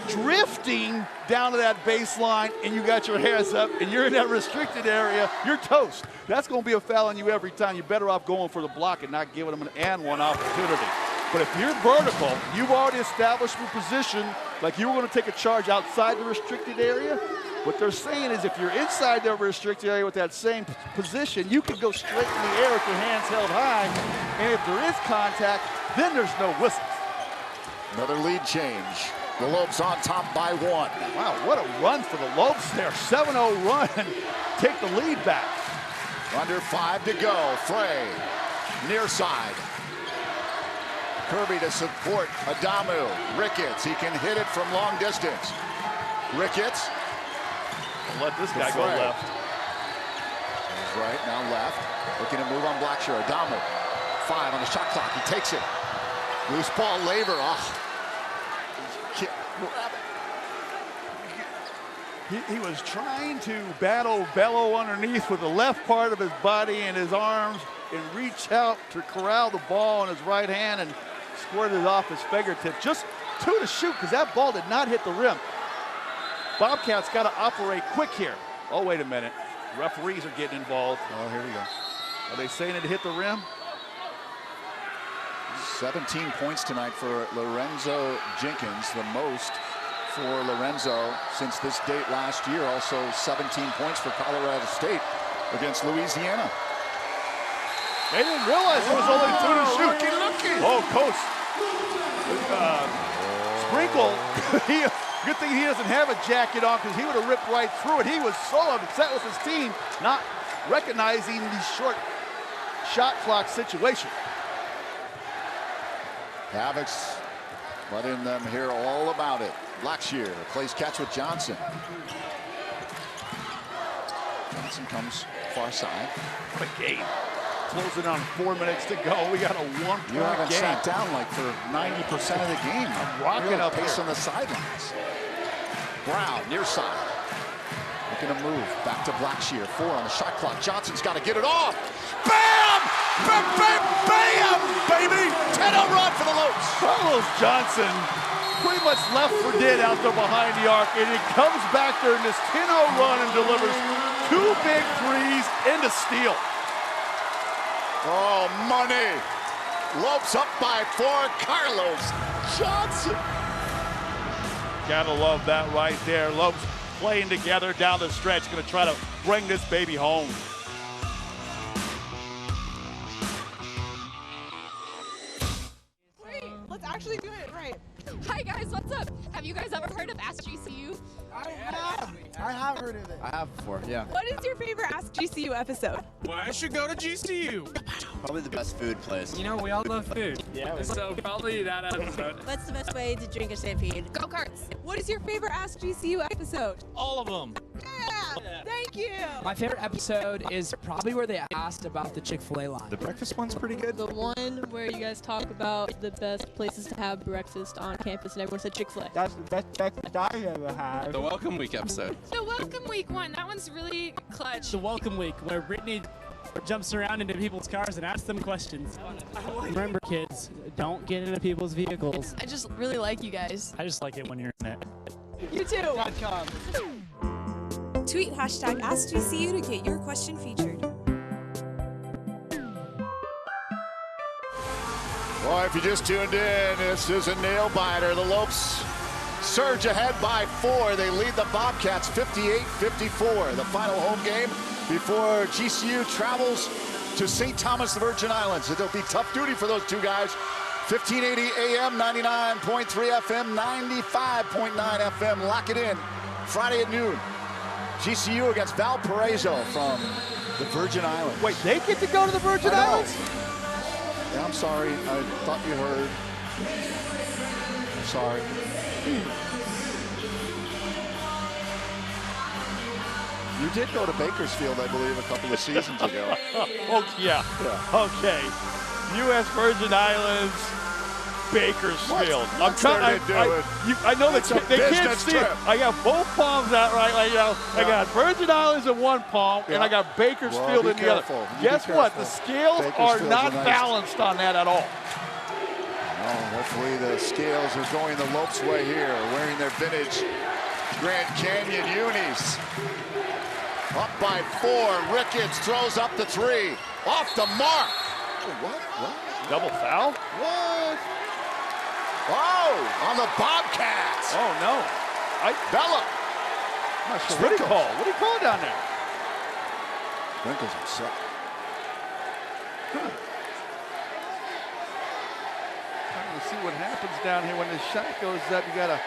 drifting down to that baseline and you got your hands up and you're in that restricted area, you're toast. That's going to be a foul on you every time. You're better off going for the block and not giving them an and one opportunity. But if you're vertical, you've already established your position, like you were going to take a charge outside the restricted area. What they're saying is if you're inside the restricted area with that same position, you can go straight in the air with your hands held high. And if there is contact, then there's no whistles. Another lead change. The Lopes on top by 1. Wow, what a run for the Lopes there. 7-0 run. Take the lead back. Under 5 to go. Frey, near side. Kirby to support Adamu. Ricketts, he can hit it from long distance. Ricketts. Let this guy go left. He's right, now left. Looking to move on Blackshear. Adamu. 5 on the shot clock. He takes it. Loose ball, Laver. Oh. Can't grab it. He was trying to battle Bello underneath with the left part of his body and his arms and reach out to corral the ball in his right hand and squirt it off his fingertip. Just 2 to shoot because that ball did not hit the rim. Bobcats got to operate quick here. Oh, wait a minute. Referees are getting involved. Oh, here we go. Are they saying it hit the rim? 17 points tonight for Lorenzo Jenkins, the most for Lorenzo since this date last year. Also 17 points for Colorado State against Louisiana. They didn't realize it was only 2 to shoot. Looky. Oh, Coach. Sprinkle. Good thing he doesn't have a jacket on because he would have ripped right through it. He was so upset with his team not recognizing the short shot clock situation. Havoc's letting them hear all about it. Blackshear plays catch with Johnson. Johnson comes far side. What a game. Closing on 4 minutes to go. We got a 1-point game. You haven't sat down like for 90% of the game. I'm rocking up pace here. On the sidelines. Brown near side. Looking to move back to Blackshear. 4 on the shot clock. Johnson's got to get it off. Bam! Bam! Bam! Bam! Baby! 10-0 run for the Lopes. Carlos Johnson pretty much left for dead out there behind the arc, and he comes back there in this 10-0 run and delivers 2 big threes into steal. Oh, money. Lopes up by 4. Carlos Johnson. Gotta love that right there. Lopes playing together down the stretch, gonna try to bring this baby home. Wait, let's actually do it right. Hi guys, what's up? Have you guys ever heard of Ask GCU? I have heard of it. I have before, yeah. What is your favorite Ask GCU episode? Well, I should go to GCU. Probably the best food place. You know, we all love food. Yeah. So probably that episode. What's the best way to drink a stampede? Go-karts. What is your favorite Ask GCU episode? All of them. Yeah, thank you. My favorite episode is probably where they asked about the Chick-fil-A line. The breakfast one's pretty good. The one where you guys talk about the best places to have breakfast on campus and everyone said Chick-fil-A. That's the best breakfast I ever had. The Welcome Week episode. The Welcome Week one, that one's really clutch. The Welcome Week, where Brittany jumps around into people's cars and asks them questions. Remember, kids, don't get into people's vehicles. I just really like you guys. I just like it when you're in it. You too. Tweet hashtag AskGCU to get your question featured. Boy, if you just tuned in, this is a nail-biter. The Lopes surge ahead by 4. They lead the Bobcats 58-54. The final home game before GCU travels to St. Thomas, the Virgin Islands. It'll be tough duty for those two guys. 1580 AM, 99.3 FM, 95.9 FM. Lock it in. Friday at noon. GCU against Valparaiso from the Virgin Islands. Wait, they get to go to the Virgin Islands? Yeah, I'm sorry. I thought you heard. I'm sorry. You did go to Bakersfield, I believe, a couple of seasons ago. Oh, yeah. Okay. U.S. Virgin Islands, Bakersfield. I'm trying. I know they can't see it. I got both palms out right. Like, you know, I got Virgin Islands in one palm, and I got Bakersfield in the other. Guess what? The scales are not balanced on that at all. Oh, hopefully the scales are going the Lopes' way here, wearing their vintage Grand Canyon unis. Up by 4. Ricketts throws up the 3. Off the mark. What? Double foul? What? Oh, on the Bobcats. Oh, no. Bella. I'm not sure. What do you call? What do you call down there? Sprinkles upset. Trying to see what happens down here when the shot goes up. You got a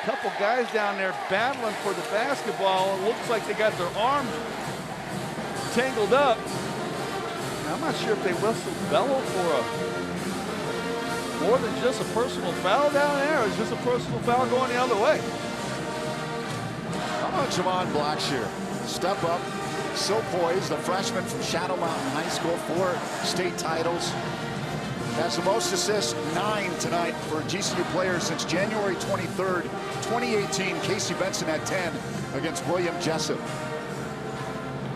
couple guys down there battling for the basketball. It looks like they got their arms tangled up. Now, I'm not sure if they whistled Bello for more than just a personal foul down there, or is just a personal foul going the other way? How about Javon Blackshear? Step up, so poised, the freshman from Shadow Mountain High School, 4 state titles. Has the most assists, 9 tonight for GCU players since January 23rd, 2018. Casey Benson at 10 against William Jessup.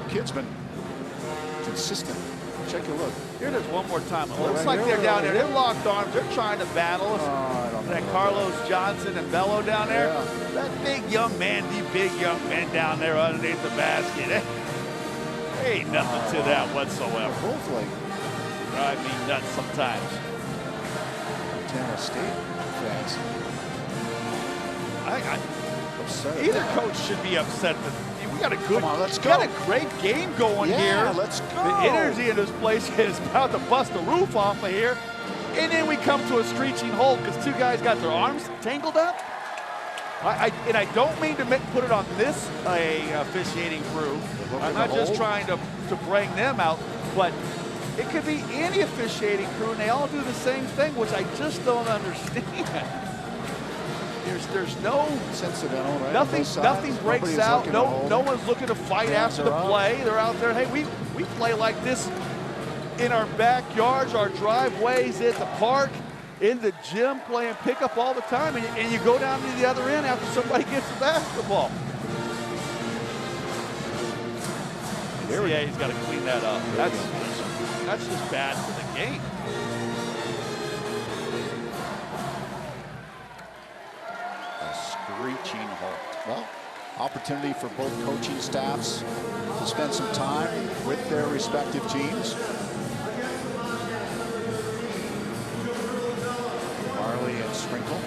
Kid's been consistent. Check your look. Here it is one more time. It looks like they're down there. They're locked arms. They're trying to battle. That Carlos Johnson and Bello down there. Yeah. That big young man, the big young man down there underneath the basket. There ain't nothing to that whatsoever. Both like drive me nuts sometimes. Montana State fans. Either coach should be upset. We got a good, let's go. got a great game going here. Let's go. The energy in this place is about to bust the roof off of here. And then we come to a screeching halt because two guys got their arms tangled up. And I don't mean to put it on this officiating crew. I'm not just trying to bring them out, but it could be any officiating crew, and they all do the same thing, which I just don't understand. There's no incidental, right? Nothing breaks out. No one's looking to fight after the play. They're out there. Hey, we play like this in our backyards, our driveways, at the park, in the gym, playing pickup all the time, and you go down to the other end after somebody gets the basketball. Yeah, he's got to clean that up. That's just bad for the game. Screeching halt. Well, opportunity for both coaching staffs to spend some time with their respective teams. Marley and Sprinkle.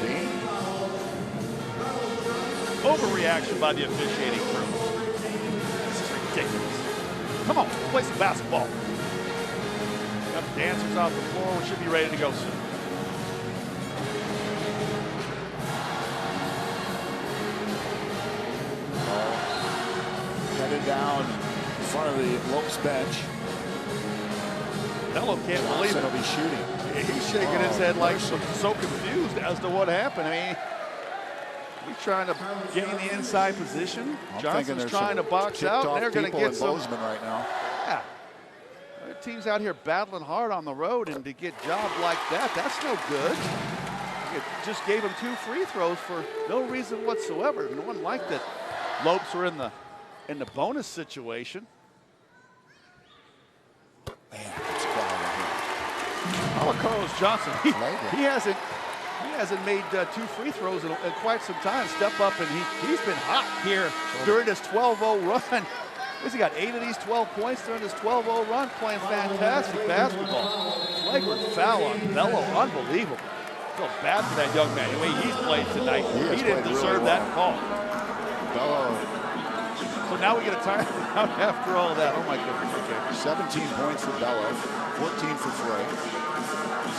Dean. Overreaction by the officiating crew. This is ridiculous. Come on, let's play some basketball. Got the dancers off the floor. We should be ready to go soon. Headed down in front of the Lopes bench. Bello can't believe it. He'll be shooting. He's shaking his head like so confused as to what happened. I mean, he's trying to gain the inside position. Johnson's trying to box out. And they're going to get some. Right now. Yeah. The team's out here battling hard on the road, and to get jobbed like that, that's no good. It just gave him 2 free throws for no reason whatsoever. No one liked that Lopes were in the bonus situation. Man, it's quiet in here. Oh, Carlos Johnson, he hasn't made 2 free throws in quite some time. Step up, and he's been hot here during this 12-0 run. He got 8 of these 12 points during this 12-0 run, playing fantastic basketball. Flagrant foul on Bello, unbelievable. Feel bad for that young man. The way he's played tonight, he didn't deserve that call. Bello. So now we get a timeout after all that. Oh my goodness. Okay. 17 points for Bello, 14 for Frey.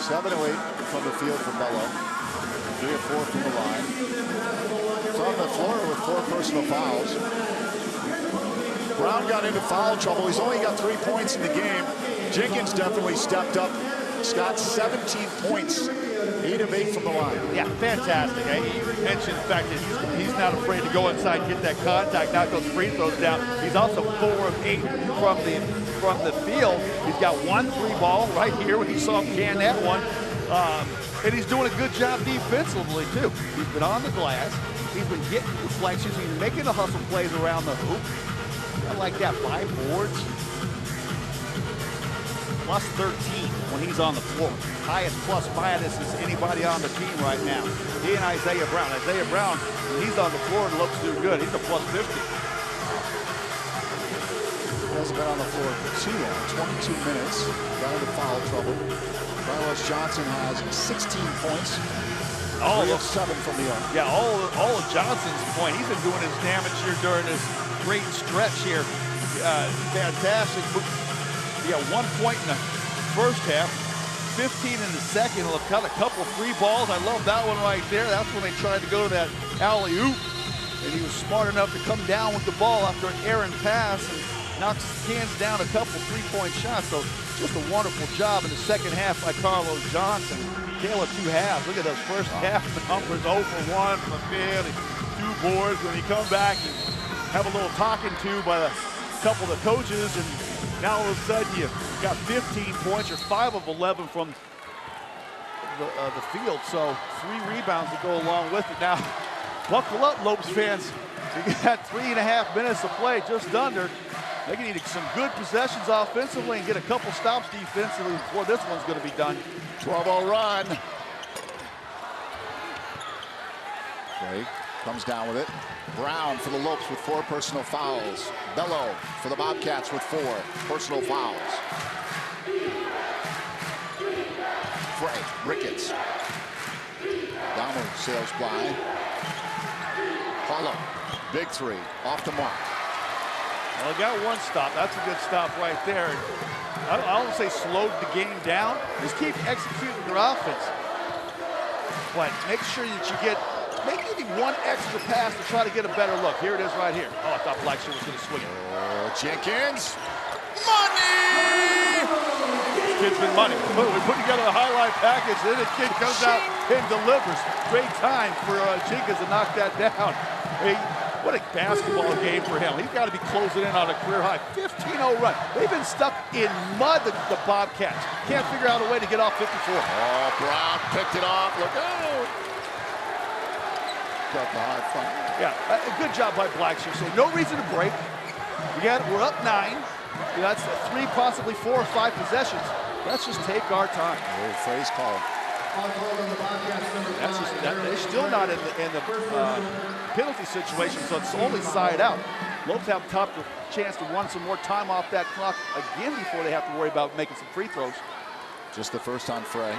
7 of 8 from the field for Bello. 3 of 4 from the line. It's on the floor with 4 personal fouls. Brown got into foul trouble. He's only got 3 points in the game. Jenkins definitely stepped up. Scott, 17 points. 8 of 8 from the line. Yeah, fantastic. You mentioned the fact that he's not afraid to go inside, get that contact, knock those free throws down. He's also 4 of 8 from the field. He's got 1 3-ball right here when he saw him can that one. And he's doing a good job defensively, too. He's been on the glass. He's been getting deflections. He's making the hustle plays around the hoop. I like that. 5 boards. Plus 13 when he's on the floor. Highest plus minus is anybody on the team right now. He and Isaiah Brown. Isaiah Brown, when he's on the floor, and looks too good. He's a plus 50. He hasn't been on the floor for 22 minutes. Got into foul trouble. Carlos Johnson has 16 points. All of 7 from the arc. Yeah, all of Johnson's point. He's been doing his damage here during this great stretch here. Fantastic. Yeah, 1 point in the first half, 15 in the second. He'll cut a couple free balls. I love that one right there. That's when they tried to go to that alley-oop. And he was smart enough to come down with the ball after an errant pass and knocks his hands down a couple 3-point shots. So just a wonderful job in the second half by Carlos Johnson. Tale of 2 halves. Look at those first half numbers. 0 for 1 from the field, 2 boards. When he come back and have a little talking to by a couple of the coaches, and Now all of a sudden you got 15 points. You're 5 of 11 from the field. So 3 rebounds to go along with it. Now, buckle up, Lopes fans. You got 3.5 minutes to play, just under. They're going to need some good possessions offensively and get a couple stops defensively before this one's going to be done. 12-0 run. Frey comes down with it. Brown for the Lopes with 4 personal fouls. Bello for the Bobcats with 4 personal fouls. Frey, Ricketts. Downward sails by. Hollow, big 3, off the mark. Well, got 1 stop. That's a good stop right there. I don't say slowed the game down. Just keep executing your offense. But make sure that you get maybe 1 extra pass to try to get a better look. Here it is right here. Oh, I thought Blackshear was going to swing it. Oh, Jenkins. Money! This kid's been money. We put together a highlight package, and then the kid comes out and delivers. Great time for Jenkins to knock that down. Hey, what a basketball game for him. He's got to be closing in on a career high. 15-0 run. They've been stuck in mud, the Bobcats. Can't figure out a way to get off 54. Oh, Brown picked it off. Look out. Got the high five. Yeah, good job by Blackshear. So no reason to break. We're up 9. That's 3, possibly 4 or 5 possessions. Let's just take our time. Oh, Frey's call. They're still not in the penalty situation, so it's only side out. Lopes have a tough chance to run some more time off that clock again before they have to worry about making some free throws. Just the first on Frey.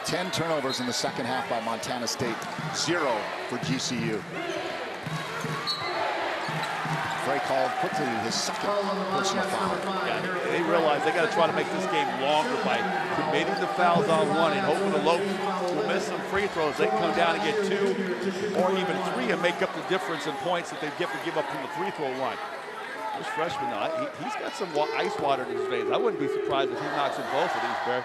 10 turnovers in the second half by Montana State. 0 for GCU. Frey called quickly his second personal foul. Yeah, they realize they got to try to make this game longer by committing the fouls on 1 and hoping the Lopes will miss some free throws. They can come down and get 2 or even 3 and make up the difference in points that they get to give up from the free throw line. This freshman, though, he's got some ice water in his veins. I wouldn't be surprised if he knocks in both of these, Bear.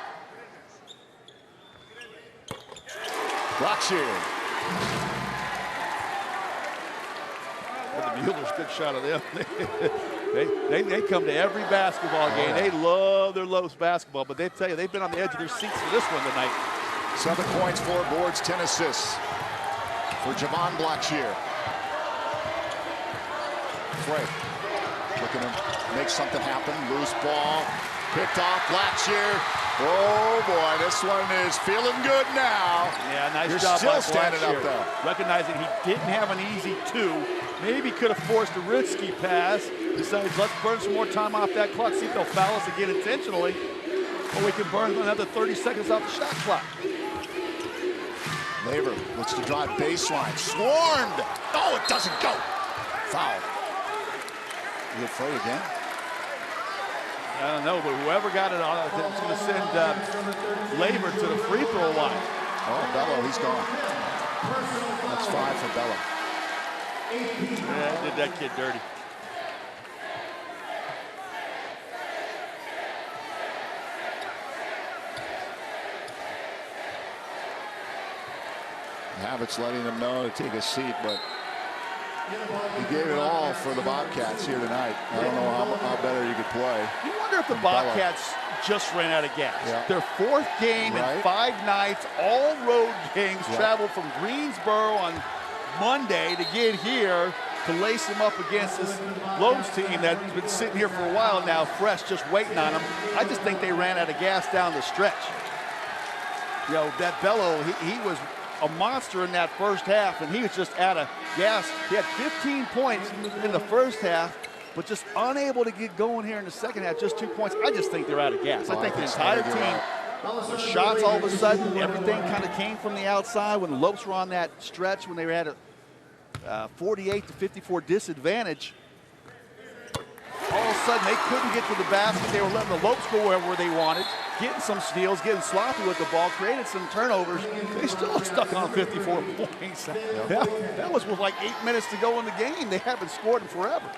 Blackshear. The Mueller's good shot of them. they come to every basketball game. They love their Lopes basketball, but they tell you they've been on the edge of their seats for this one tonight. 7 points, 4 boards, 10 assists for Javon Blackshear. Frey looking to make something happen. Loose ball, picked off Blackshear. Oh boy, this one is feeling good now. Yeah, nice You're job still by standing Blackshear. up there. Recognizing he didn't have an easy 2. Maybe could have forced a risky pass. Decides, let's burn some more time off that clock. See if they'll foul us again intentionally. Or we can burn another 30 seconds off the shot clock. Laver looks to drive baseline. Swarmed. Oh, it doesn't go. Foul. You get Frey again? I don't know, but whoever got it on, it's going to send Laver to the free throw line. Oh, Bello, he's gone. That's 5 for Bello. Yeah, did that kid dirty. Habit's letting them know to take a seat, but he gave it all for the Bobcats here tonight. I don't know how better you could play. You wonder if the Bobcats just ran out of gas. Yeah. Their 4th game in 5 nights, all road games, traveled from Greensboro on Monday to get here to lace them up against this Lopes team that's been sitting here for a while now, fresh, just waiting on them. I just think they ran out of gas down the stretch. You know, that Bello, he was a monster in that first half, and he was just out of gas. He had 15 points in the first half, but just unable to get going here in the second half, just 2 points. I just think they're out of gas. I think the entire team, the shots all of a sudden, everything kind of came from the outside when the Lopes were on that stretch when they were at a 48 to 54 disadvantage. All of a sudden, they couldn't get to the basket. They were letting the Lopes go wherever they wanted, getting some steals, getting sloppy with the ball, created some turnovers. They still are stuck on 54 points. That was with like 8 minutes to go in the game. They haven't scored in forever.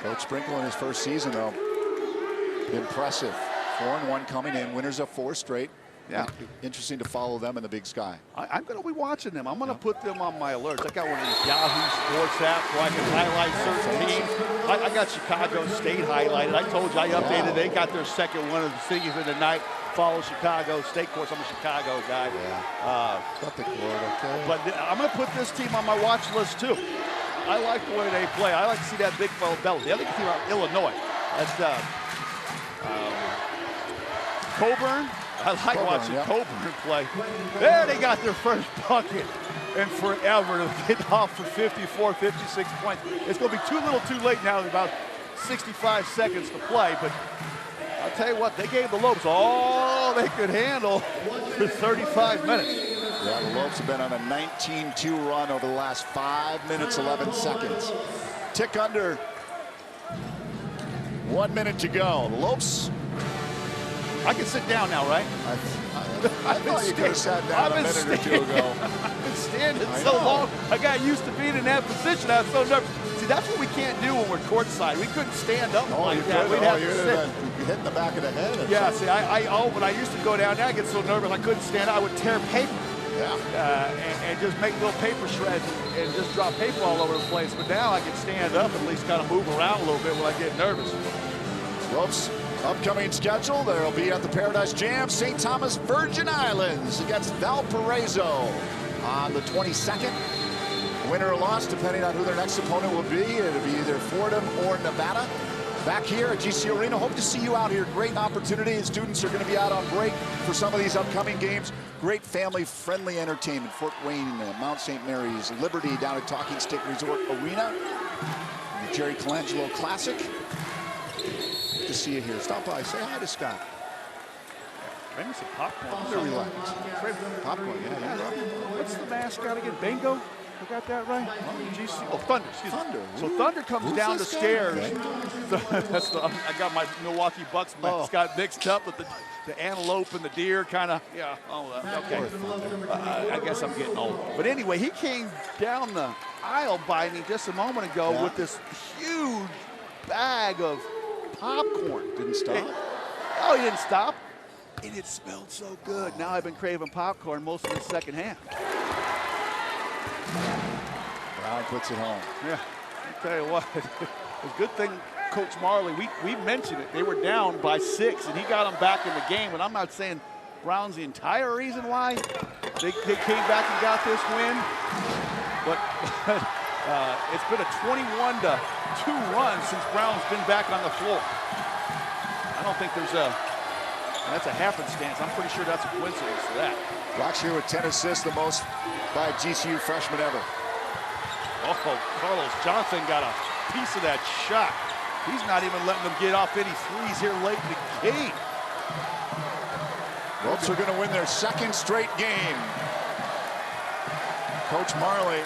Coach Sprinkle in his first season, though, impressive. 4-1 coming in, winners of 4 straight. Yeah. Interesting to follow them in the Big Sky. I'm going to be watching them. I'm going to put them on my alerts. I got one of these Yahoo Sports apps where I can highlight certain teams. I got Chicago State highlighted. I told you I updated. They got their second one of the season tonight. Follow Chicago State. Of course, I'm a Chicago guy. Got the court, okay. But I'm going to put this team on my watch list, too. I like the way they play. I like to see that big fella belly. The other team out Illinois. That's Coburn. I like watching Coburn play. There they got their first bucket in forever to get off for 54, 56 points. It's going to be too little too late now. About 65 seconds to play. But I'll tell you what, they gave the Lopes all they could handle for 35 minutes. Yeah, the Lopes have been on a 19-2 run over the last 5 minutes, 11 seconds. Tick under. 1 minute to go. The Lopes. I can sit down now, right? I thought you could have sat down a minute or two ago. I've been standing so long. I got used to being in that position. I was so nervous. See, that's what we can't do when we're courtside. We couldn't stand up like that. We'd have to sit. Hitting the back of the head. Yeah, see, when I used to go down there, I get so nervous I couldn't stand up. I would tear paper. And just make little paper shreds and just drop paper all over the place. But now I can stand up and at least kind of move around a little bit when I get nervous. Lopes, upcoming schedule, they'll be at the Paradise Jam, St. Thomas Virgin Islands against Valparaiso on the 22nd. Winner or loss, depending on who their next opponent will be. It'll be either Fordham or Nevada. Back here at GCU Arena, hope to see you out here. Great opportunity. The students are going to be out on break for some of these upcoming games. Great family-friendly entertainment. Fort Wayne, Mount St. Mary's, Liberty down at Talking Stick Resort Arena. The Jerry Colangelo Classic. Good to see you here. Stop by. Say hi to Scott. Bring me some popcorn. Very relaxed. Popcorn, yeah. What's the mascot again? Bingo? I got that right? Oh, Thunder, excuse me. Thunder. So Thunder comes down the stairs. Okay. I got my Milwaukee Bucks mascot mixed up with the antelope and the deer kind of, okay. I guess I'm getting old. But anyway, he came down the aisle by me just a moment ago with this huge bag of popcorn. Didn't stop? He didn't stop. And it smelled so good. Now I've been craving popcorn most of the second half. Brown puts it home. Yeah, I'll tell you what, it's a good thing Coach Majerle, we mentioned it. They were down by 6, and he got them back in the game. And I'm not saying Brown's the entire reason why they came back and got this win, but it's been a 21-2 run since Brown's been back on the floor. I don't think that's a happenstance. I'm pretty sure that's a coincidence to that. Blackshear with 10 assists, the most by a GCU freshman ever. Oh, Carlos Johnson got a piece of that shot. He's not even letting them get off any threes here late in the game. Lopes are going to win their second straight game. Coach Majerle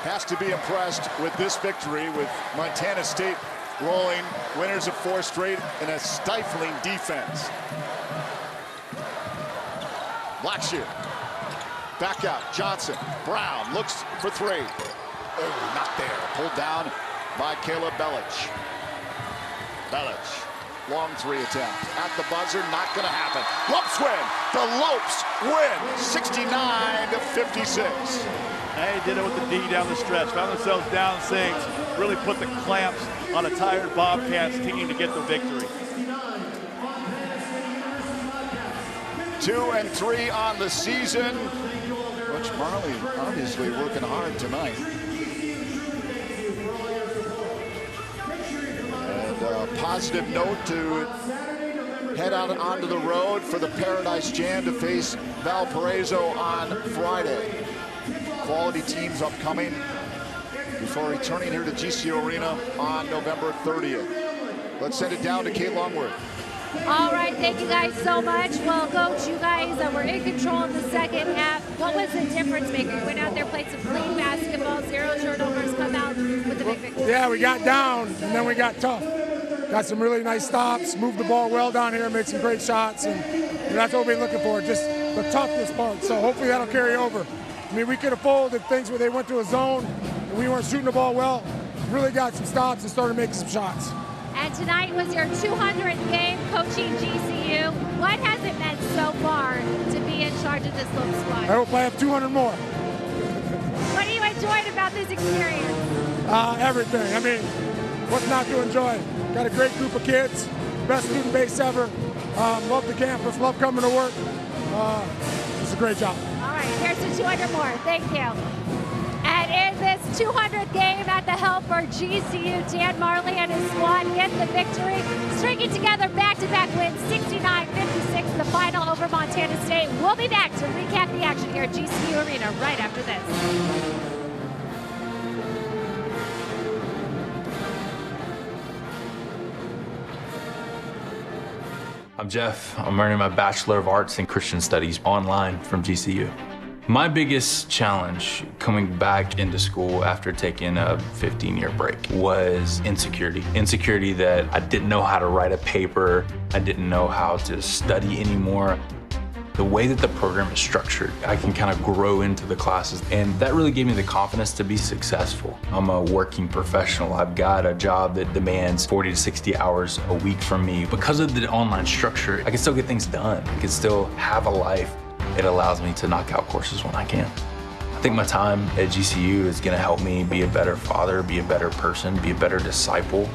has to be impressed with this victory, with Montana State rolling, winners of 4 straight, and a stifling defense. Blackshear, back out, Johnson, Brown looks for 3. Oh, not there, pulled down by Caleb Belich. Long 3 attempt. At the buzzer, not gonna happen. Lopes win, the Lopes win, 69-56. They did it with the D down the stretch, found themselves down 6, really put the clamps on a tired Bobcats team to get the victory. 2-3 on the season. Coach Majerle obviously working hard tonight. And a positive note to head out onto the road for the Paradise Jam to face Valparaiso on Friday. Quality teams upcoming before returning here to GCU Arena on November 30th. Let's send it down to Kate Longworth. All right, thank you guys so much. Well, Coach, you guys were in control in the second half. What was the difference maker? You went out there, played some clean basketball, 0 turnovers, come out with the big victory. Yeah, we got down, and then we got tough. Got some really nice stops, moved the ball well down here, made some great shots, and that's what we've been looking for, just the toughness part. So hopefully that'll carry over. I mean, we could have folded things where they went to a zone, and we weren't shooting the ball well. Really got some stops and started making some shots. And tonight was your 200th game coaching GCU. What has it meant so far to be in charge of this Lopes squad? I hope I have 200 more. What are you enjoying about this experience? Everything. I mean, what's not to enjoy? Got a great group of kids, best student base ever. Love the campus, love coming to work. It's a great job. All right, here's the 200 more. Thank you. And in this 200th game at the helm for GCU, Dan Majerle and his squad get the victory, stringing together back-to-back wins, 69-56, the final over Montana State. We'll be back to recap the action here at GCU Arena right after this. I'm Jeff. I'm earning my Bachelor of Arts in Christian Studies online from GCU. My biggest challenge coming back into school after taking a 15-year break was insecurity. Insecurity that I didn't know how to write a paper, I didn't know how to study anymore. The way that the program is structured, I can kind of grow into the classes, and that really gave me the confidence to be successful. I'm a working professional. I've got a job that demands 40 to 60 hours a week from me. Because of the online structure, I can still get things done. I can still have a life. It allows me to knock out courses when I can. I think my time at GCU is gonna help me be a better father, be a better person, be a better disciple.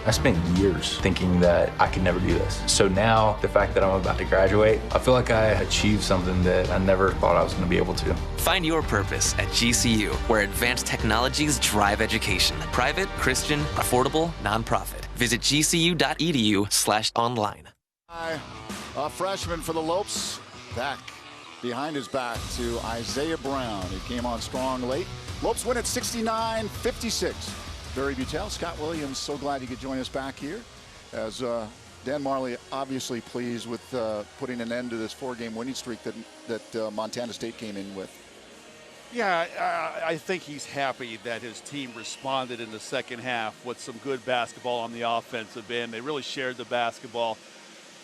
I spent years thinking that I could never do this. So now, the fact that I'm about to graduate, I feel like I achieved something that I never thought I was gonna be able to. Find your purpose at GCU, where advanced technologies drive education. Private, Christian, affordable, nonprofit. Visit gcu.edu/online. A freshman for the Lopes, back behind his back to Isaiah Brown. He came on strong late. Lopes win at 69-56. Barry Butel, Scott Williams, so glad you could join us back here. As Dan Majerle obviously pleased with putting an end to this 4-game winning streak that Montana State came in with. Yeah, I think he's happy that his team responded in the second half with some good basketball on the offensive end. They really shared the basketball.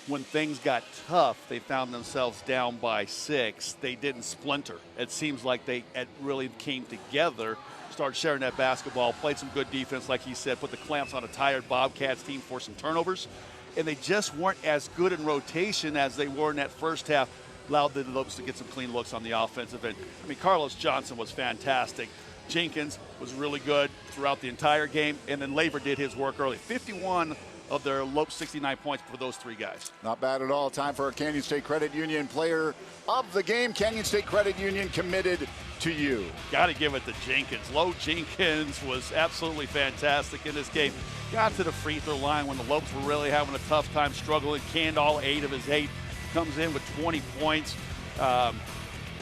When things got tough, they found themselves down by 6. They didn't splinter. It seems like they really came together, started sharing that basketball, played some good defense, like he said, put the clamps on a tired Bobcats team for some turnovers. And they just weren't as good in rotation as they were in that first half, allowed the Lopes to get some clean looks on the offensive end. I mean, Carlos Johnson was fantastic. Jenkins was really good throughout the entire game, and then Laver did his work early. 51 of their Lopes 69 points for those 3 guys. Not bad at all. Time for our Canyon State Credit Union player of the game. Canyon State Credit Union committed to you. Got to give it to Jenkins. Low Jenkins was absolutely fantastic in this game. Got to the free throw line when the Lopes were really having a tough time struggling. Canned all 8 of his 8. Comes in with 20 points.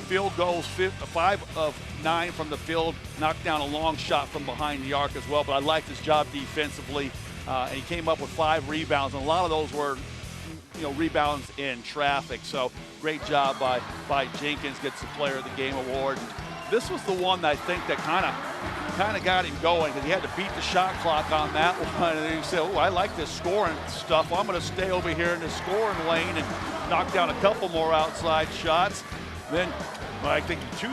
Field goals, 5 of 9 from the field. Knocked down a long shot from behind the arc as well. But I liked his job defensively. And he came up with 5 rebounds, and a lot of those were, rebounds in traffic. So great job by Jenkins. Gets the Player of the Game award. And this was the one that I think that kind of got him going, because he had to beat the shot clock on that one. And then he said, "Oh, I like this scoring stuff. Well, I'm going to stay over here in the scoring lane and knock down a couple more outside shots." Then I think 2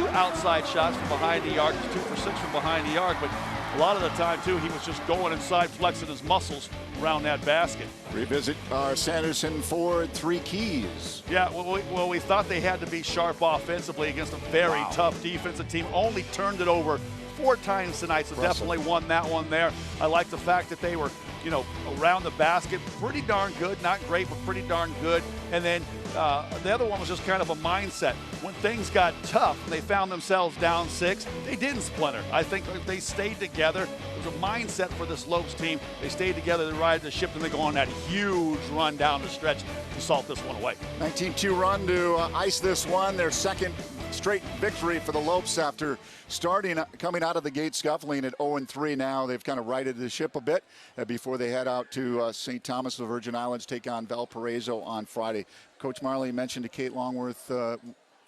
outside shots from behind the arc, 2 for 6 from behind the arc, but a lot of the time, too, he was just going inside, flexing his muscles around that basket. Revisit our Sanderson Ford 3 keys. Yeah, well, we thought they had to be sharp offensively against a very tough defensive team. Only turned it over 4 times tonight, so definitely won that one there. I like the fact that they were, around the basket, pretty darn good. Not great, but pretty darn good. And then the other one was just kind of a mindset. When things got tough, they found themselves down 6. They didn't splinter. I think they stayed together. It was a mindset for this Lopes team. They stayed together, they ride the ship, and they go on that huge run down the stretch to salt this one away. 19-2 run to ice this one. Their second straight victory for the Lopes after coming out of the gate scuffling at 0-3. Now they've kind of righted the ship a bit before they head out to St. Thomas, the Virgin Islands, take on Valparaiso on Friday. Coach Majerle mentioned to Kate Longworth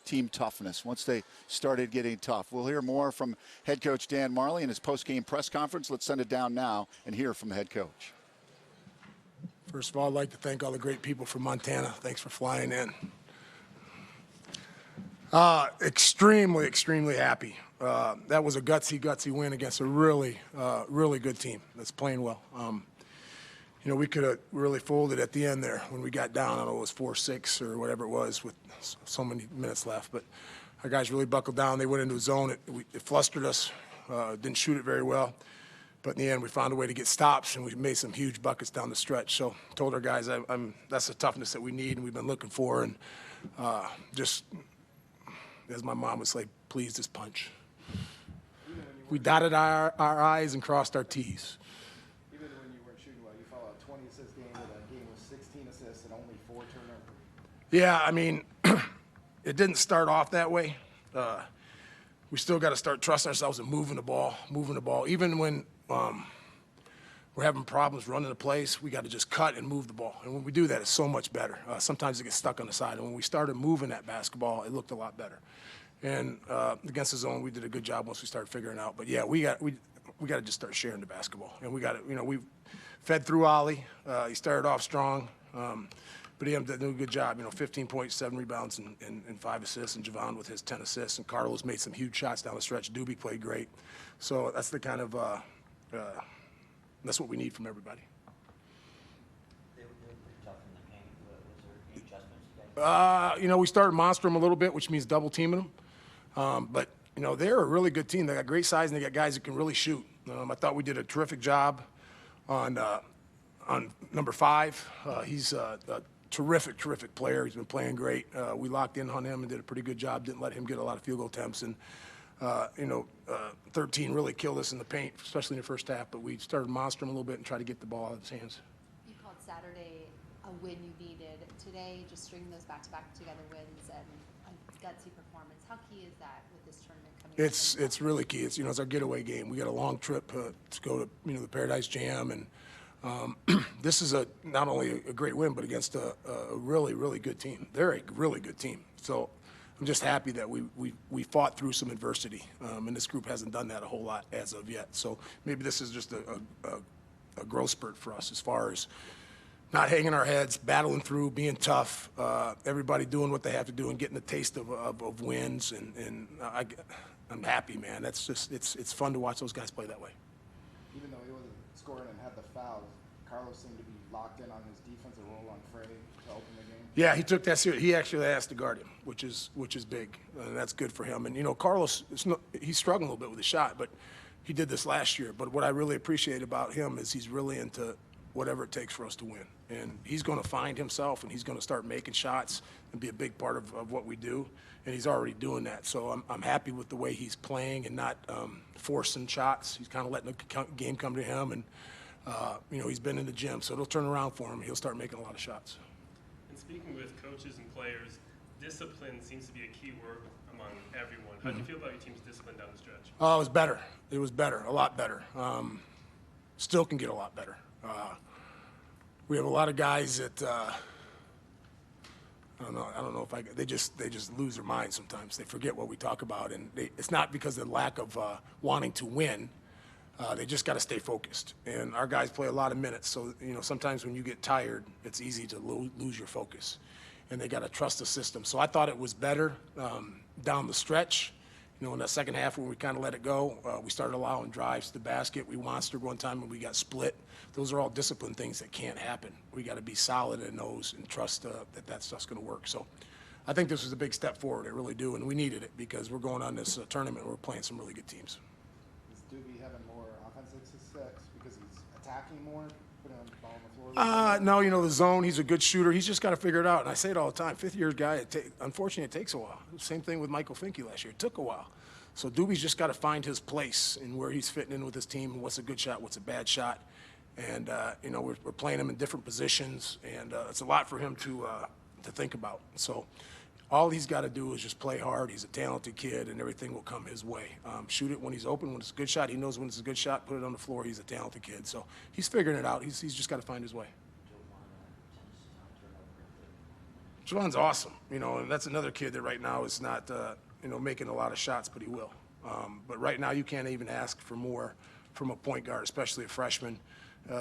team toughness once they started getting tough. We'll hear more from head coach Dan Majerle in his post-game press conference. Let's send it down now and hear from the head coach. First of all, I'd like to thank all the great people from Montana. Thanks for flying in. Extremely, extremely happy. That was a gutsy win against a really good team that's playing well. You know, we could have really folded at the end there when we got down. I don't know, it was 4-6 or whatever it was with so many minutes left. But our guys really buckled down. They went into a zone. It flustered us. Didn't shoot it very well. But in the end, we found a way to get stops, and we made some huge buckets down the stretch. So told our guys that's the toughness that we need and we've been looking for. And just, as my mom would say, please just punch. We dotted our I's and crossed our T's. Even when you weren't shooting well, you followed a 20-assist game with a game with 16 assists and only 4 turnovers. Yeah, I mean, it didn't start off that way. We still got to start trusting ourselves and moving the ball. Even when we're having problems running the plays, we got to just cut and move the ball. And when we do that, it's so much better. Sometimes it gets stuck on the side. And when we started moving that basketball, it looked a lot better. And against the zone, we did a good job once we started figuring out. But yeah, we got to just start sharing the basketball. And we got to, you know, we fed through Ollie. He started off strong, but he did a good job. You know, 15 points, 7 rebounds, and 5 assists. And Javon with his 10 assists. And Carlos made some huge shots down the stretch. Doobie played great. So that's the kind of that's what we need from everybody. You know, we started monster them a little bit, which means double teaming them. But, you know, they're a really good team. They got great size and they got guys that can really shoot. I thought we did a terrific job on number 5. He's a terrific player. He's been playing great. We locked in on him and did a pretty good job. Didn't let him get a lot of field goal attempts. And, you know, 13 really killed us in the paint, especially in the first half. But we started monstering him a little bit and tried to get the ball out of his hands. You called Saturday a win you needed. Today, just stringing those back-to-back together wins and a gutsy performance. How key is that with this tournament coming up? It's really key. It's, you know, it's our getaway game. We got a long trip to go to, you know, the Paradise Jam, and this is not only a great win, but against a really good team. They're a really good team. So I'm just happy that we fought through some adversity, and this group hasn't done that a whole lot as of yet. So maybe this is just a growth spurt for us as far as not hanging our heads, battling through, being tough, everybody doing what they have to do and getting the taste of wins. And I'm happy, man. That's just, it's fun to watch those guys play that way. Even though he wasn't scoring and had the fouls, Carlos seemed to be locked in on his defensive role on Frey to open the game. Yeah, he took that serious. He actually asked to guard him, which is big, and that's good for him. And, you know, Carlos, he's struggling a little bit with his shot, but he did this last year. But what I really appreciate about him is he's really into whatever it takes for us to win. And he's going to find himself, and he's going to start making shots and be a big part of what we do. And he's already doing that. So I'm happy with the way he's playing and not forcing shots. He's kind of letting the game come to him. And, you know, he's been in the gym, so it'll turn around for him. He'll start making a lot of shots. And speaking with coaches and players, discipline seems to be a key word among everyone. How do you feel about your team's discipline down the stretch? Oh, it was better. It was better, a lot better. Still can get a lot better. We have a lot of guys that I don't know if they just lose their minds sometimes. They forget what we talk about, and it's not because of the lack of wanting to win. They just got to stay focused. And our guys play a lot of minutes, so you know sometimes when you get tired, it's easy to lose your focus. And they got to trust the system. So I thought it was better down the stretch. You know, in that second half when we kind of let it go, we started allowing drives to the basket. We monstered one time and we got split. Those are all discipline things that can't happen. We got to be solid in those and trust that stuff's going to work. So I think this was a big step forward. I really do, and we needed it because we're going on this tournament. We're playing some really good teams. Is Doobie having more offensive success because he's attacking more, putting the ball on the floor? No, you know, the zone, he's a good shooter. He's just got to figure it out. And I say it all the time, fifth-year guy, unfortunately, it takes a while. Same thing with Michael Finke last year. It took a while. So Doobie's just got to find his place and where he's fitting in with his team and what's a good shot, what's a bad shot. And, you know, we're playing him in different positions, and it's a lot for him to think about. So all he's got to do is just play hard. He's a talented kid, and everything will come his way. Shoot it when he's open, when it's a good shot. He knows when it's a good shot. Put it on the floor. He's a talented kid. So he's figuring it out. He's just got to find his way. Javon's awesome, you know, and that's another kid that right now is not, you know, making a lot of shots, but he will. But right now you can't even ask for more from a point guard, especially a freshman,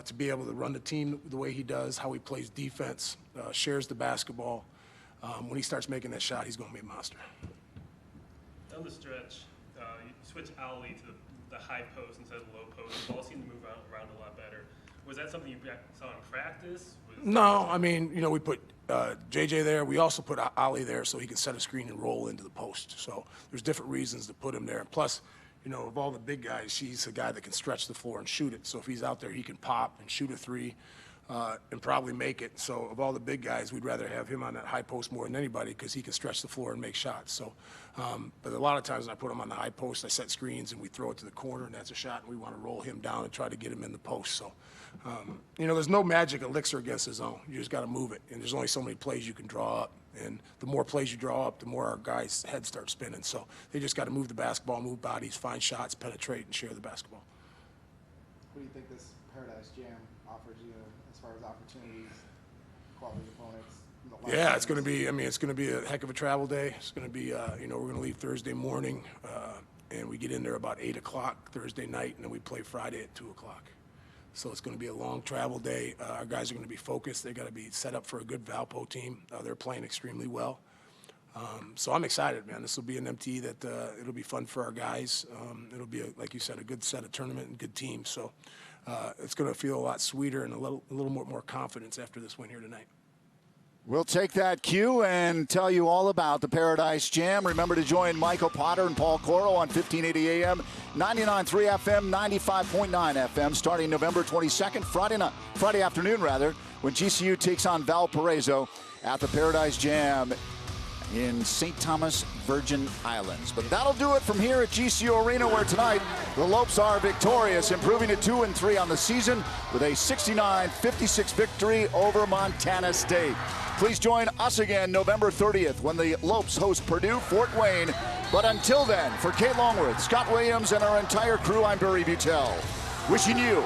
to be able to run the team the way he does, how he plays defense, shares the basketball. When he starts making that shot, he's going to be a monster. Down the stretch, you switch Ali to the high post instead of the low post. The ball seemed to move around a lot better. Was that something you saw in practice? No, I mean, you know, we put JJ there. We also put Ali there so he can set a screen and roll into the post. So there's different reasons to put him there. Plus, you know, of all the big guys, she's a guy that can stretch the floor and shoot it. So if he's out there, he can pop and shoot a three and probably make it. So of all the big guys, we'd rather have him on that high post more than anybody because he can stretch the floor and make shots. So, but a lot of times when I put him on the high post, I set screens and we throw it to the corner and that's a shot, and we want to roll him down and try to get him in the post. So, you know, there's no magic elixir against the zone. You just got to move it, and there's only so many plays you can draw up. And the more plays you draw up, the more our guys' heads start spinning. So they just got to move the basketball, move bodies, find shots, penetrate, and share the basketball. What do you think this Paradise Jam offers you as far as opportunities, quality opponents? Yeah, it's going to be, I mean, it's going to be a heck of a travel day. It's going to be, you know, we're going to leave Thursday morning, and we get in there about 8 o'clock Thursday night, and then we play Friday at 2 o'clock. So it's going to be a long travel day. Our guys are going to be focused. They got to be set up for a good Valpo team. They're playing extremely well. So I'm excited, man. This will be an MT that it'll be fun for our guys. It'll be, like you said, a good set of tournament and good team. So it's going to feel a lot sweeter and a little more confidence after this win here tonight. We'll take that cue and tell you all about the Paradise Jam. Remember to join Michael Potter and Paul Coro on 1580 AM, 99.3 FM, 95.9 FM, starting November 22nd, Friday afternoon, when GCU takes on Valparaiso at the Paradise Jam in St. Thomas, Virgin Islands. But that'll do it from here at GCU Arena, where tonight the Lopes are victorious, improving to 2-3 on the season with a 69-56 victory over Montana State. Please join us again November 30th when the Lopes host Purdue, Fort Wayne. But until then, for Kate Longworth, Scott Williams, and our entire crew, I'm Barry Butel, wishing you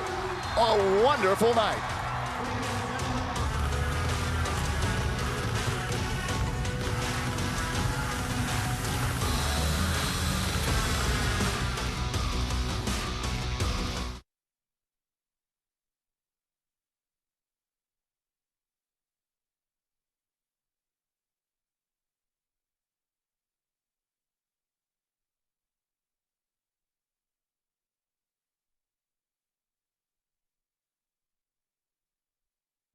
a wonderful night.